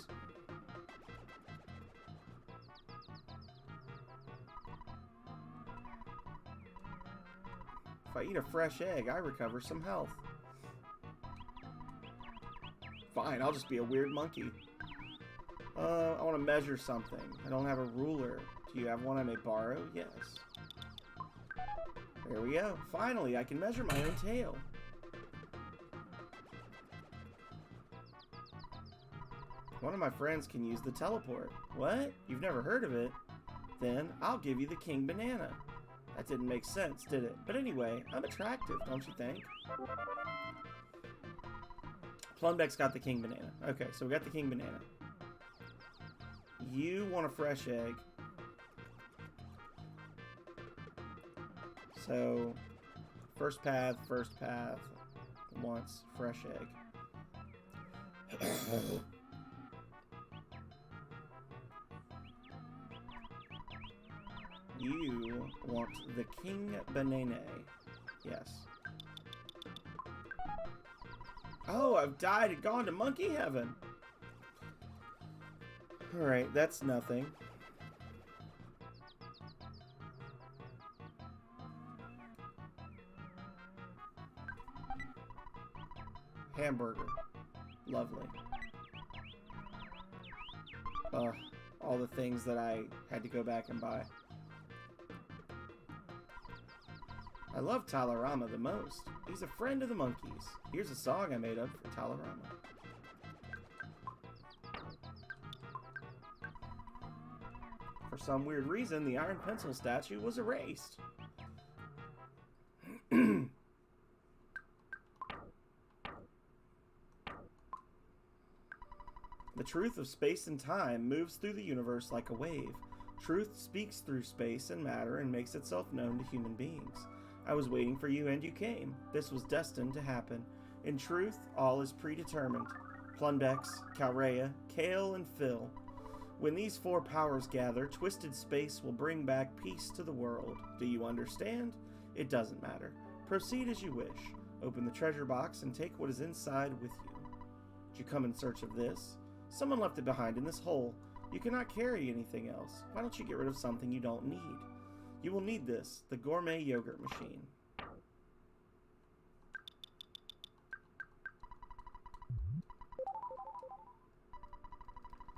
If I eat a fresh egg, I recover some health. Fine, I'll just be a weird monkey. I want to measure something. I don't have a ruler. Do you have one I may borrow? Yes. There we go. Finally, I can measure my own tail. One of my friends can use the teleport. What? You've never heard of it? Then I'll give you the king banana. That didn't make sense, did it? But anyway, I'm attractive, don't you think? Plumbeck's got the king banana. Okay, so we got the king banana. You want a fresh egg. So, first path wants fresh egg. You want the king banana. Yes. Oh, I've died and gone to monkey heaven. Alright, that's nothing. Hamburger. Lovely. All the things that I had to go back and buy. I love Talarama the most. He's a friend of the monkeys. Here's a song I made up for Talarama. For some weird reason, the iron pencil statue was erased. The truth of space and time moves through the universe like a wave. Truth speaks through space and matter and makes itself known to human beings. I was waiting for you and you came. This was destined to happen. In truth, all is predetermined. Plundex, Calrea, Kale, and Phil. When these four powers gather, twisted space will bring back peace to the world. Do you understand? It doesn't matter. Proceed as you wish. Open the treasure box and take what is inside with you. Did you come in search of this? Someone left it behind in this hole. You cannot carry anything else. Why don't you get rid of something you don't need? You will need this, the gourmet yogurt machine.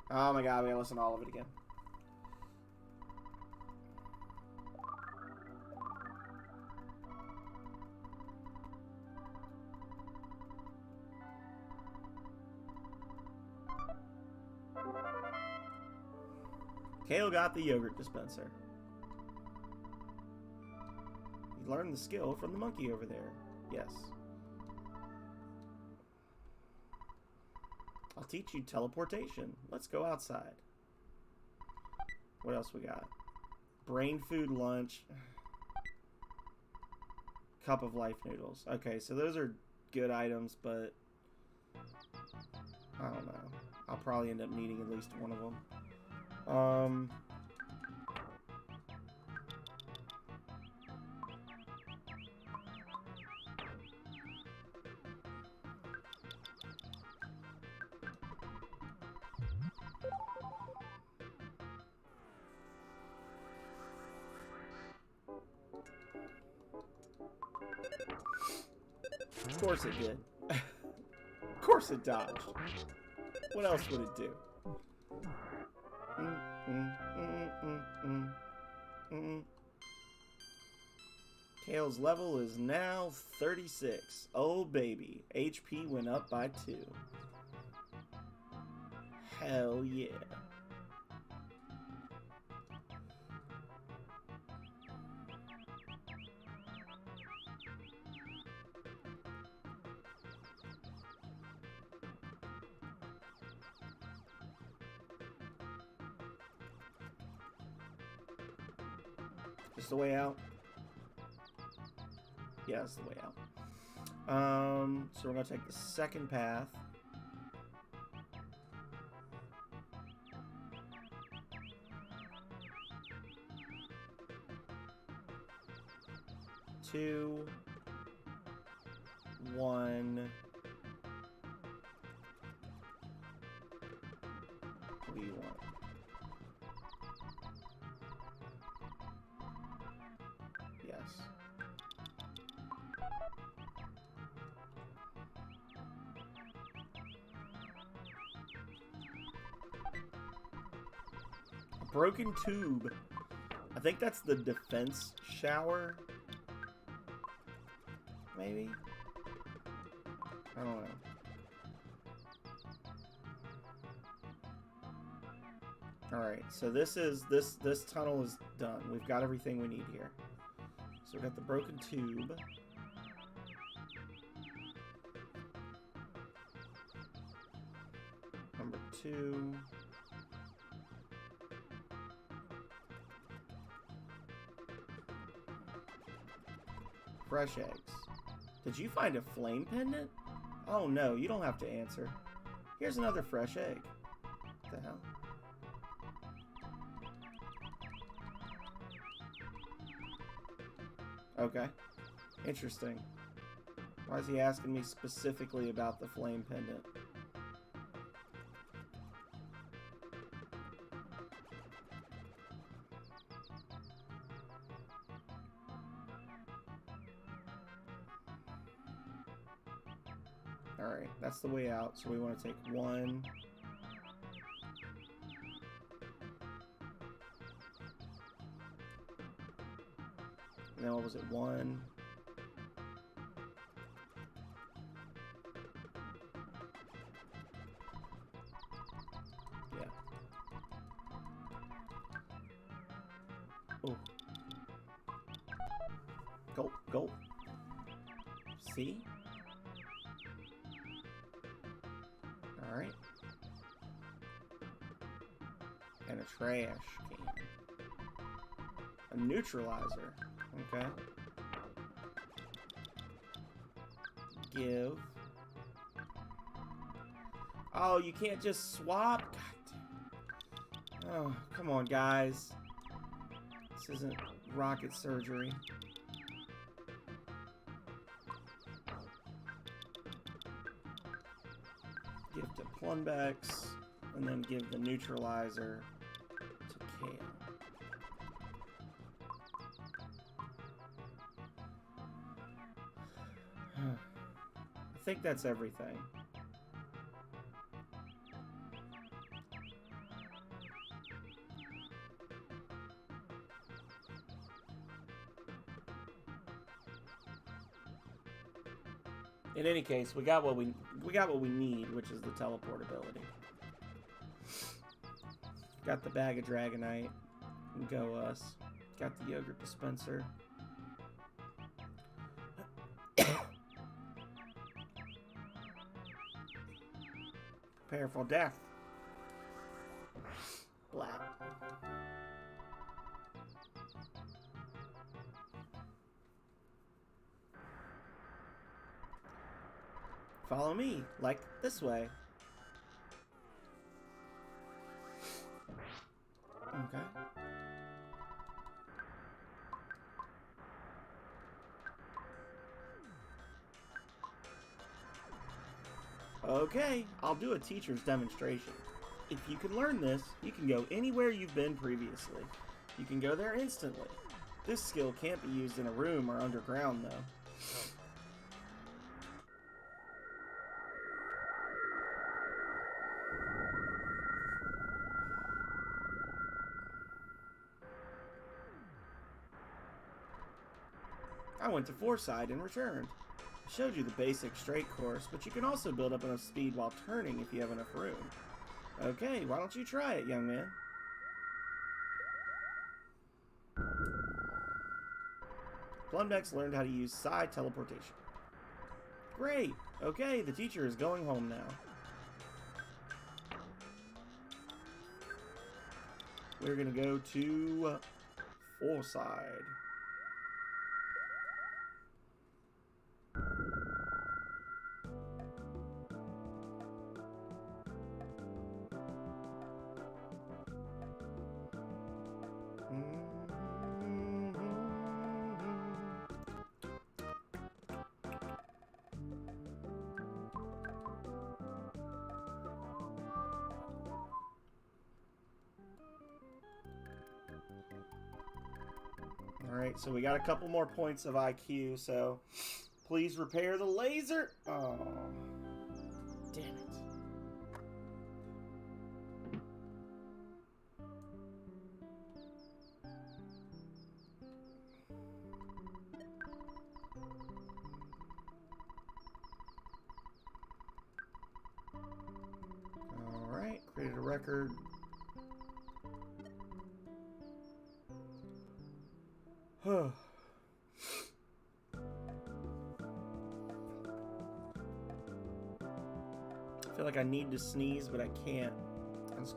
Oh my god, we gotta listen to all of it again. Kale got the yogurt dispenser. He learned the skill from the monkey over there. Yes. I'll teach you teleportation. Let's go outside. What else we got? Brain food lunch. Cup of life noodles. Okay, so those are good items, but I don't know. I'll probably end up needing at least one of them. Of course it did. Of course it dodged. What else would it do? Kale's level is now 36. Oh baby, HP went up by 2. Hell yeah. Just the way out? Yeah, it's the way out. So we're gonna take the second path. Two, one. What do you want? Yes. A broken tube. I think that's the defense shower. Maybe? I don't know. Alright, so this tunnel is done. We've got everything we need here. So we've got the broken tube. Number 2. Fresh eggs. Did you find a flame pendant? Oh no, you don't have to answer. Here's another fresh egg. What the hell? Okay. Interesting. Why is he asking me specifically about the flame pendant? Alright, that's the way out, so we want to take 1. And then what was it? 1. Yeah. Oh. Gulp, gulp. See? Alright. And a trash can. A neutralizer. Okay. Give. Oh, you can't just swap? God. Oh, come on, guys. This isn't rocket surgery. Give to Plumbex, and then give the neutralizer to Kale. I think that's everything. In any case, we got what we need, which is the teleportability. Got the bag of Dragonite. Go us. Got the yogurt dispenser. Prepare for death. Black. Follow me, like this way. Okay. Okay, I'll do a teacher's demonstration. If you can learn this, you can go anywhere you've been previously. You can go there instantly. This skill can't be used in a room or underground, though. I went to Forside and returned. I showed you the basic straight course, but you can also build up enough speed while turning if you have enough room. Okay, why don't you try it, young man? Plumbex learned how to use side teleportation. Great! Okay, the teacher is going home now. We're gonna go to 4 side. Alright, so we got a couple more points of IQ, so please repair the laser. Oh, damn it. Alright, created a record. I feel like I need to sneeze, but I can't.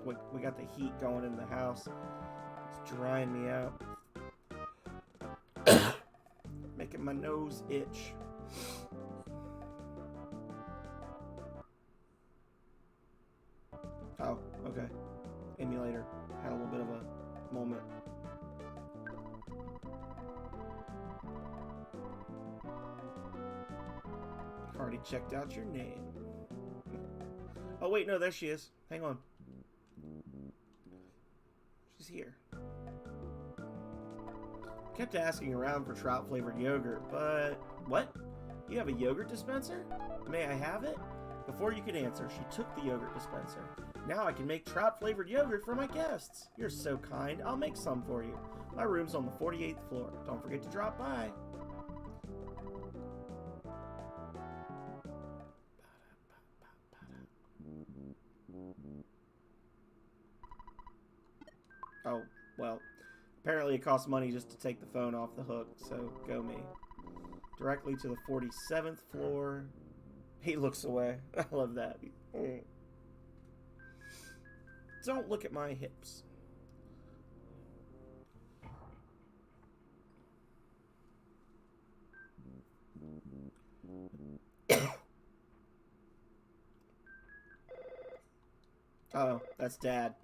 We got the heat going in the house. It's drying me out. Making my nose itch. Oh, okay. Emulator had a little bit of a moment. Already checked out your name. Oh wait, no, there she is. Hang on. She's here. Kept asking around for trout flavored yogurt, but what? You have a yogurt dispenser? May I have it? Before you could answer, she took the yogurt dispenser. Now I can make trout flavored yogurt for my guests. You're so kind. I'll make some for you. My room's on the 48th floor. Don't forget to drop by. Oh, well, apparently it costs money just to take the phone off the hook, so go me. Directly to the 47th floor. He looks away. I love that. Don't look at my hips. Oh, that's Dad.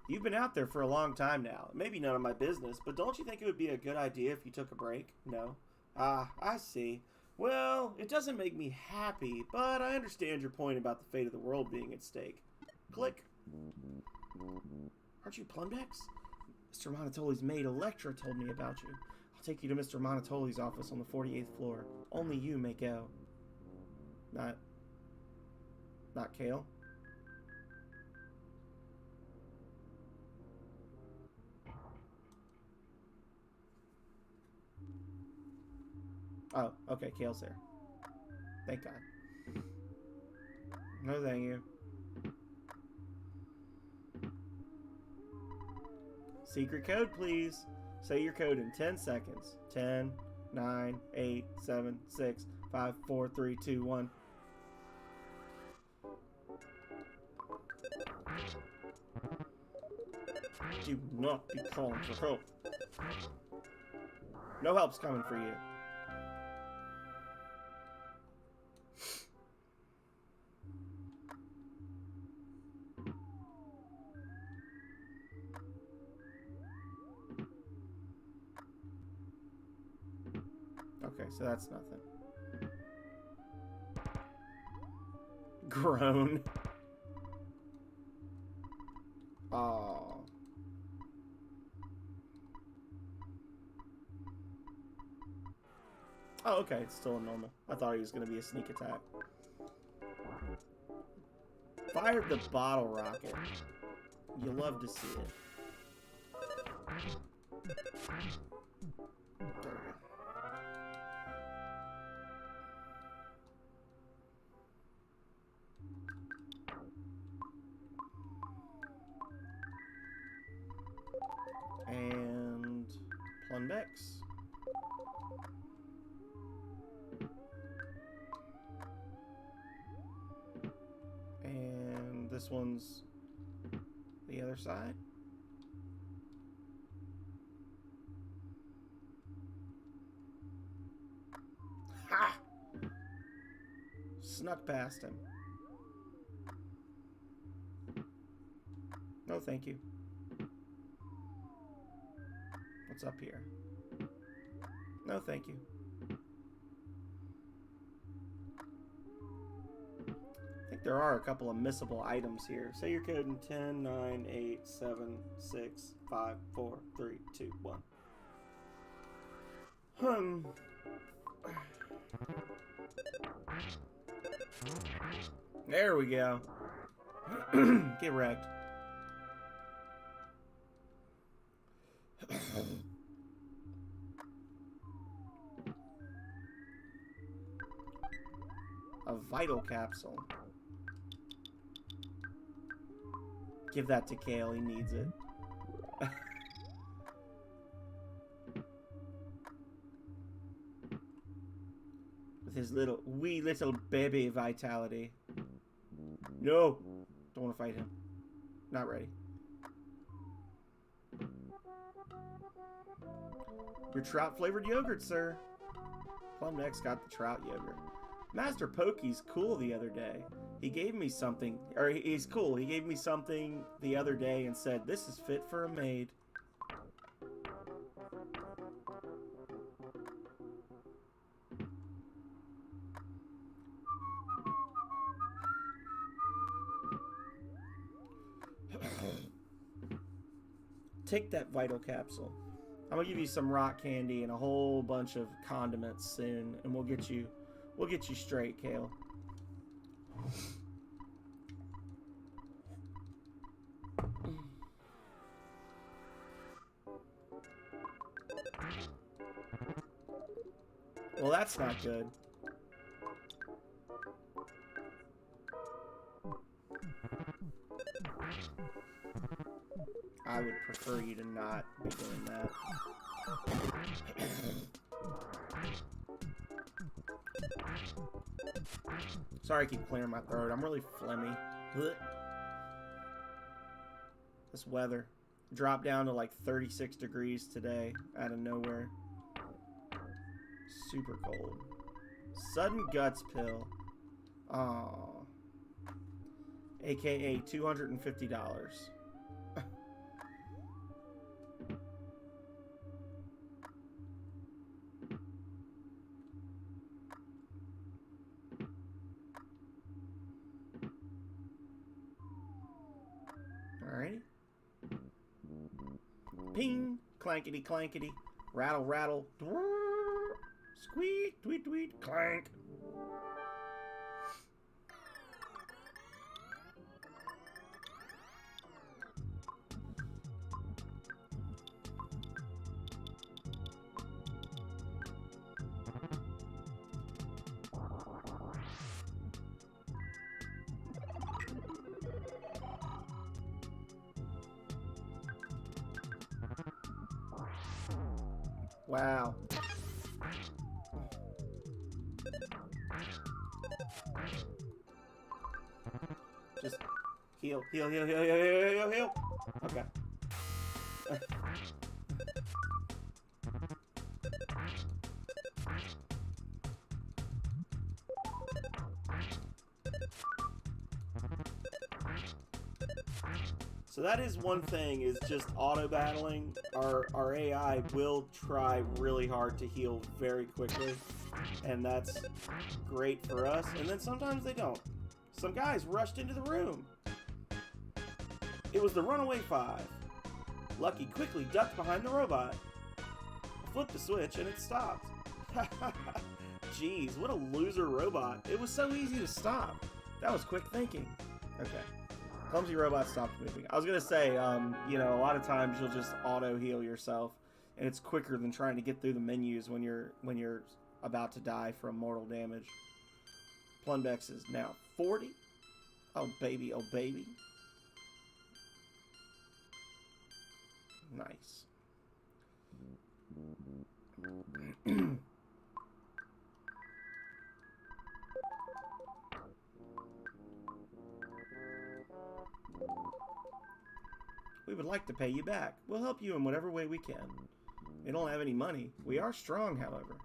You've been out there for a long time now. Maybe none of my business, but don't you think it would be a good idea if you took a break? No? Ah, I see. Well, it doesn't make me happy, but I understand your point about the fate of the world being at stake. Click. Aren't you Plumdex? Mr. Monotoli's maid Electra told me about you. I'll take you to Mr. Monotoli's office on the 48th floor. Only you may go. Not Kale? Oh, okay, Kale's there. Thank God. No, thank you. Secret code, please. Say your code in 10 seconds. 10, 9, 8, 7, 6, 5, 4, 3, 2, 1. Do not be calling for help. No help's coming for you. Okay, so that's nothing. Groan. Oh. Oh, okay, it's still a normal. I thought he was going to be a sneak attack. Fired the bottle rocket. You love to see it. There we go. And Plumbex. And this one's the other side. snuck past him. No, thank you. What's up here? No, thank you. I think there are a couple of missable items here. Say your code in 10, 9, 8, 7, 6, 5, 4, 3, 2, 1. There we go. Get wrecked. A vital capsule. Give that to Kale, he needs it. With his wee little baby vitality. No! Don't want to fight him. Not ready. Your trout-flavored yogurt, sir. Plumdeck's got the trout yogurt. Master Pokey's cool the other day. He gave me something, or he's cool. He gave me something the other day and said, "This is fit for a maid." Take that vital capsule. I'm gonna give you some rock candy and a whole bunch of condiments soon, and we'll get you straight, Kale. Well, that's not good. I would prefer you to not be doing that. Sorry I keep clearing my throat. I'm really phlegmy. Blech. This weather dropped down to like 36 degrees today out of nowhere. Super cold. Sudden guts pill. Aww. AKA $250. Alrighty. Ping, clankety clankety, rattle rattle, squeak, tweet tweet, clank. Wow. Just heal, heal, heal, heal, heal, heal, heal, heal. Okay. So that is one thing, is just auto-battling. Our AI will try really hard to heal very quickly, and that's great for us. And then sometimes they don't. Some guys rushed into the room. It was the Runaway Five. Lucky quickly ducked behind the robot. Flipped the switch and it stopped. Jeez, what a loser robot. It was so easy to stop. That was quick thinking. Okay. Clumsy robot stopped moving. I was gonna say, you know, a lot of times you'll just auto heal yourself, and it's quicker than trying to get through the menus when you're about to die from mortal damage. Plundex is now 40. Oh baby, oh baby. Nice. We would like to pay you back. We'll help you in whatever way we can. We don't have any money. We are strong, however.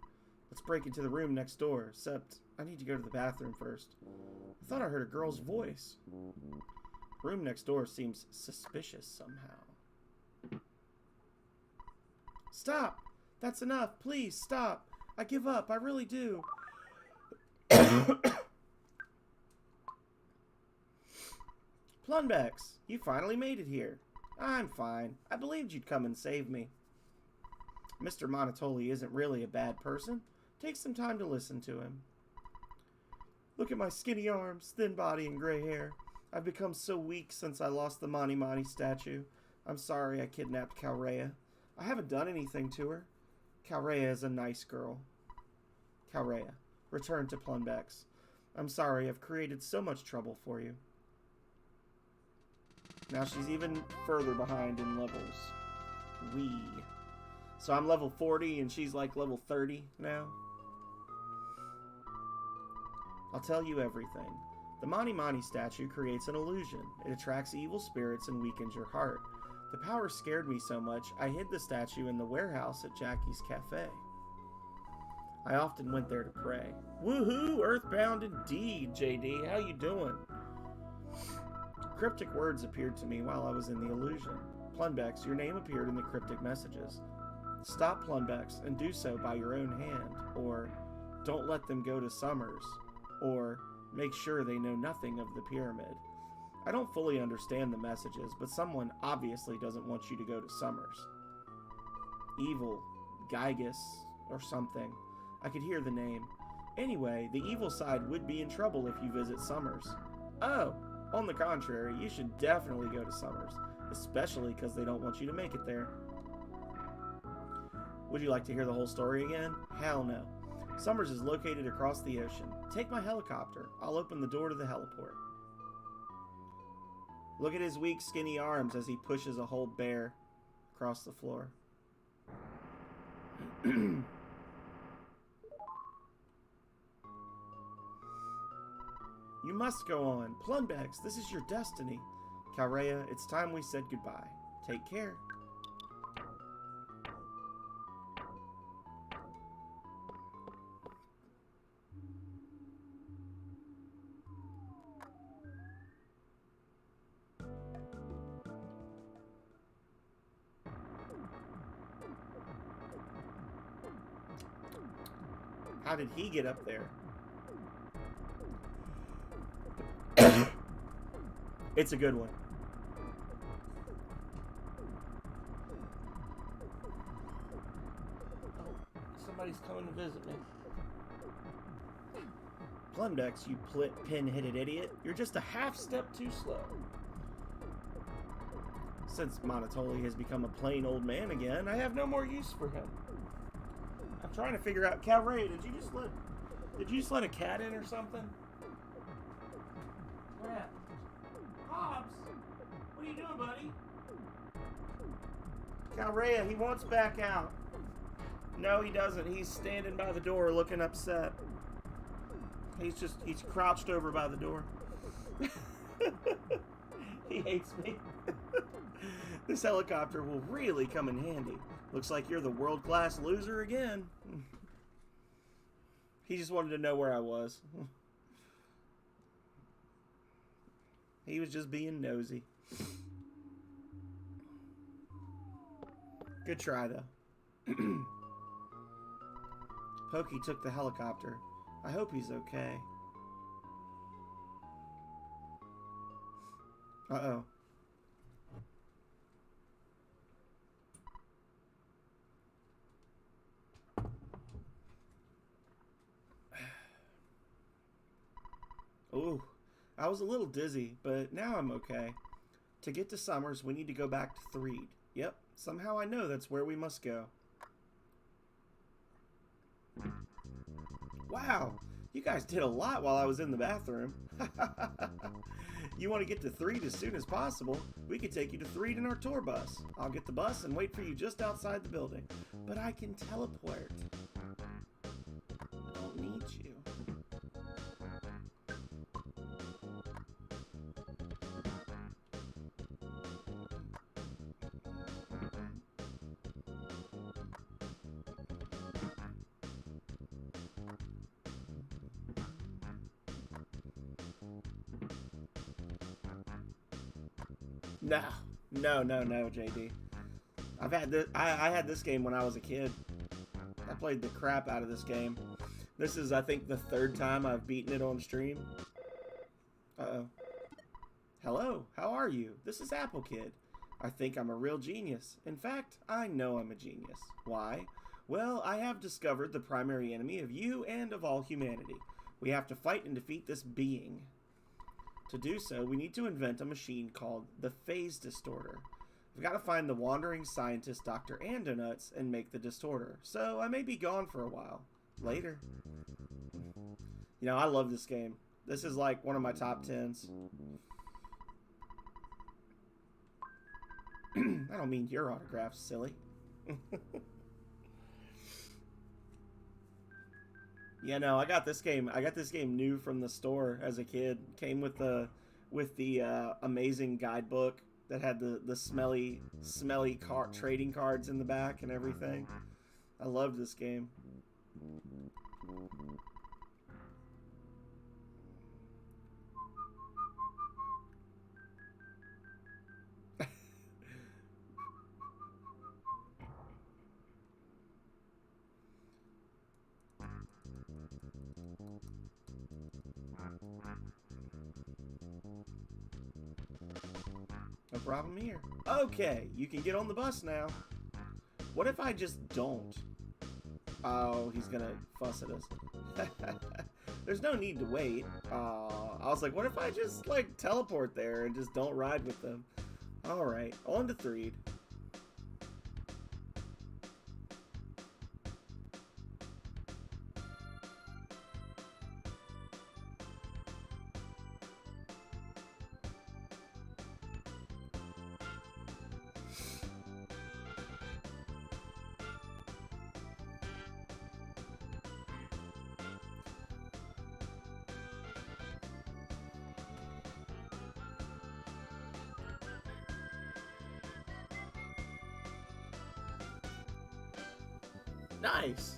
Let's break into the room next door, except I need to go to the bathroom first. I thought I heard a girl's voice. Room next door seems suspicious somehow. Stop! That's enough! Please, stop! I give up, I really do. Plunbex, you finally made it here. I'm fine. I believed you'd come and save me. Mr. Monotoli isn't really a bad person. Take some time to listen to him. Look at my skinny arms, thin body, and gray hair. I've become so weak since I lost the Mani Mani statue. I'm sorry I kidnapped Calrea. I haven't done anything to her. Calrea is a nice girl. Calrea, return to Plunbex. I'm sorry I've created so much trouble for you. Now she's even further behind in levels. So I'm level 40 and she's like level 30 now. I'll tell you everything. The Mani Mani statue creates an illusion. It attracts evil spirits and weakens your heart. The power scared me so much, I hid the statue in the warehouse at Jackie's Cafe. I often went there to pray. Woohoo! Earthbound indeed, JD. How you doing? Cryptic words appeared to me while I was in the illusion. Plunbex, your name appeared in the cryptic messages. Stop Plunbex, and do so by your own hand. Or, don't let them go to Summers. Or, make sure they know nothing of the pyramid. I don't fully understand the messages, but someone obviously doesn't want you to go to Summers. Evil, Gygus, or something. I could hear the name. Anyway, the evil side would be in trouble if you visit Summers. Oh, on the contrary, you should definitely go to Summers, especially because they don't want you to make it there. Would you like to hear the whole story again? Hell no. Summers is located across the ocean. Take my helicopter. I'll open the door to the heliport. Look at his weak, skinny arms as he pushes a whole bear across the floor. You must go on. Plunbex, this is your destiny. Calrea, it's time we said goodbye. Take care. How did he get up there? It's a good one. Oh, somebody's coming to visit me. Plunbex, you pin-headed idiot. You're just a half step too slow. Since Monotoli has become a plain old man again, I have no more use for him. I'm trying to figure out... Calrea, did you just let a cat in or something? What happened? Hobbs, what are you doing, buddy? Calrea, he wants back out. No, he doesn't. He's standing by the door looking upset. He's crouched over by the door. He hates me. This helicopter will really come in handy. Looks like you're the world-class loser again. He just wanted to know where I was. He was just being nosy. Good try, though. Pokey took the helicopter. I hope he's okay. Uh-oh. Ooh, I was a little dizzy, but now I'm okay. To get to Summers, we need to go back to Threed. Yep, somehow I know that's where we must go. Wow, you guys did a lot while I was in the bathroom. You want to get to Threed as soon as possible? We could take you to Threed in our tour bus. I'll get the bus and wait for you just outside the building. But I can teleport. I don't need you. No, no, JD. I've had this. I had this game when I was a kid. I played the crap out of this game. This is, I think, the third time I've beaten it on stream. Uh-oh. Hello, how are you? This is Apple Kid. I think I'm a real genius. In fact, I know I'm a genius. Why? Well, I have discovered the primary enemy of you and of all humanity. We have to fight and defeat this being. To do so, we need to invent a machine called the Phase Distorter. We've got to find the wandering scientist Dr. Andonuts and make the distorter. So I may be gone for a while. Later. You know, I love this game. This is like one of my top 10s. I don't mean your autographs, silly. Yeah, no, I got this game new from the store as a kid. Came with the amazing guidebook that had the smelly trading cards in the back and everything. I loved this game. No problem here. Okay, you can get on the bus now. What if I just don't? Oh, he's gonna fuss at us. There's no need to wait. I was like, what if I just, like, teleport there and just don't ride with them? Alright, on to Threed. Nice.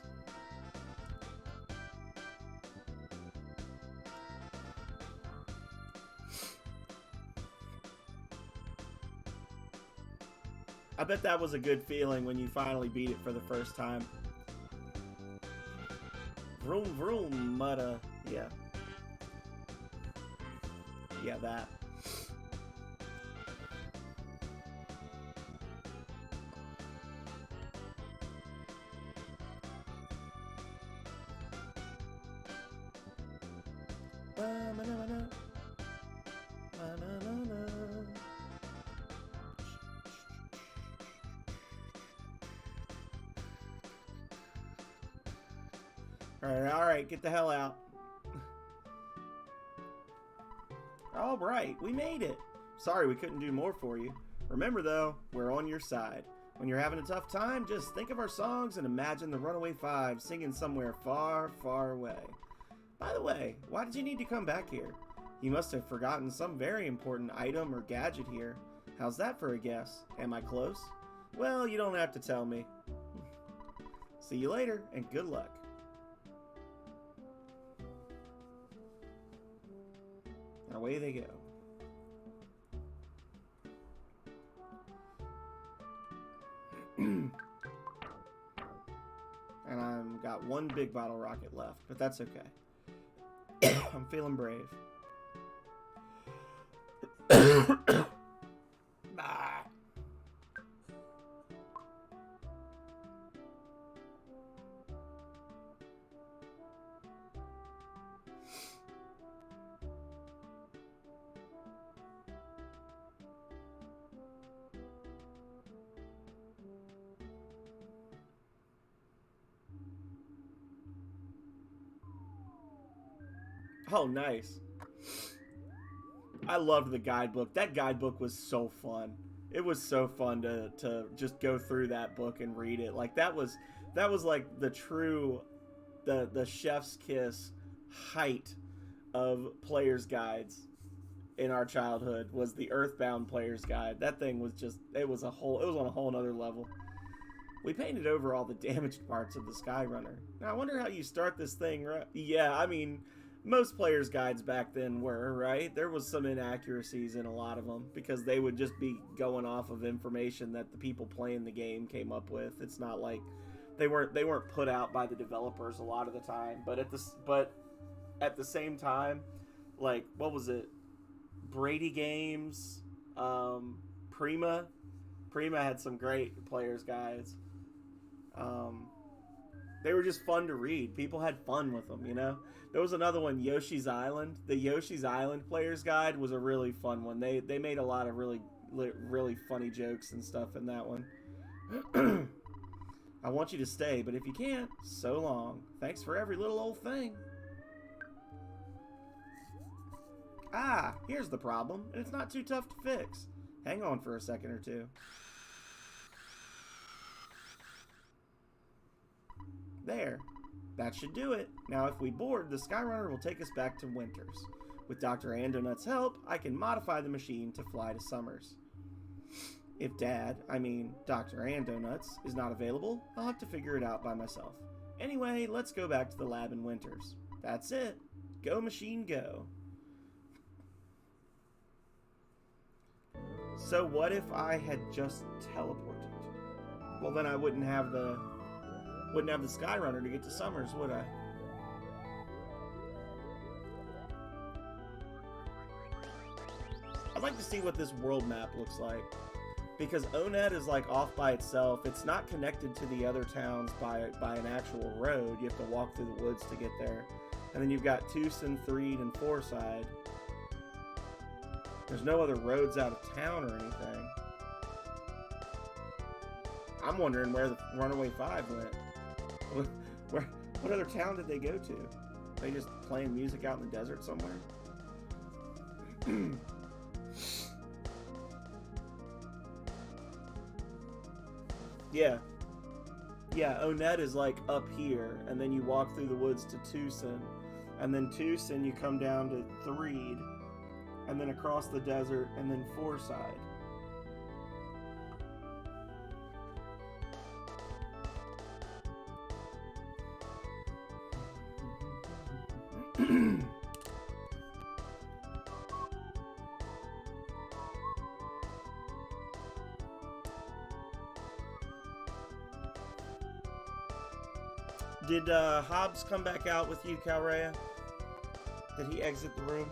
I bet that was a good feeling when you finally beat it for the first time. Vroom vroom, mutta. Yeah. Yeah, that. Alright, get the hell out. Alright, we made it. Sorry we couldn't do more for you. Remember though, we're on your side. When you're having a tough time, just think of our songs and imagine the Runaway Five singing somewhere far, far away. By the way, why did you need to come back here? You must have forgotten some very important item or gadget here. How's that for a guess? Am I close? Well, you don't have to tell me. See you later, and good luck. Away they go. And I've got one big bottle rocket left, but that's okay. I'm feeling brave. Ah. Oh, nice. I loved the guidebook. That guidebook was so fun. It was so fun to just go through that book and read it. Like that was like the true the chef's kiss height of player's guides in our childhood was the Earthbound player's guide. That thing was just it was on a whole nother level. We painted over all the damaged parts of the Skyrunner. Now I wonder how you start this thing right. Yeah, I mean most players' guides back then were, right? There was some inaccuracies in a lot of them because they would just be going off of information that the people playing the game came up with. It's not like they weren't put out by the developers a lot of the time, but at the same time, like what was it? Brady Games, Prima. Prima had some great players' guides. They were just fun to read. People had fun with them, you know? There was another one, Yoshi's Island. The Yoshi's Island Player's Guide was a really fun one. They made a lot of really funny jokes and stuff in that one. I want you to stay, but if you can't, so long. Thanks for every little old thing. Ah, here's the problem, and it's not too tough to fix. Hang on for a second or two. There. That should do it. Now if we board, the Skyrunner will take us back to Winters. With Dr. Andonut's help, I can modify the machine to fly to Summers. If Dr. Andonuts, is not available, I'll have to figure it out by myself. Anyway, let's go back to the lab in Winters. That's it. Go machine, go. So what if I had just teleported? Well, then I wouldn't have the Skyrunner to get to Summers, would I? I'd like to see what this world map looks like. Because Onett is like off by itself. It's not connected to the other towns by an actual road. You have to walk through the woods to get there. And then you've got Tucson, Threed, and Forside. There's no other roads out of town or anything. I'm wondering where the Runaway 5 went. What other town did they go to? They just playing music out in the desert somewhere? Yeah, Onett is like up here, and then you walk through the woods to Tucson, and then Tucson you come down to Threed, and then across the desert, and then Forside. Did Hobbs come back out with you, Calrea? Did he exit the room?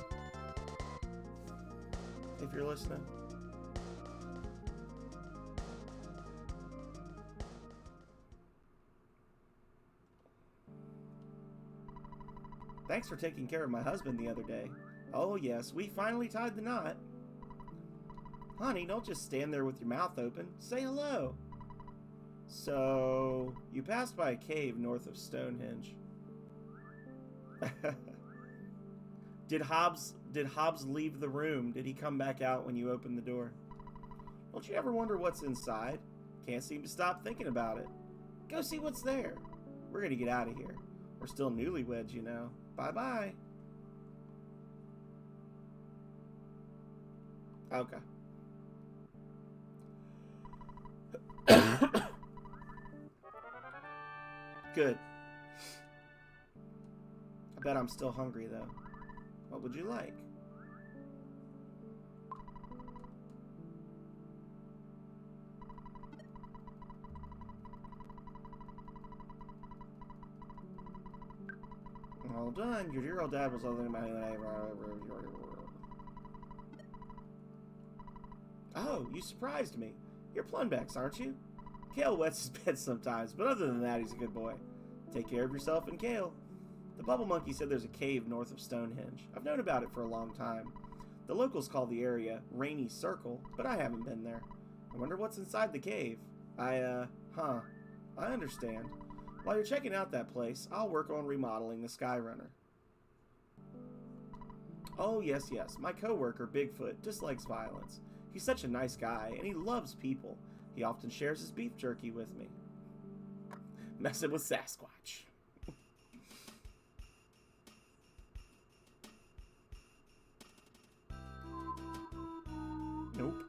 If you're listening. Thanks for taking care of my husband the other day. Oh yes, we finally tied the knot. Honey, don't just stand there with your mouth open. Say hello. So, you passed by a cave north of Stonehenge. Did Hobbs leave the room? Did he come back out when you opened the door? Don't you ever wonder what's inside? Can't seem to stop thinking about it. Go see what's there. We're gonna get out of here. We're still newlyweds, you know. Bye-bye. Okay. Good. I bet I'm still hungry, though. What would you like? All done. Your dear old dad was loving my life. Oh, you surprised me. You're Plunbex, aren't you? Kale wets his bed sometimes, but other than that, he's a good boy. Take care of yourself and Kale. The Bubble Monkey said there's a cave north of Stonehenge. I've known about it for a long time. The locals call the area Rainy Circle, but I haven't been there. I wonder what's inside the cave. I understand. While you're checking out that place, I'll work on remodeling the Skyrunner. Oh, yes, my coworker, Bigfoot, dislikes violence. He's such a nice guy, and he loves people. He often shares his beef jerky with me. Messing with Sasquatch. Nope.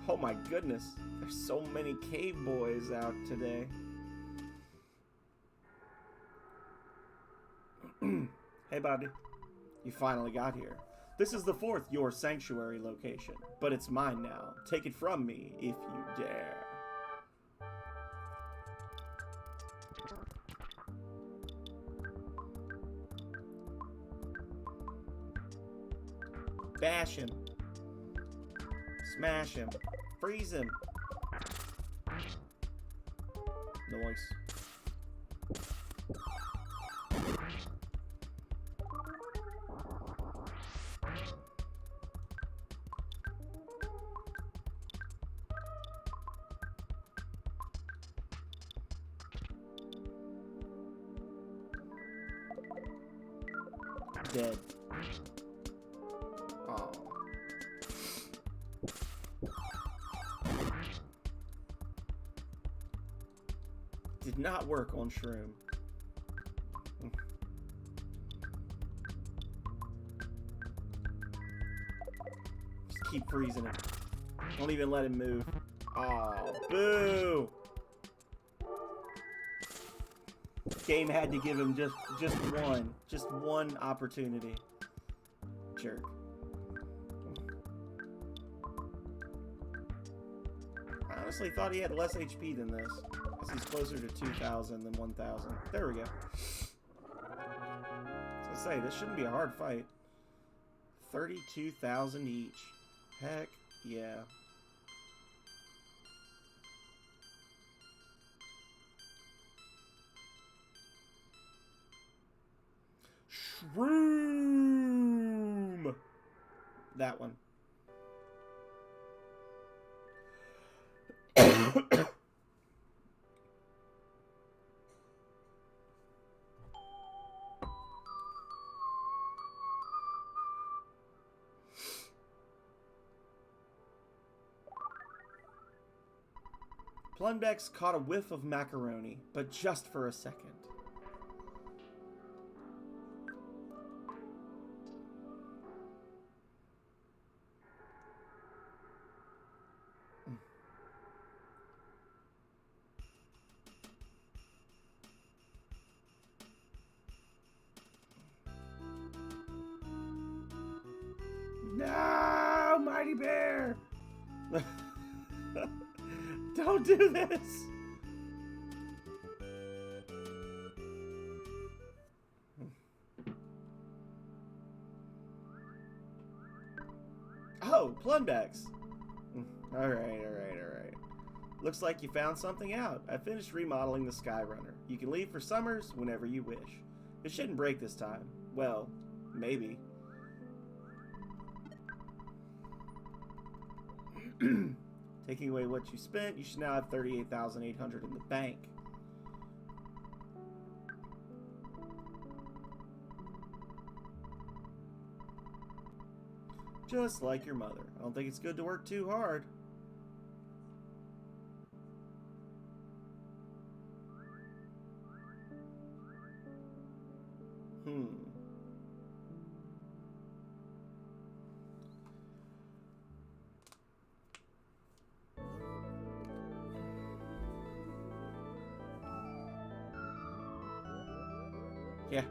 Oh my goodness. There's so many cave boys out today. Hey, buddy. You finally got here. This is the fourth Your Sanctuary location, but it's mine now. Take it from me if you dare. Bash him. Smash him. Freeze him. Nice. Dead. Oh. Did not work on Shroom. Just keep freezing him. Don't even let him move. Oh, boo! Game had to give him just one opportunity. Jerk. I honestly thought he had less HP than this. Because he's closer to 2,000 than 1,000. There we go. So I say, this shouldn't be a hard fight. 32,000 each. Heck yeah. Shroom! That one. Plunbex caught a whiff of macaroni, but just for a second. No, Mighty Bear! Don't do this! Oh, Plunbex! Alright. Looks like you found something out. I finished remodeling the Skyrunner. You can leave for Summers whenever you wish. It shouldn't break this time. Well, maybe. Taking away what you spent, you should now have 38,800 in the bank. Just like your mother. I don't think it's good to work too hard. Yeah.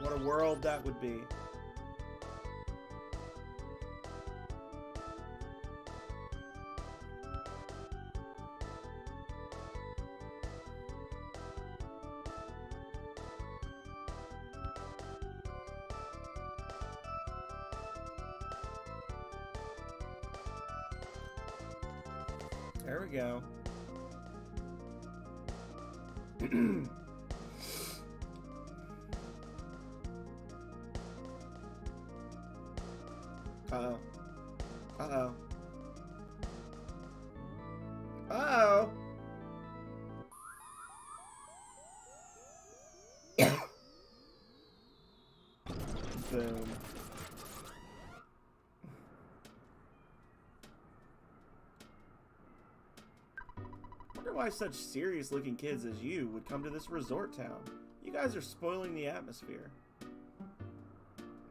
What a world that would be. There we go. Uh-oh. Uh-oh. Uh-oh! Boom. Wonder why such serious-looking kids as you would come to this resort town. You guys are spoiling the atmosphere.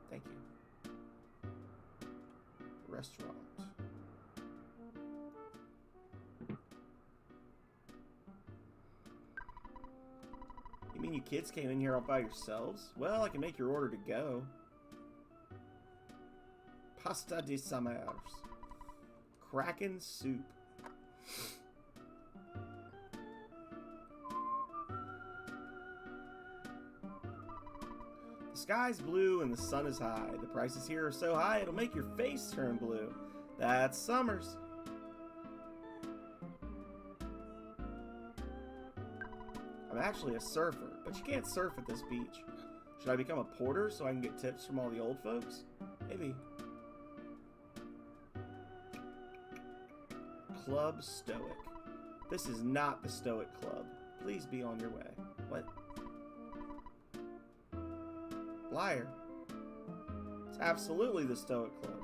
Thank you. Restaurant. mean you kids came in here all by yourselves? Well, I can make your order to go. Pasta de Summers. Kraken soup. The sky's blue and the sun is high. The prices here are so high it'll make your face turn blue. That's Summers. I'm actually a surfer, but you can't surf at this beach. Should I become a porter so I can get tips from all the old folks? Maybe. Club Stoic. This is not the Stoic Club. Please be on your way. What? Liar. It's absolutely the Stoic Club.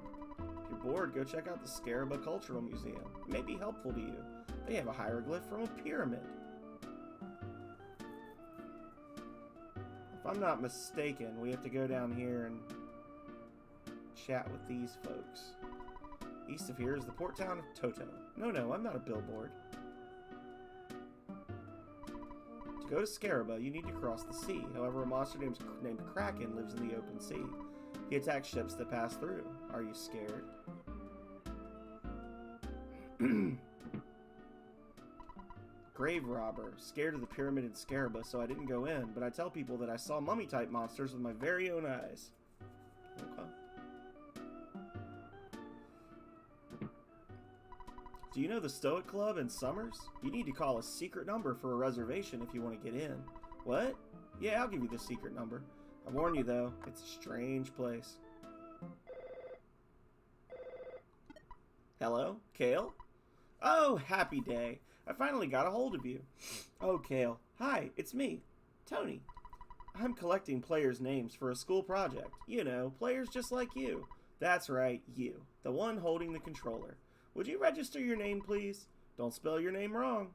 If you're bored, go check out the Scaraba Cultural Museum. It may be helpful to you. They have a hieroglyph from a pyramid. If I'm not mistaken, we have to go down here and chat with these folks. East of here is the port town of Toto. No, I'm not a billboard. To go to Scaraba, you need to cross the sea. However, a monster named Kraken lives in the open sea. He attacks ships that pass through. Are you scared? Grave robber. Scared of the pyramid in Scaraba, so I didn't go in, but I tell people that I saw mummy-type monsters with my very own eyes. Okay. Do you know the Stoic Club in Summers? You need to call a secret number for a reservation if you want to get in. What? Yeah, I'll give you the secret number. I warn you, though, it's a strange place. Hello? Kale? Oh, happy day. I finally got a hold of you. Oh, Kale. Hi, it's me, Tony. I'm collecting players' names for a school project. You know, players just like you. That's right, you. The one holding the controller. Would you register your name, please? Don't spell your name wrong.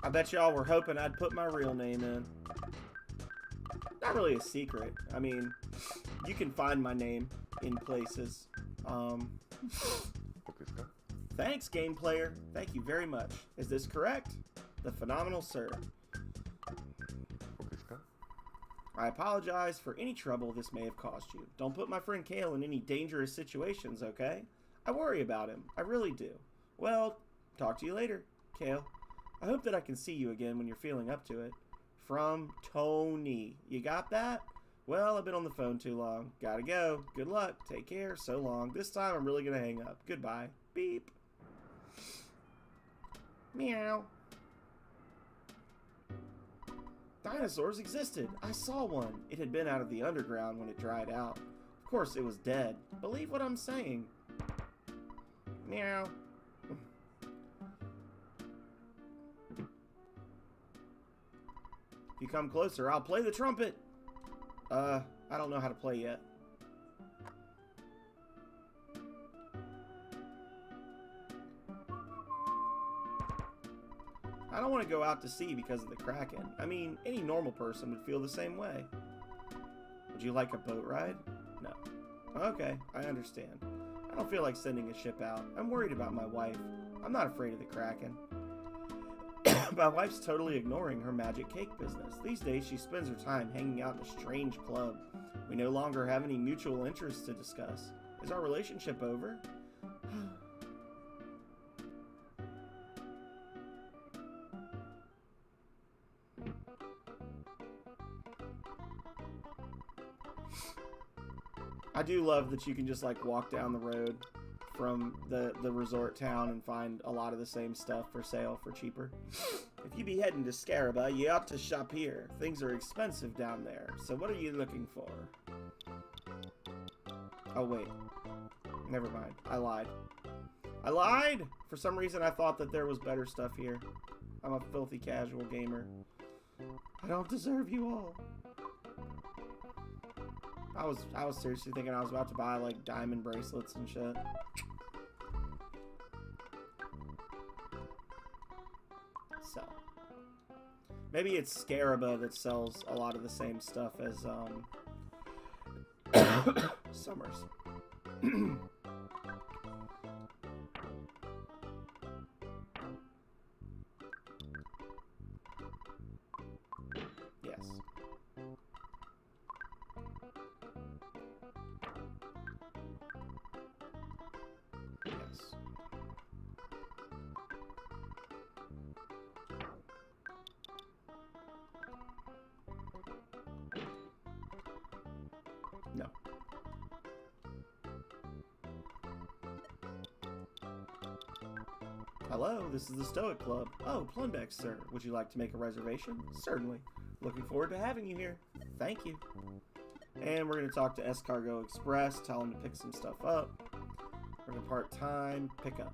I bet y'all were hoping I'd put my real name in. Not really a secret. I mean, you can find my name in places. Thanks, game player. Thank you very much. Is this correct? The phenomenal sir. I apologize for any trouble this may have caused you. Don't put my friend Kale in any dangerous situations, okay? I worry about him. I really do. Well, talk to you later, Kale. I hope that I can see you again when you're feeling up to it. From Tony. You got that? Well, I've been on the phone too long. Gotta go. Good luck. Take care. So long. This time I'm really gonna hang up. Goodbye. Beep. Meow. Dinosaurs existed. I saw one. It had been out of the underground when it dried out. Of course, it was dead. Believe what I'm saying. Meow. If you come closer, I'll play the trumpet. I don't know how to play yet. I don't want to go out to sea because of the Kraken. I mean, any normal person would feel the same way. Would you like a boat ride? No. Okay, I understand. I don't feel like sending a ship out. I'm worried about my wife. I'm not afraid of the Kraken. My wife's totally ignoring her magic cake business. These days, she spends her time hanging out in a strange club. We no longer have any mutual interests to discuss. Is our relationship over? I do love that you can just like walk down the road from the resort town and find a lot of the same stuff for sale for cheaper. If you be heading to Scaraba, you ought to shop here. Things are expensive down there. So what are you looking for? Oh wait, never mind. I lied. I lied! For some reason I thought that there was better stuff here. I'm a filthy casual gamer. I don't deserve you all. I was seriously thinking I was about to buy like diamond bracelets and shit. Maybe it's Scaraba that sells a lot of the same stuff as Summers. Yes. Yes. No. Hello, this is the Stoic Club. Oh, Plunbeck, sir. Would you like to make a reservation? Certainly. Looking forward to having you here. Thank you. And we're going to talk to Escargo Express, tell him to pick some stuff up. We're going to part-time pick up.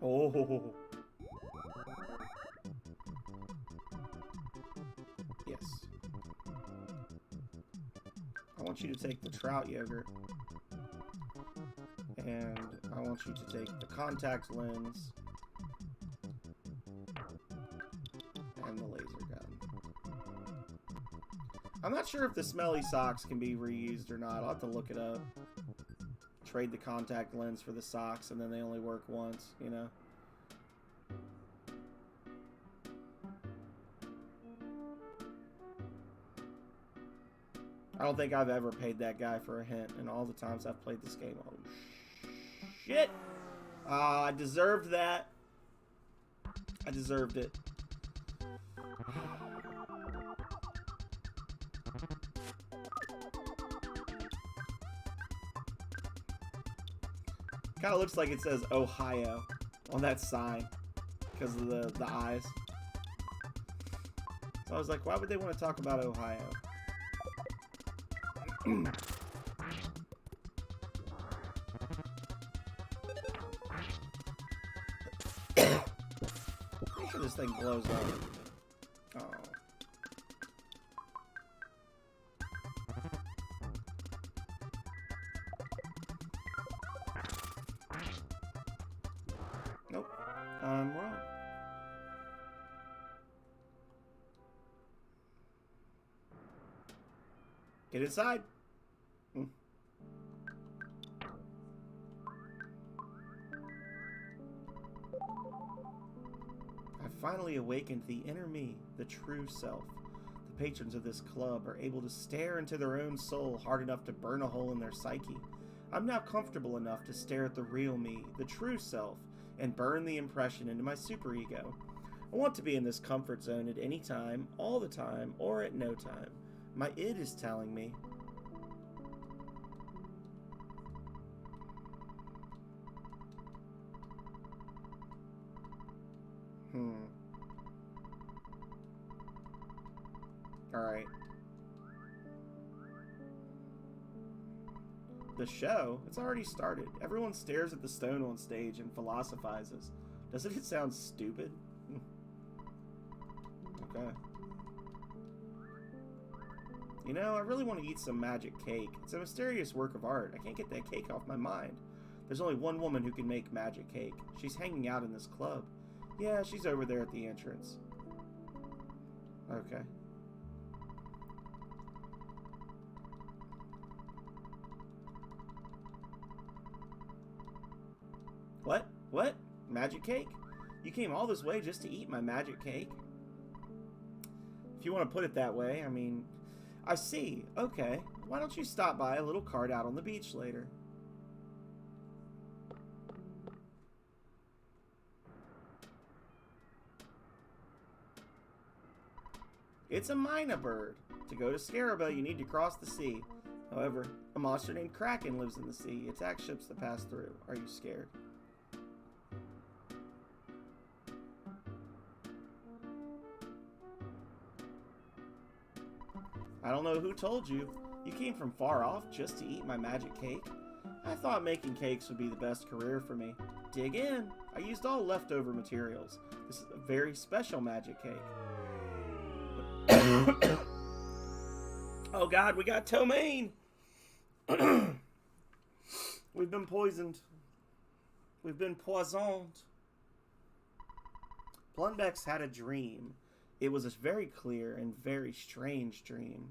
Oh. Yes. I want you to take the trout yogurt. And I want you to take the contact lens. And the laser gun. I'm not sure if the smelly socks can be reused or not. I'll have to look it up. Trade the contact lens for the socks, and then they only work once, you know? I don't think I've ever paid that guy for a hint in all the times I've played this game. Oh, shit! I deserved that. I deserved it. Kind of looks like it says Ohio on that sign because of the eyes. So I was like, why would they want to talk about Ohio? Make sure this thing blows up. Oh. Nope. I'm wrong. Get inside. Finally awakened the inner me, the true self. The patrons of this club are able to stare into their own soul hard enough to burn a hole in their psyche. I'm now comfortable enough to stare at the real me, the true self, and burn the impression into my superego. I want to be in this comfort zone at any time, all the time, or at no time. My id is telling me. Alright. The show? It's already started. Everyone stares at the stone on stage and philosophizes. Doesn't it sound stupid? Okay. You know, I really want to eat some magic cake. It's a mysterious work of art. I can't get that cake off my mind. There's only one woman who can make magic cake. She's hanging out in this club. Yeah, she's over there at the entrance. Okay. What? What? Magic cake? You came all this way just to eat my magic cake? If you want to put it that way, I mean... I see. Okay. Why don't you stop by a little cart out on the beach later? It's a mina bird. To go to Scaraba, you need to cross the sea. However, a monster named Kraken lives in the sea. It attacks ships that pass through. Are you scared? I don't know who told you. You came from far off just to eat my magic cake? I thought making cakes would be the best career for me. Dig in. I used all leftover materials. This is a very special magic cake. Oh god, we got Tomaine! We've been poisoned. We've been poisoned. Blunbex had a dream. It was a very clear and very strange dream.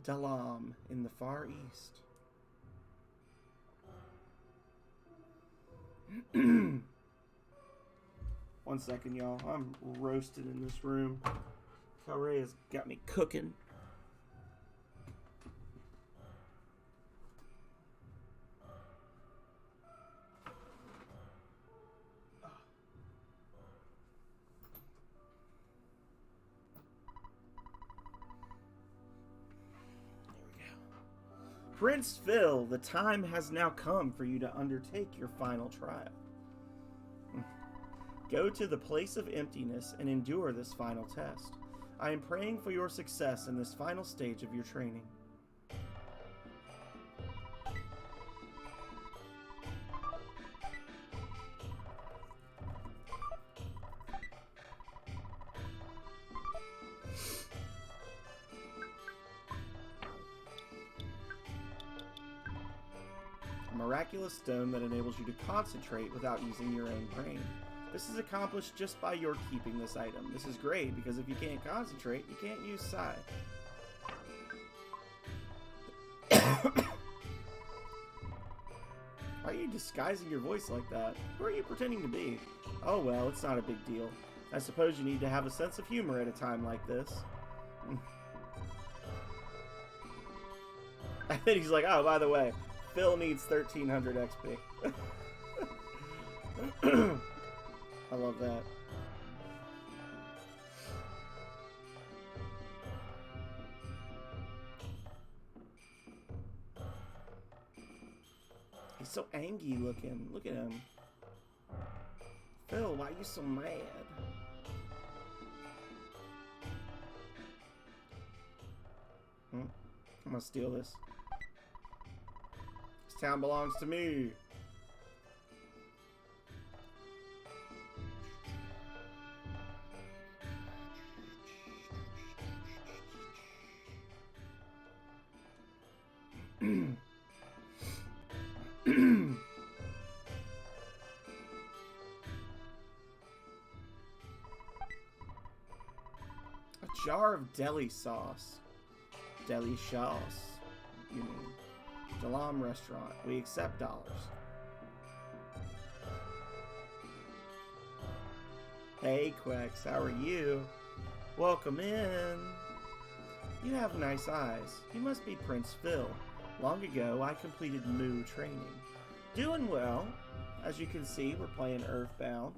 Dalam in the Far East. One second, y'all. I'm roasted in this room. Calray has got me cooking. Prince Phil, the time has now come for you to undertake your final trial. Go to the place of emptiness and endure this final test. I am praying for your success in this final stage of your training. A miraculous stone that enables you to concentrate without using your own brain. This is accomplished just by your keeping this item. This is great because if you can't concentrate, you can't use Psi. Why are you disguising your voice like that? Who are you pretending to be? Oh well, it's not a big deal. I suppose you need to have a sense of humor at a time like this. And then he's like, oh, by the way, Phil needs 1300 XP. I love that. He's so angry looking. Look at him. Phil, why are you so mad? I'm gonna steal this. This town belongs to me. A jar of deli sauce. Deli sauce, you mean. Dalam restaurant. We accept dollars. Hey, Quex, how are you? Welcome in. You have nice eyes. You must be Prince Phil. Long ago, I completed Moo training. Doing well. As you can see, we're playing Earthbound.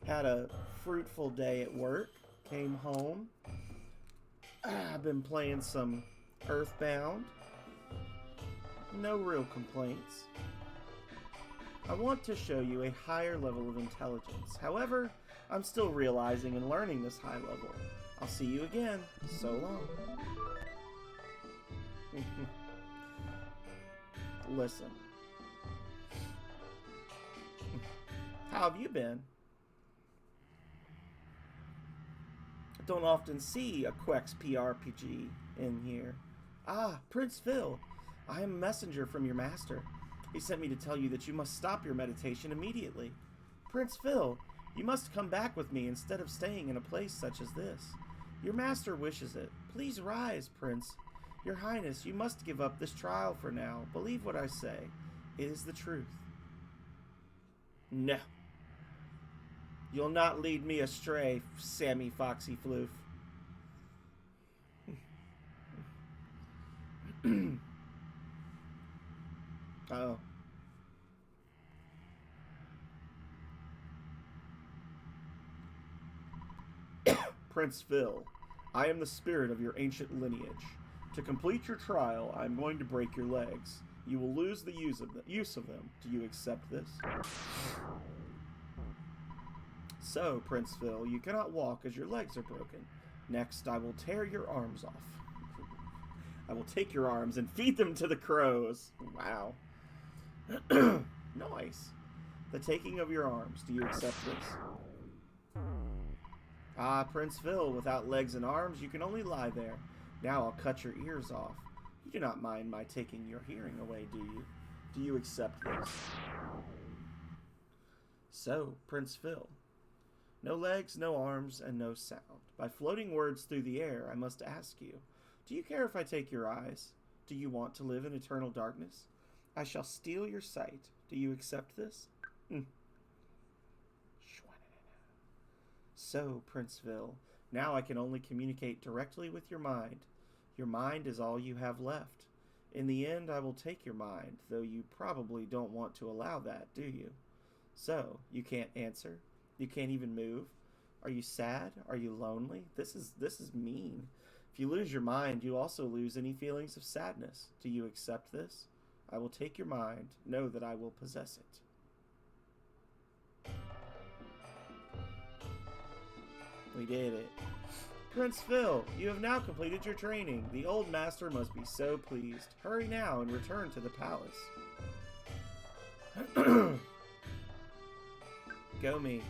Had a fruitful day at work. Came home. I've been playing some Earthbound. No real complaints. I want to show you a higher level of intelligence. However, I'm still realizing and learning this high level. I'll see you again. So long. Listen. How have you been? I don't often see a Quex PRPG in here. Ah, Prince Phil. I am a messenger from your master. He sent me to tell you that you must stop your meditation immediately. Prince Phil, you must come back with me instead of staying in a place such as this. Your master wishes it. Please rise, Prince. Your Highness, you must give up this trial for now. Believe what I say. It is the truth. No. You'll not lead me astray, Sammy Foxy Floof. Uh-oh. Prince Phil, I am the spirit of your ancient lineage. To complete your trial, I am going to break your legs. You will lose the use of them. Do you accept this? So, Prince Phil, you cannot walk as your legs are broken. Next, I will tear your arms off. I will take your arms and feed them to the crows. Wow. Nice. The taking of your arms. Do you accept this? Ah, Prince Phil, without legs and arms, you can only lie there. Now I'll cut your ears off. You do not mind my taking your hearing away, do you? Do you accept this? So, Prince Phil. No legs, no arms, and no sound. By floating words through the air, I must ask you, do you care if I take your eyes? Do you want to live in eternal darkness? I shall steal your sight. Do you accept this? So, Princeville, now I can only communicate directly with your mind. Your mind is all you have left. In the end, I will take your mind, though you probably don't want to allow that, do you? So, you can't answer? You can't even move? Are you sad? Are you lonely? This is mean. If you lose your mind, you also lose any feelings of sadness. Do you accept this? I will take your mind. Know that I will possess it. We did it. Prince Phil, you have now completed your training. The old master must be so pleased. Hurry now and return to the palace. Go me.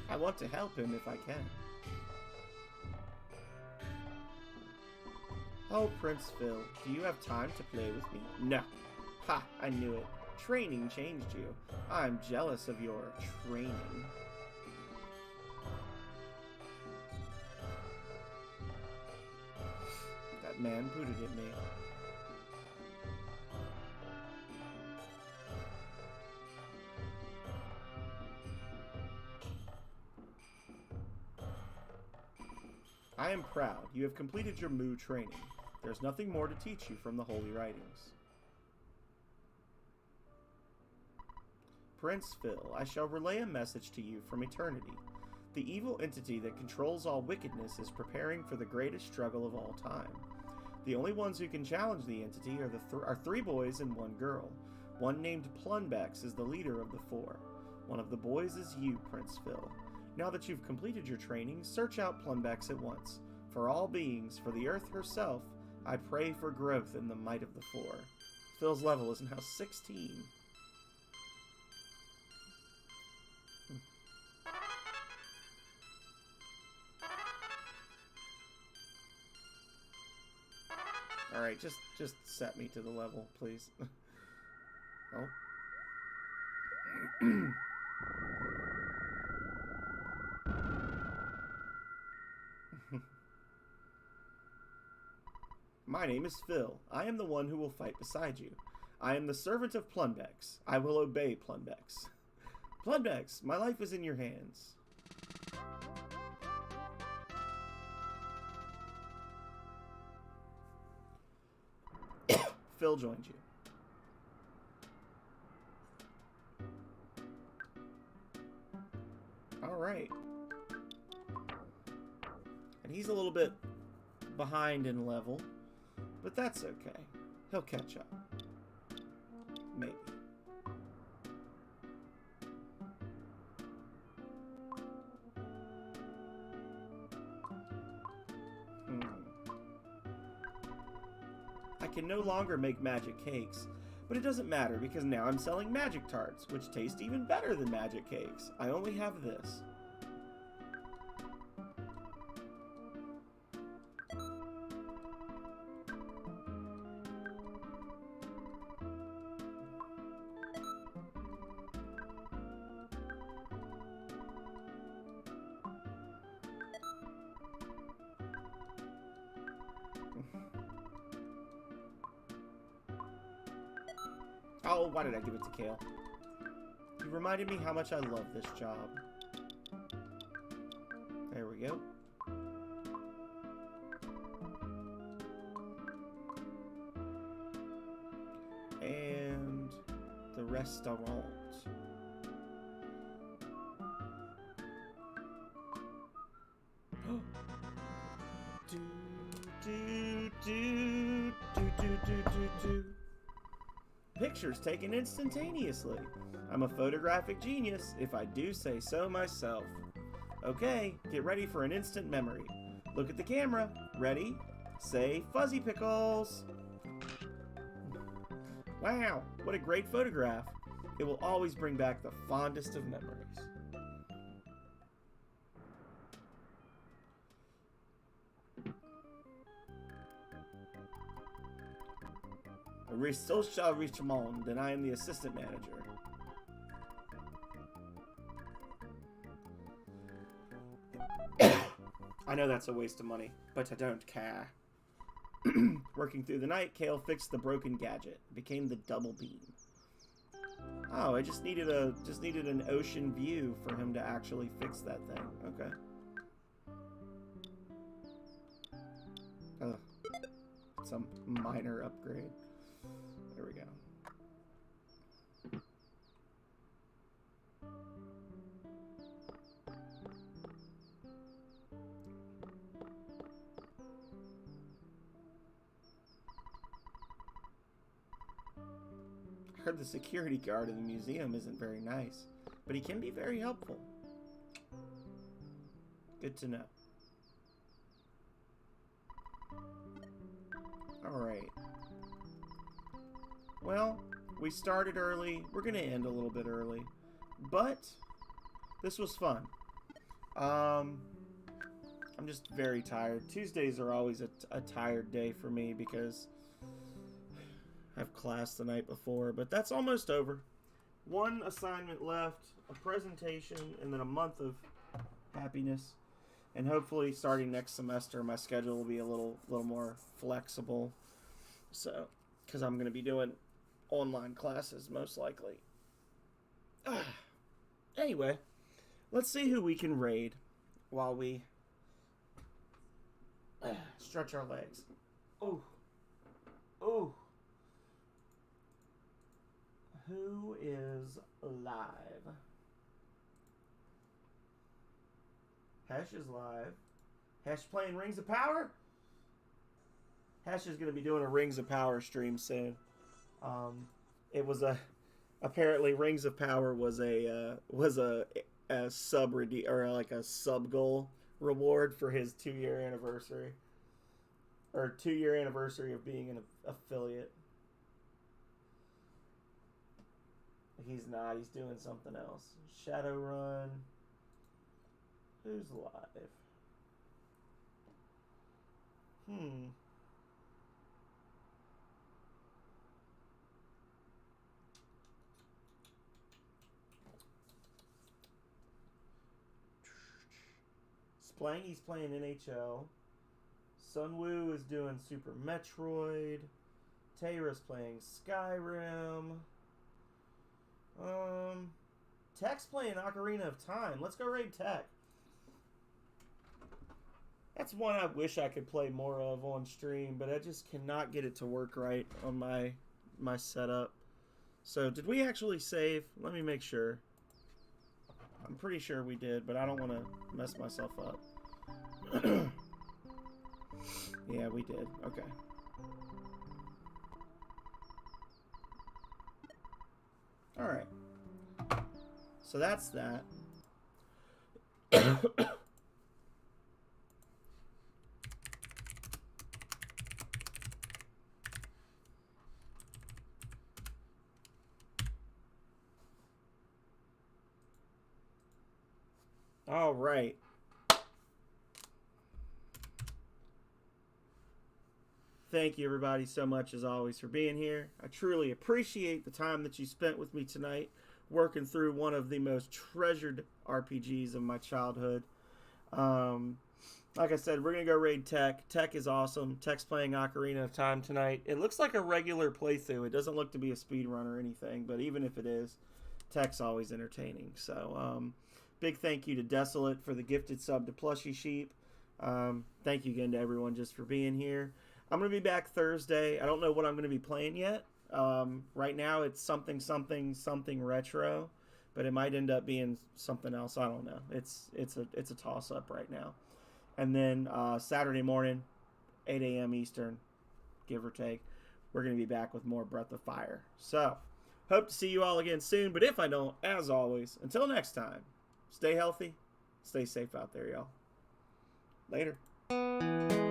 I want to help him if I can. Oh, Prince Phil, do you have time to play with me? No. Ha, I knew it. Training changed you. I'm jealous of your training. That man booted at me. I am proud. You have completed your Mu training. There's nothing more to teach you from the Holy Writings. Prince Phil, I shall relay a message to you from eternity. The evil entity that controls all wickedness is preparing for the greatest struggle of all time. The only ones who can challenge the entity are three boys and one girl. One named Plunbex is the leader of the four. One of the boys is you, Prince Phil. Now that you've completed your training, search out Plunbex at once. For all beings, for the earth herself, I pray for growth in the might of the four. Phil's level is now 16. Alright, just set me to the level, please. Oh. My name is Phil. I am the one who will fight beside you. I am the servant of Plunbex. I will obey Plunbex. Plunbex, my life is in your hands. Phil joined you. Alright. And he's a little bit behind in level, but that's okay. He'll catch up. Maybe. I can no longer make magic cakes, but it doesn't matter because now I'm selling magic tarts, which taste even better than magic cakes. I only have this. Oh, why did I give it to Kale? You reminded me how much I love this job. There we go. And the restaurant. do, do, do, do, do, do, do, do. Pictures taken instantaneously. I'm a photographic genius, if I do say so myself. Okay, get ready for an instant memory. Look at the camera. Ready? Say Fuzzy Pickles. Wow, what a great photograph. It will always bring back the fondest of memories. Social Richmond, and I am the assistant manager. I know that's a waste of money, but I don't care. Working through the night, Kale fixed the broken gadget. It became the double beam. Oh, I just needed an ocean view for him to actually fix that thing. Okay. Some minor upgrade. There we go. I heard the security guard in the museum isn't very nice, but he can be very helpful. Good to know. Alright. Well, we started early. We're going to end a little bit early. But this was fun. I'm just very tired. Tuesdays are always a tired day for me because I have class the night before. But that's almost over. One assignment left, a presentation, and then a month of happiness. And hopefully starting next semester, my schedule will be a little more flexible. So, because I'm going to be doing online classes, most likely. Anyway, let's see who we can raid while we stretch our legs. Oh. Oh. Who is live? Hesh is live. Hesh playing Rings of Power? Hesh is going to be doing a Rings of Power stream soon. It was apparently Rings of Power was a sub or like a sub goal reward for his 2-year anniversary, or 2-year anniversary of being an affiliate. He's not. He's doing something else. Shadowrun. Who's live? He's playing NHL. Sunwoo is doing Super Metroid. Tayra's playing Skyrim. Tech's playing Ocarina of Time. Let's go raid Tech. That's one I wish I could play more of on stream, but I just cannot get it to work right on my setup. So, did we actually save? Let me make sure. I'm pretty sure we did, but I don't want to mess myself up. Yeah, we did. Okay. Alright. So that's that. All right. Thank you, everybody, so much, as always, for being here. I truly appreciate the time that you spent with me tonight, working through one of the most treasured RPGs of my childhood. Like I said, we're going to go raid Tech. Tech is awesome. Tech's playing Ocarina of Time tonight. It looks like a regular playthrough. It doesn't look to be a speed run or anything, but even if it is, Tech's always entertaining. So, big thank you to Desolate for the gifted sub to Plushy Sheep. Thank you again to everyone just for being here. I'm going to be back Thursday. I don't know what I'm going to be playing yet. Right now it's something retro, but it might end up being something else. I don't know. It's a toss up right now. And then Saturday morning, 8 a.m. Eastern, give or take, we're going to be back with more Breath of Fire. So, Hope to see you all again soon, but if I don't, as always, until next time, stay healthy, stay safe out there, y'all. Later.